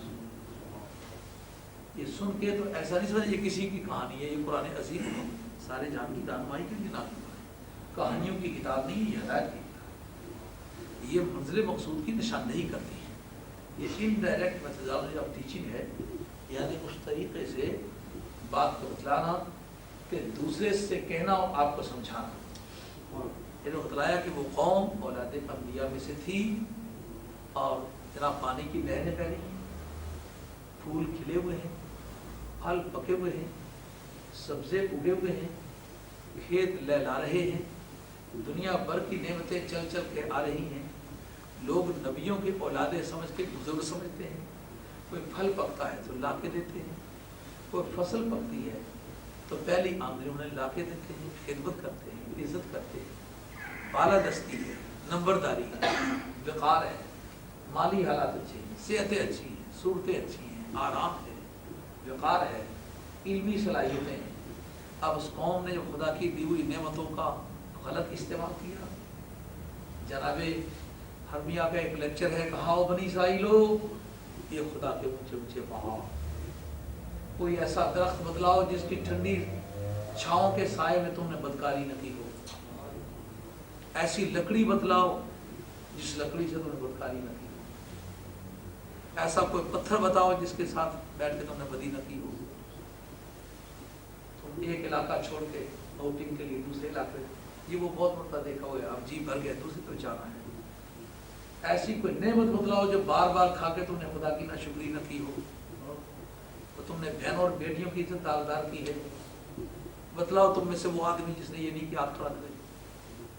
Speaker 1: یہ سن کے تو ایسا نہیں سمجھ یہ کسی کی کہانی ہے، یہ قرآن عظیم سارے جان کی رہنمائی کے لیے نازل ہوا ہے، کہانیوں کی کتاب نہیں، یہ ہدایت کی کتاب، یہ منزل مقصود کی نشاندہی کرتی ہے۔ یہ انڈائریکٹ میتھڈالوجی آف ٹیچنگ ہے، یعنی اس طریقے سے بات کو بتلانا کہ دوسرے سے کہنا اور آپ کو سمجھانا۔ انہوں نے بتلایا کہ وہ قوم اولاد انبیاء میں سے تھی اور جناب پانی کی نہریں پھیلی، پھول کھلے ہوئے ہیں، پھل پکے ہوئے ہیں، سبزے اگے ہوئے ہیں، کھیت لہلا رہے ہیں، دنیا بھر کی نعمتیں چل چل کے آ رہی ہیں، لوگ نبیوں کے اولادیں سمجھ کے بزرگ سمجھتے ہیں، کوئی پھل پکتا ہے تو لا کے دیتے ہیں، کوئی فصل پکتی ہے تو پہلی آمدنی انہیں لا کے دیتے ہیں، خدمت کرتے ہیں، عزت کرتے ہیں، بالادستی ہے، نمبرداری ہے، وقار ہے، مالی حالات اچھے ہیں، صحتیں اچھی ہیں، صورتیں اچھی ہیں، آرام ہے، وقار ہے، علمی صلاحیتیں ہیں۔ اب اس قوم نے جو خدا کی دی ہوئی نعمتوں کا غلط استعمال کیا۔ جناب حرمیہ کا ایک لیکچر ہے، کہاؤ بنی اسرائیلو، یہ خدا کے اونچے اونچے پہاڑ، کوئی ایسا درخت بتلاؤ جس کی ٹھنڈی چھاؤں کے سائے میں تم نے بدکاری نہ کی ہو، ایسی لکڑی بتلاؤ جس لکڑی سے تم نے بدکاری نہ کی ہو، ایسا کوئی پتھر بتاؤ جس کے ساتھ بیٹھ کے تم نے بدی نہ کی ہو۔ تم ایک علاقہ چھوڑ کے آؤٹنگ کے لیے دوسرے علاقے، یہ وہ بہت مرتبہ دیکھا ہوا ہے، اب جی بھر گئے دوسری تو جانا ہے۔ ایسی کوئی نعمت بتلاؤ جو بار بار کھا کے تم نے خدا کی ناشکری نہ کی ہو، تو تم نے بہنوں اور بیٹیوں کی عزت داغدار کی ہے۔ بتلاؤ تم میں سے وہ آدمی جس نے یہ نہیں کیا آپ تو رکھ دے۔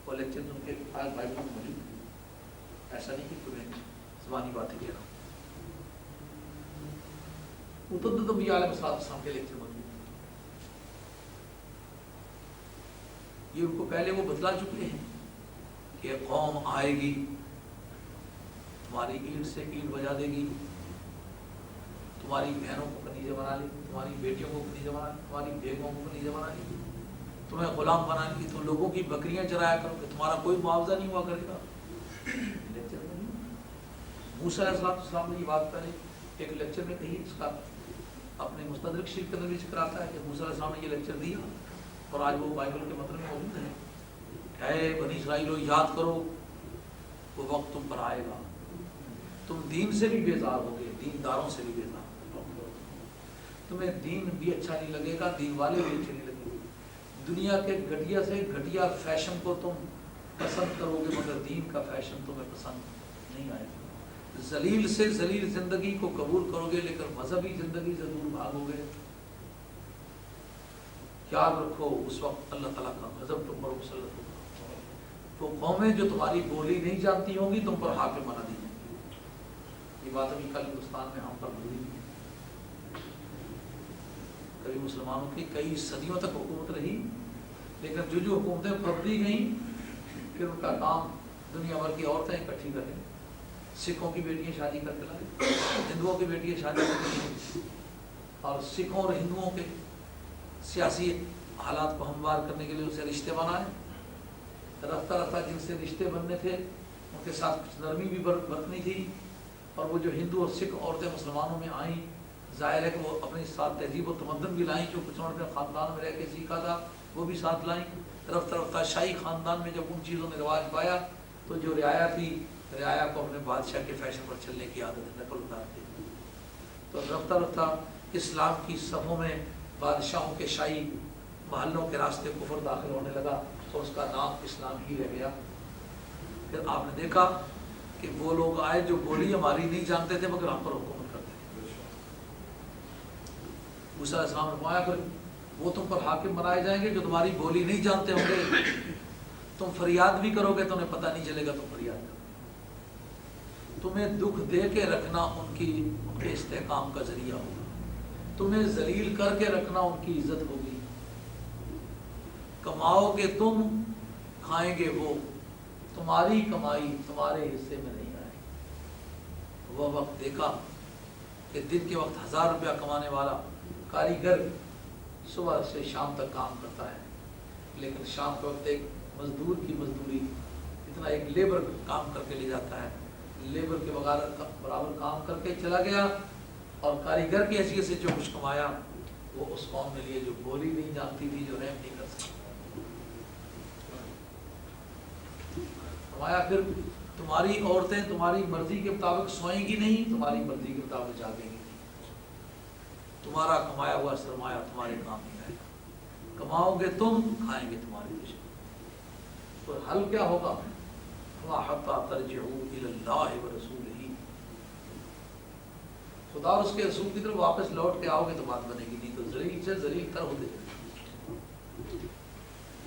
Speaker 1: وہ لیکچر تم کے آج بائبل میں موجود ہے، ایسا نہیں کہ تمہیں زبانی باتیں کہہ رہا ہوں۔ متعدد انبیاء علیہ السلام کے لیکچر موجود ہیں، یہ ان کو پہلے وہ بتلا چکے ہیں کہ قوم آئے گی تمہاری اینٹ سے اینٹ بجا دے گی، تمہاری بہنوں کو کنیزیں بنا لے گی، تمہاری بیٹیوں کو کنیزیں بنا لے گی، تمہاری بیگموں کو کنیزیں بنا لے گی، تمہیں غلام بنا لے گی، تم لوگوں کی بکریاں چرایا کرو گے، تمہارا کوئی معاوضہ نہیں ہوا کرے گا۔ موسیٰ علیہ السلام نے یہ بات پہلے ایک لیکچر میں کہی، اس کا اپنے مستدرک شریف کے اندر بھی ذکر آتا ہے کہ موسیٰ علیہ السلام نے یہ لیکچر دیا اور آج وہ بائبل کے مطلب میں موجود ہے۔ اے بنی اسرائیلو، یاد کرو وہ وقت تم پر آئے گا، تم دین سے بھی بیزار ہوگے، دینداروں سے بھی بیزار ہوگے، تمہیں دین بھی اچھا نہیں لگے گا، دین والے بھی اچھے نہیں لگے گا، دنیا کے گھٹیا سے گھٹیا فیشن کو تم پسند کرو گے مگر دین کا فیشن تمہیں پسند نہیں آئے گا، ذلیل سے ذلیل زندگی کو قبول کرو گے لیکن مذہبی زندگی سے دور بھاگو گے۔ یاد رکھو اس وقت اللہ تعالیٰ کا غضب تم پر مسلط ہوگا، وہ قومیں جو تمہاری بولی نہیں جانتی ہوں گی تم پر حاکم بنا دی جائیں گی۔ یہ بات ابھی کل ہندوستان میں ہم پر ہوئی ہے، کبھی مسلمانوں کی کئی صدیوں تک حکومت رہی، لیکن جو حکومتیں پھر گئیں پھر ان کا کام دنیا بھر کی عورتیں اکٹھی کریں، سکھوں کی بیٹیاں شادی کر کے لائیں، ہندوؤں کی بیٹیاں شادی کر کے لائیں، اور سکھوں اور ہندوؤں کے سیاسی حالات کو ہموار کرنے کے لیے اسے رشتے بنائے۔ رفتہ رفتہ جن سے رشتے بننے تھے ان کے ساتھ کچھ نرمی بھی برتنی تھی، اور وہ جو ہندو اور سکھ عورتیں مسلمانوں میں آئیں، ظاہر ہے کہ وہ اپنی ساتھ تہذیب و تمدن بھی لائیں، جو کچھ انہوں نے خاندان میں رہ کے سیکھا تھا وہ بھی ساتھ لائیں۔ رفتہ رفتہ شاہی خاندان میں جب ان چیزوں نے رواج پایا تو جو رعایا تھی، رعایا کو اپنے بادشاہ کے فیشن پر چلنے کی عادت نقل اتارتے، تو رفتہ رفتہ اسلام کی صفوں میں بادشاہوں کے شاہی محلوں کے راستے کفر داخل ہونے لگا اور اس کا نام اسلام ہی رہ گیا۔ پھر آپ نے دیکھا کہ وہ لوگ آئے جو بولی ہماری نہیں جانتے تھے مگر ہم پر حکومت کرتے تھے۔ موسیٰ علیہ السلام نے فرمایا پھر وہ تم پر حاکم بنائے جائیں گے جو تمہاری بولی نہیں جانتے ہوں گے، تم فریاد بھی کرو گے تو انہیں پتہ نہیں چلے گا تم فریاد کرو، تمہیں دکھ دے کے رکھنا ان کے استحکام کا ذریعہ ہوگا، تمہیں ذلیل کر کے رکھنا ان کی عزت ہوگی، کماؤ گے تم کھائیں گے وہ، تمہاری کمائی تمہارے حصے میں نہیں آئے گی۔ وہ وقت دیکھا کہ دن کے وقت 1000 روپیہ کمانے والا کاریگر صبح سے شام تک کام کرتا ہے، لیکن شام کے وقت ایک مزدور کی مزدوری اتنا ایک لیبر کام کر کے لے جاتا ہے، لیبر کے برابر کام کر کے چلا گیا، اور کاریگر کی حیثیت سے جو کچھ کمایا وہ اس قوم کے لیے جو بولی نہیں جانتی تھی، جو رحم نہیں کر سکتی، فرمایا پھر تمہاری عورتیں تمہاری مرضی کے مطابق سوئیں گی نہیں، تمہاری مرضی کے مطابق جاگیں گی نہیں، تمہارا کمایا ہوا سرمایہ تمہارے کام نہیں آئے گا، کماؤ گے تم کھائیں گے تمہاری خوشی، تو حل کیا ہوگا؟ حتی ترجعوا الی اللہ ورسولہ، خدا اور اس کے رسول کی طرف واپس لوٹ کے آؤ گے تو بات بنے گی، نہیں تو ذلیل سے ذلیل تر ہوتے جائیں گے۔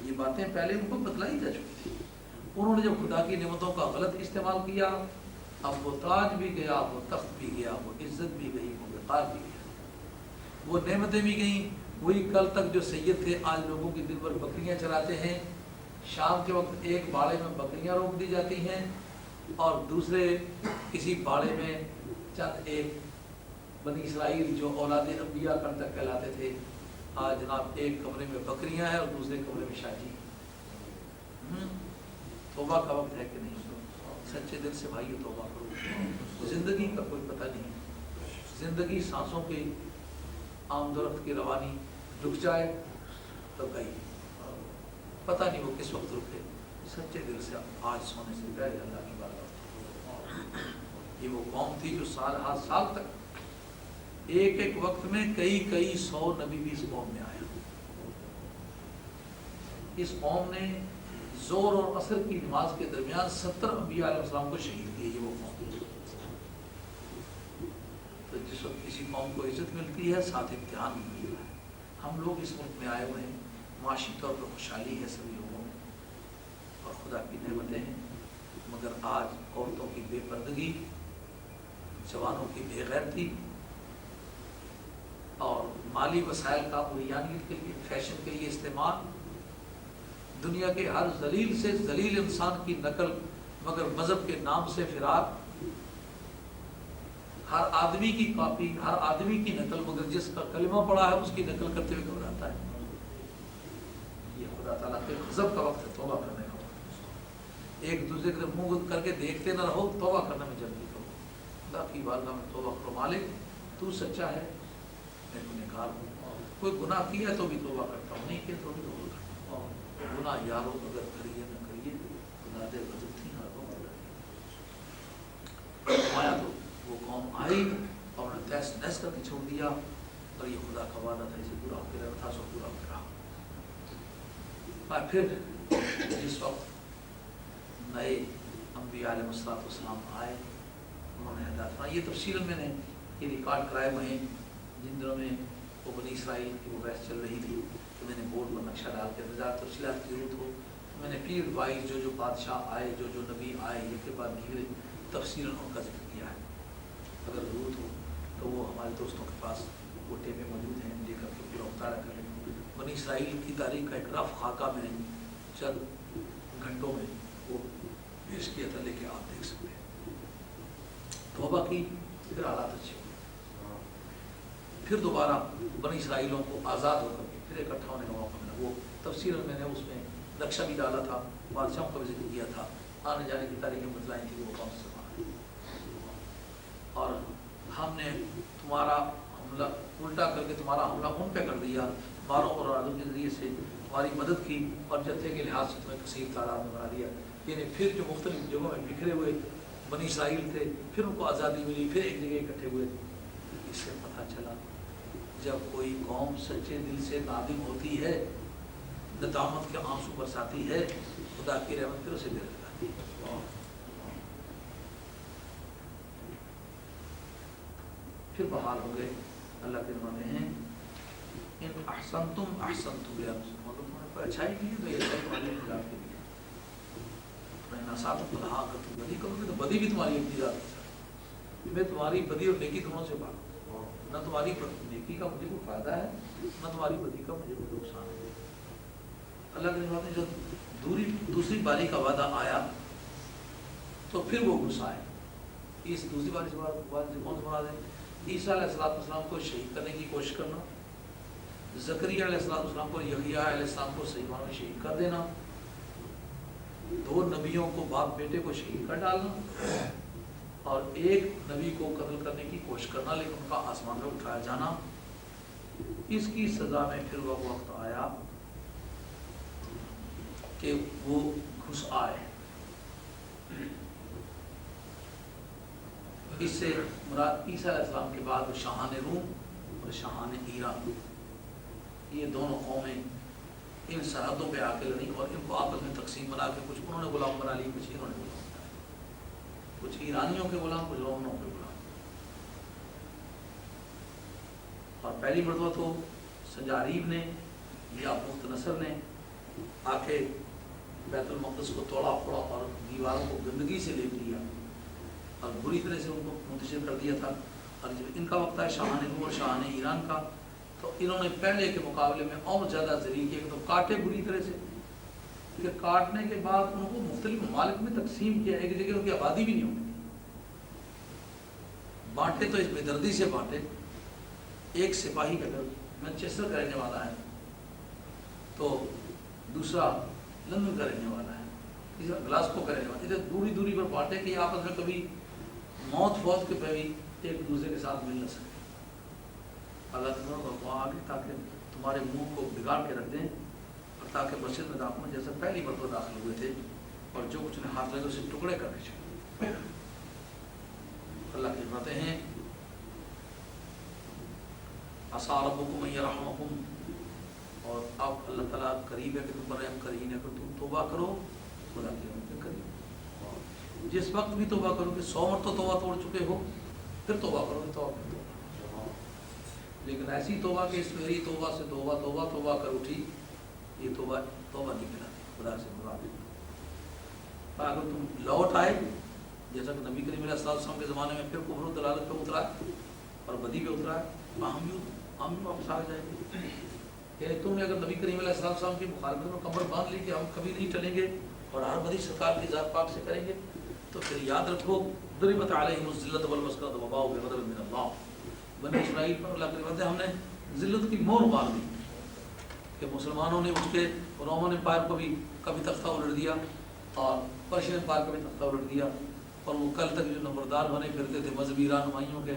Speaker 1: یہ باتیں پہلے ان کو بتلائی جا چکی تھی، انہوں نے جب خدا کی نعمتوں کا غلط استعمال کیا، اب وہ تاج بھی گیا، وہ تخت بھی گیا، وہ عزت بھی گئی، وہ وقار بھی گیا، وہ نعمتیں بھی گئیں۔ وہی کل تک جو سید تھے آج لوگوں کی دل پر بکریاں چراتے ہیں، شام کے وقت ایک باڑے میں بکریاں روک دی جاتی ہیں اور دوسرے کسی باڑے میں چند ایک بنی اسرائیل جو اولاد انبیاء کل تک کہلاتے تھے، آج جناب ایک کمرے میں بکریاں ہیں اور دوسرے کمرے میں شاجی۔ توبہ کا وقت ہے کہ نہیں؟ سچے دل سے بھائیو توبہ کرو۔ زندگی کا کوئی پتہ نہیں، زندگی سانسوں کی آمد و رفت کی روانی، رک جائے تو گئی، پتہ نہیں وہ کس وقت رکے۔ سچے دل سے آج سونے سے پہلے اللہ کی بات۔ یہ وہ قوم تھی جو سال ہر سال تک ایک ایک وقت میں کئی سو نبی بھی اس قوم میں آیا۔ اس قوم نے زور اور عصر کی نماز کے درمیان 70 انبیاء علیہ السلام کو شہید کیے۔ یہ وہ قوم ہے۔ تو جس وقت کسی قوم کو عزت ملتی ہے ساتھ امتحان بھی ملتا ہے۔ ہم لوگ اس ملک میں آئے ہوئے ہیں، معاشی طور پر خوشحالی ہے سبھی لوگوں میں اور خدا کی نعمتیں ہیں، مگر آج عورتوں کی بے پردگی، جوانوں کی بے غیرتی اور مالی وسائل کا عریانیت کے لیے، فیشن کے لیے استعمال، دنیا کے ہر ذلیل سے ذلیل انسان کی نقل مگر مذہب کے نام سے فرار، ہر آدمی کی کاپی، ہر آدمی کی نقل مگر جس کا کلمہ پڑا ہے اس کی نقل کرتے ہوئے گھبراتا ہے۔ یہ خدا تعالیٰ کے غضب کا وقت ہے، توبہ کرنے کا وقت۔ ایک دوسرے کے منہ کر کے دیکھتے نہ رہو، توبہ کرنے میں جلدی کرو۔ خدا کی بارگاہ میں توبہ کرو، مالک تو سچا ہے، میں گنہگار ہوں، کوئی گناہ کیا تو بھی توبہ کرتا ہوں، نہیں کیا تو بھی توبہ کرتا ہوں۔ گناہ یارو اگر کریے نہ کریے، خدا دے غضب تھی ہر قوم آیا تو وہ قوم آئی اور نے تیس نیس کر کے چھوڑ دیا، اور یہ خدا کا وعدہ تھا اسے پورا ہو کے رہا تھا، سو پورا ہو کے رہا۔ اور پھر جس وقت نئے انبیاء علیہ السلام آئے، انہوں نے ہدایت فرمائی۔ یہ تفصیل میں نے یہ ریکارڈ کرائے ہوئے ہیں، جن دنوں میں وہ بنی اسرائیل کی وہ بحث چل رہی تھی، تو میں نے بورڈ پر نقشہ ڈال کے زیادہ تفصیلات کی ضرورت ہو تو میں نے پیریڈ وائز جو بادشاہ آئے، جو نبی آئے، یہ کے بعد نکلے، تفصیل ان کا ذکر کیا ہے۔ اگر ضرورت ہو تو وہ ہمارے دوستوں کے پاس وہ ٹیپیں موجود ہیں، لے کر کے پورا مطالعہ کر لیں۔ بنی اسرائیل کی تاریخ کا ایک رف خاکہ میں نے چند گھنٹوں میں وہ پیش کیا تھا، لے کے آپ دیکھ سکتے ہیں۔ توبہ کی، پھر حالات اچھے ہوئے، پھر دوبارہ بنی اسرائیلوں کو آزاد ہو کر کے پھر اکٹھا ہونے کا موقع ملا۔ وہ تفصیل میں نے اس میں نقشہ بھی ڈالا تھا، بادشاہوں کا بھی ذکر کیا تھا، آنے جانے کی تاریخیں بتلائی تھی وہ کون سے باہر۔ اور ہم نے تمہارا حملہ الٹا کر کے تمہارا حملہ ان پہ کر دیا، ماروں اور رادوں کے ذریعے سے تمہاری مدد کی اور جتھے کے لحاظ سے تمہیں کثیر تعداد میں بنا دیا۔ یعنی پھر جو مختلف جگہوں میں بکھرے ہوئے بنی اسرائیل تھے، پھر ان کو آزادی ملی، پھر ایک جگہ اکٹھے ہوئے۔ اس سے پتہ چلا جب کوئی قوم سچے دل سے نادم ہوتی ہے، ندامت کے آنسو برساتی ہے، خدا کی رحمت پھر اسے دل لگاتی ہے۔ پھر بحال ہو گئے۔ اللہ کے فرماتے ہیں ان احسنتم احسنتم لانفسکم، اگر تم نے کوئی اچھائی کی ہے تو یہ اچھائی تمہاری ابتدا کے لیے، وَإِنْ أَسَأْتُمْ فَلَهَا عَاقِبَةٌ، بدی کرو گے تو بدی بھی تمہاری ابتدا کی ہے۔ میں تمہاری بدی اور نیکی دونوں سے بات، نہ تمہاری نیکی کا مجھے کوئی فائدہ ہے، نہ تمہاری بدی کا مجھے کوئی نقصان ہے۔ اللہ کے فرماتے ہیں جب دوسری باری کا وعدہ آیا تو پھر وہ غصہ ہے۔ اس دوسری باری سے کون سے مراد ہے؟ عیسیٰ علیہ السلام کو شہید کرنے کی کوشش کرنا، زکریا علیہ السلام کو، یحییٰ علیہ السلام کو صحیح معنوں میں شہید کر دینا، دو نبیوں کو باپ بیٹے کو شہید کر ڈالنا، اور ایک نبی کو قتل کرنے کی کوشش کرنا لیکن ان کا آسمان میں اٹھایا جانا۔ اس کی سزا میں پھر وہ وقت آیا کہ وہ گھس آئے۔ اس سے مراد عیسیٰ علیہ السلام کے بعد شاہان روم اور شاہان ایران، یہ دونوں قومیں ان سرحدوں پہ آ کے لڑیں اور ان کو آپس میں تقسیم بنا کے کچھ انہوں نے غلام بنا لی، کچھ انہوں نے غلام بنا لی، کچھ ایرانیوں کے غلام، کچھ رومنوں کے غلام۔ پہلی مرتبہ تو سنجاریب نے یا بخت نصر نے آ کے بیت المقدس کو توڑا پھوڑا اور دیواروں کو گندگی سے لیپ لیا اور بری طرح سے ان کو منتشر کر دیا تھا. اور جب ان کا وقت ہے شاہان روم اور شاہان ایران کا، تو انہوں نے پہلے کے مقابلے میں اور زیادہ ذلیل کیا کہ تو کاٹے بری طرح سے، پھر کاٹنے کے بعد ان کو مختلف ممالک میں تقسیم کیا، ایک جگہ ان کی آبادی بھی نہیں ہوتی، بانٹے تو اس بے دردی سے بانٹے. ایک سپاہی اگر مانچسٹر کا رہنے والا ہے تو دوسرا لندن کا رہنے والا ہے، تیسرا گلاسکو کا رہنے والا ہے، ادھر دوری دوری پر بانٹے کہ آپس میں کبھی موت فوت کے پہ بھی ایک دوسرے کے ساتھ مل نہ سکے. اللہ تعالیٰ کو دعا آگے تاکہ تمہارے منہ کو بگاڑ کے رکھ دیں، اور تاکہ مسجد میں داخل میں جیسے پہلی مرتبہ داخل ہوئے تھے اور جو کچھ نے ہاتھ لگے اسے ٹکڑے کر کے چھوڑے. اللہ کی باتیں ہیں عسیٰ ربکم ان یرحمکم، اور اب اللہ تعالیٰ قریب ہے کہ تم پر رحم کریں، اگر تم توبہ کرو خدا کی رحمت میں قریب. جس وقت بھی توبہ کرو کہ 100 مرتبہ توبہ توڑ چکے ہو پھر توبہ کرو گے، توبہ کرو. لیکن ایسی توبہ کہ اس میری توبہ سے توبہ توبہ توبہ کر اٹھی، یہ توبہ نہیں کہلاتی، خدا سے مراد. اگر تم لوٹ آئے جیسا کہ نبی کریم علیہ السلام کے زمانے میں پھر کفر و دلالت پہ اترا اور بدی پہ اترا، ہم بھی واپس آ جائیں گے. یعنی تم نے اگر نبی کریم علیہ السلام کی مخالفت میں کمر باندھ لی کہ ہم کبھی نہیں ٹلیں گے اور ہر بدی سرکار کی ذات پاک سے کریں گے، تو پھر یاد رکھو ضربت علیہم الذلۃ والمسکنۃ وباؤوا بغضب من اللہ. بنی اسرائیل پر اللہ کی بات ہے ہم نے ذلت کی مہر مار دی کہ مسلمانوں نے اٹھ کے رومن امپائر کو بھی کبھی تختہ الٹ دیا اور پرشین امپائر کو بھی تختہ الٹ دیا، اور وہ کل تک جو نمبردار بنے پھرتے تھے مذہبی رہنمائیوں کے،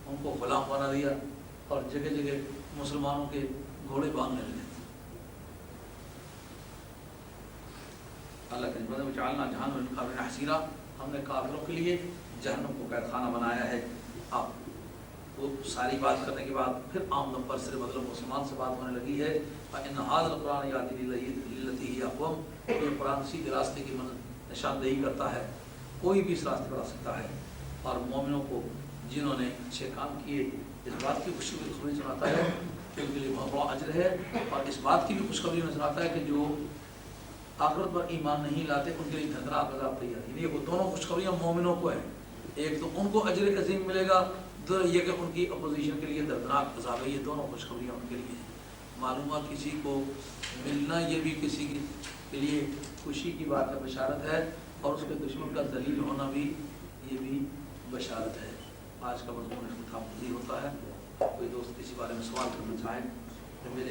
Speaker 1: ان کو غلام بنا دیا اور جگہ جگہ مسلمانوں کے گھوڑے باندھنے لگے. اللہ کے بندے وجعلنا جہنم للکافرین حصیرا، ہم نے کافروں کے لیے جہنم کو قید خانہ بنایا ہے. اب وہ ساری بات کرنے کے بعد پھر عام نمبر سے مطلب مسلمان سے بات ہونے لگی ہے. فإن هذا القرآن يهدي للتي هي أقوم، یہ قرآن سیدھے راستے کی نشاندہی کرتا ہے، کوئی بھی اس راستے پر آ سکتا ہے. اور مومنوں کو جنہوں نے اچھے کام کیے اس بات کی خوشخبری سناتا ہے کہ ان کے لیے بہت بڑا اجر ہے، اور اس بات کی بھی خوشخبری میں سناتا ہے کہ جو آخرت پر ایمان نہیں لاتے ان کے لیے دردناک عذاب تیار ہے. یہ وہ دونوں خوشخبریاں مومنوں کو ہیں، ایک تو ان کو اجر عظیم ملے گا، دوسرا یہ کہ ان کی اپوزیشن کے لیے دردناک عذاب ہے. یہ دونوں خوشخبریاں ان کے لیے ہیں. معلومات کسی کو ملنا یہ بھی کسی کے لیے خوشی کی بات ہے، بشارت ہے، اور اس کے دشمن کا ذلیل ہونا بھی یہ بھی بشارت ہے. آج کا مضمون اختتام پذیر ہوتا ہے. کوئی دوست کسی بارے میں سوال کرنا چاہیں تو میرے